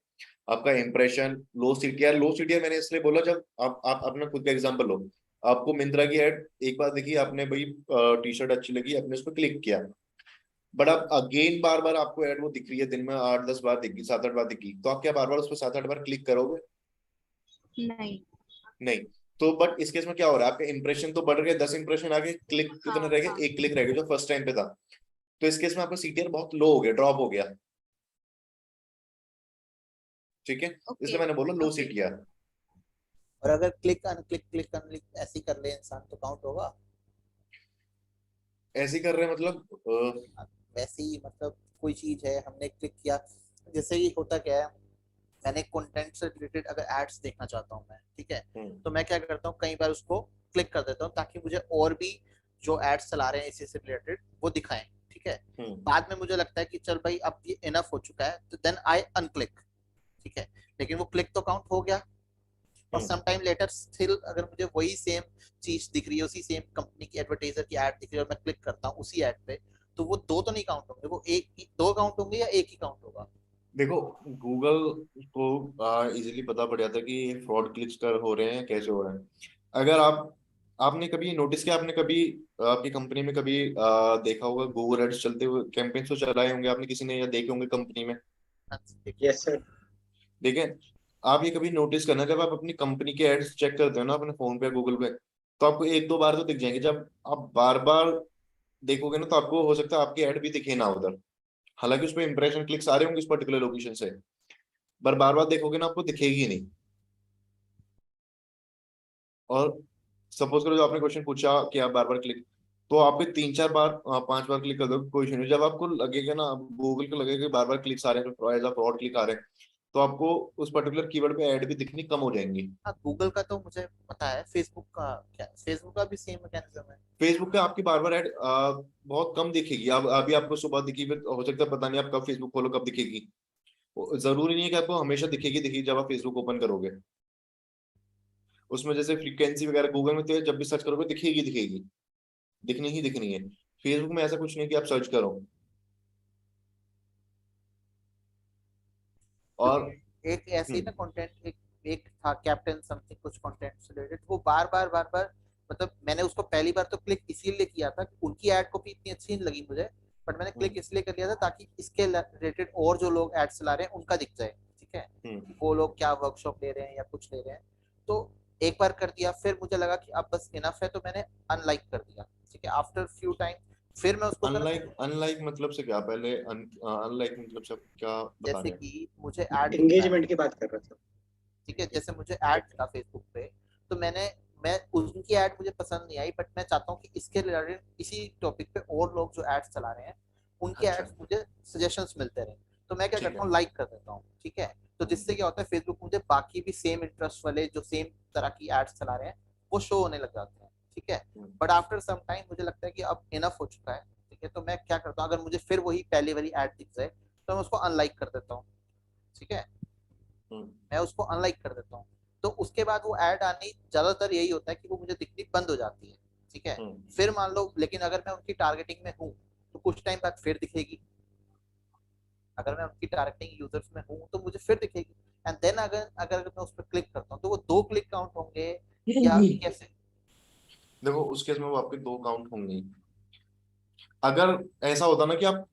B: आपका इंप्रेशन लो सीटीआर, लो सीटीआर मैंने इसलिए बोला, जब आप अपना खुद का एग्जांपल लो, आपको मिंत्रा की ऐड एक बार देखी आपने, भाई टी शर्ट अच्छी लगी, आपने उस पर क्लिक किया, बट अब अगेन बार बार आपको ऐड वो दिख रही है, दिन में 8-10 बार दिखी, 7-8 बार दिखी, तो आप क्या बार बार उस पर 7-8 बार क्लिक करोगे?
I: नहीं
B: नहीं। तो बट इस केस में क्या हो रहा है, आपका इंप्रेशन तो बढ़ गया, 10 इंप्रेशन आगे, क्लिक कितना रह गया? 1 क्लिक रह गया जो फर्स्ट टाइम पे था। तो इस केस में आपका सीटीआर बहुत लो हो गया, ड्रॉप हो गया। ठीक है, इसलिए मैंने बोला लो सीटीआर।
F: और अगर क्लिक अनक्लिक ऐसे ही कर ले इंसान तो काउंट होगा?
B: ऐसे ही कर रहे हैं मतलब
F: वैसे ही मतलब कोई चीज है हमने क्लिक किया, जैसे ही होता क्या है, मैंने कंटेंट से रिलेटेड अगर एड्स देखना चाहता हूँ मैं, ठीक है, तो मैं क्या करता हूँ, कई बार उसको क्लिक कर देता हूँ ताकि मुझे और भी जो एड्स चला रहे हैं इसी से रिलेटेड वो दिखाएं, ठीक है। बाद में मुझे लगता है कि चल भाई अब ये इनफ हो चुका है, तो देन आई अनक्लिक, ठीक है, लेकिन वो क्लिक तो काउंट हो गया। और सम टाइम लेटर स्टिल अगर मुझे वही सेम चीज दिख रही है, उसी सेम कंपनी की एडवर्टाइजर की एड दिख रही है और मैं क्लिक करता हूँ उसी एड पे, तो वो दो तो नहीं काउंट होंगे, वो दो काउंट होंगे या एक ही काउंट होगा?
B: देखो, गूगल को इजीली पता पड़ जाता है कि ये फ्रॉड क्लिक्स कर हो रहे हैं, कैसे हो रहे हैं। अगर आपने कभी नोटिस किया, आपने कभी आपकी कंपनी में कभी देखा होगा गूगल एड्स चलते हुए, कैंपेन तो चलाए होंगे आपने किसी ने या देखे होंगे कंपनी में?
C: Yes sir.
B: देखें, आप ये कभी नोटिस करना, जब आप अपनी कंपनी के एड्स चेक करते हो ना अपने फोन पे गूगल पे, तो आपको 1-2 बार तो दिख जाएंगे। जब आप बार बार देखोगे ना, तो आपको हो सकता है आपकी एड भी दिखे ना उधर, हालांकि उस पर इंप्रेशन क्लिक्स आ रहे होंगे उस पर्टिकुलर लोकेशन से, पर बार बार देखोगे ना आपको दिखेगी नहीं। और सपोज करो जो आपने क्वेश्चन पूछा कि आप बार बार क्लिक, तो आप 3-4 बार 5 बार क्लिक कर दो, कोई इशू नहीं। जब आपको लगेगा ना, गूगल को लगेगा कि बार बार क्लिक्स आ रहे हैं, एज अ फ्रॉड क्लिक आ रहे हैं, तो आपको उस पर्टिकुलर कीवर्ड पे ऐड भी दिखनी कम हो जाएंगी।
F: हाँ, गूगल का तो मुझे पता है, फेसबुक का क्या? फेसबुक का भी सेम मैकेनिज्म है?
B: फेसबुक पे आपकी बार बार ऐड बहुत कम दिखेगी। अब अभी आपको सुबह दिखी, फिर हो सकता है पता नहीं आप कब फेसबुक खोलो कब दिखेगी, जरूरी नहीं है कि आपको हमेशा दिखेगी दिखेगी जब आप फेसबुक ओपन करोगे। उसमें जैसे फ्रीक्वेंसी वगैरह गूगल में तो जब भी सर्च करोगे दिखेगी दिखेगी, दिखनी ही दिखनी है। फेसबुक में ऐसा कुछ नहीं कि आप सर्च करो। और
F: एक ऐसे ही ना कंटेंट, एक था कैप्टन समथिंग कुछ कंटेंट से रिलेटेड, वो बार बार मतलब मैंने उसको पहली बार तो क्लिक इसीलिए किया था कि उनकी एड कॉपी इतनी अच्छी नहीं लगी मुझे, बट मैंने क्लिक इसलिए कर लिया था ताकि इसके रिलेटेड और जो लोग एड चला रहे हैं उनका दिख जाए, ठीक है, वो लोग क्या वर्कशॉप ले रहे हैं या कुछ ले रहे हैं। तो एक बार कर दिया, फिर मुझे लगा कि अब बस इनफ है, तो मैंने अनलाइक कर दिया, ठीक है। आफ्टर फ्यू टाइम फिर मैं उसको
B: अनलाइक मतलब से क्या, पहले अनलाइक मतलब से क्या बता
F: जैसे
B: रहे हैं?
F: कि मुझे ऐड
C: एंगेजमेंट की बात कर रहा था।
F: ठीक है, जैसे मुझे ऐड था फेसबुक पे, तो मैं उनकी ऐड मुझे पसंद नहीं आई, बट मैं चाहता हूँ कि इसके रिलेटेड इसी टॉपिक पे और लोग जो एड्स चला रहे हैं उनके
B: अच्छा।
F: एड्स मुझे सजेशंस मिलते रहे, तो मैं क्या
B: ठीक
F: करता
B: है।
F: हूँ, लाइक कर देता हूँ। ठीक है, तो जिससे क्या होता है, फेसबुक मुझे बाकी भी सेम इंटरेस्ट वाले जो सेम तरह की एड्स चला रहे हैं वो शो होने लग जाते हैं। ठीक है, बट आफ्टर सम टाइम मुझे लगता है कि अब इनफ हो चुका है। ठीक है, तो मैं क्या करता हूँ, अगर मुझे फिर वही पहली वाली ऐड दिख जाए तो मैं उसको अनलाइक कर देता हूँ। ठीक है, मैं उसको अनलाइक कर देता हूँ, तो उसके बाद वो ऐड आनी ज्यादातर यही होता है कि वो मुझे दिखनी बंद हो जाती है। ठीक है, फिर मान लो, लेकिन अगर मैं उनकी टारगेटिंग में हूँ तो कुछ टाइम बाद फिर दिखेगी। अगर मैं उनकी टारगेटिंग यूजर्स में हूँ तो मुझे फिर दिखेगी, एंड देन अगर अगर मैं उस पर क्लिक करता हूँ तो वो 2 क्लिक काउंट होंगे या कैसे?
B: देखो उस केस में वो आपके 2 काउंट होंगे। अगर ऐसा होता ना कि आप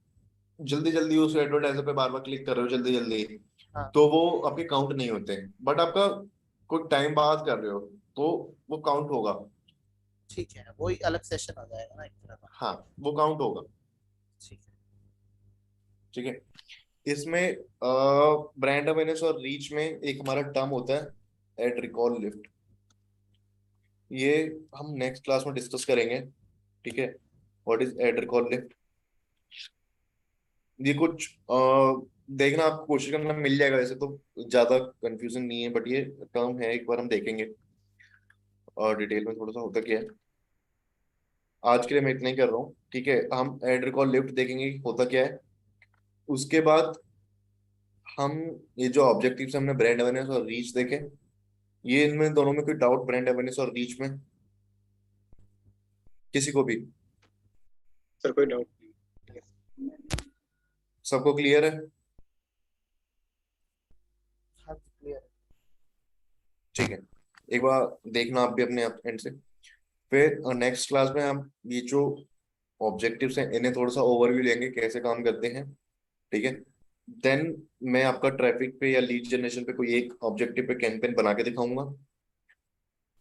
B: जल्दी जल्दी उस एडवर्टाइजर पे बार बार क्लिक कर रहे हो जल्दी जल्दी,
F: हाँ।
B: तो वो आपके काउंट नहीं होते, बट आपका कुछ टाइम बाद कर रहे हो तो वो काउंट होगा।
F: ठीक है, वही अलग सेशन आ जाएगा ना एक तरह का।
B: हाँ, वो काउंट होगा।
F: ठीक है,
B: ठीक है, इसमें ब्रांड अवेयरनेस और रीच में एक हमारा टर्म होता है एड रिकॉल लिफ्ट। ये हम नेक्स्ट क्लास में डिस्कस करेंगे। ठीक है, what is ad recall lift. ये कुछ देखना, आपको कोशिश करना, मिल जाएगा वैसे तो, ज्यादा कंफ्यूजन नहीं है, बट ये टर्म है, एक बार हम देखेंगे और डिटेल में थोड़ा सा होता क्या है। आज के लिए मैं इतना ही कर रहा हूँ। ठीक है, हम एड रिकॉल लिफ्ट देखेंगे कि होता क्या है। उसके बाद हम ये जो ऑब्जेक्टिव्स हमने ब्रांड अवेयरनेस और रीच देखे, ये इनमें दोनों में कोई डाउट ब्रांड अवेयरनेस और रीच में किसी को भी?
C: सर कोई डाउट नहीं।
B: सबको क्लियर है?
F: हाँ क्लियर है।
B: ठीक है, एक बार देखना आप भी अपने एंड से। फिर नेक्स्ट क्लास में हम ये जो ऑब्जेक्टिव्स हैं इन्हें थोड़ा सा ओवरव्यू लेंगे, कैसे काम करते हैं। ठीक है, देन मैं आपका ट्रैफिक पे या लीड जनरेशन पे कोई एक ऑब्जेक्टिव पे कैंपेन बना के दिखाऊंगा।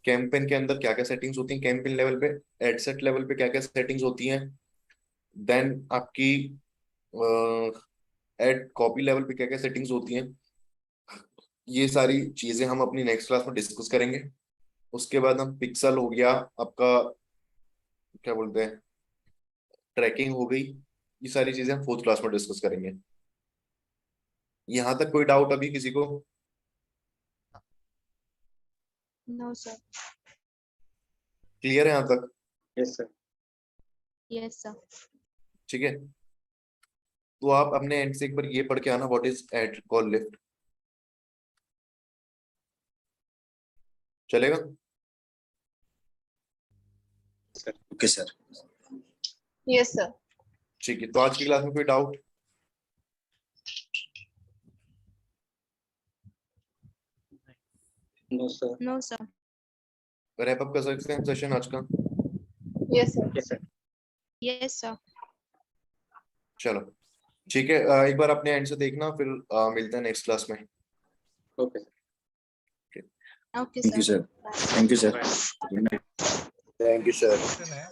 B: कैंपेन के अंदर क्या क्या सेटिंग्स होती हैं, कैंपेन लेवल पे, एड सेट लेवल पे क्या क्या सेटिंग्स होती हैं, देन आपकी एड कॉपी लेवल पे क्या क्या सेटिंग्स होती हैं। ये सारी चीजें हम अपनी नेक्स्ट क्लास में डिस्कस करेंगे। उसके बाद हम पिक्सल हो गया आपका, क्या बोलते हैं, ट्रैकिंग हो गई, ये सारी चीजें हम 4th क्लास में डिस्कस करेंगे। यहाँ तक कोई डाउट अभी किसी को?
I: No sir.
B: क्लियर है यहाँ तक?
C: Yes sir.
I: Yes sir.
B: ठीक है, तो आप अपने एंड से एक बार ये पढ़ के आना, what is ad call lift. चलेगा?
J: Okay sir.
D: Yes sir.
B: ठीक है, तो आज की क्लास में कोई doubt?
C: No sir.
I: No sir.
B: Wrap up कर सकते हैं सेशन आज का?
D: Yes sir.
C: Yes sir.
I: Yes sir.
B: चलो ठीक है, एक बार अपने एंड से देखना, फिर मिलते हैं नेक्स्ट क्लास में।
C: Okay sir.
I: Okay
J: thank you
I: sir.
J: Sir. Thank you sir.
H: Thank you sir.
E: Question है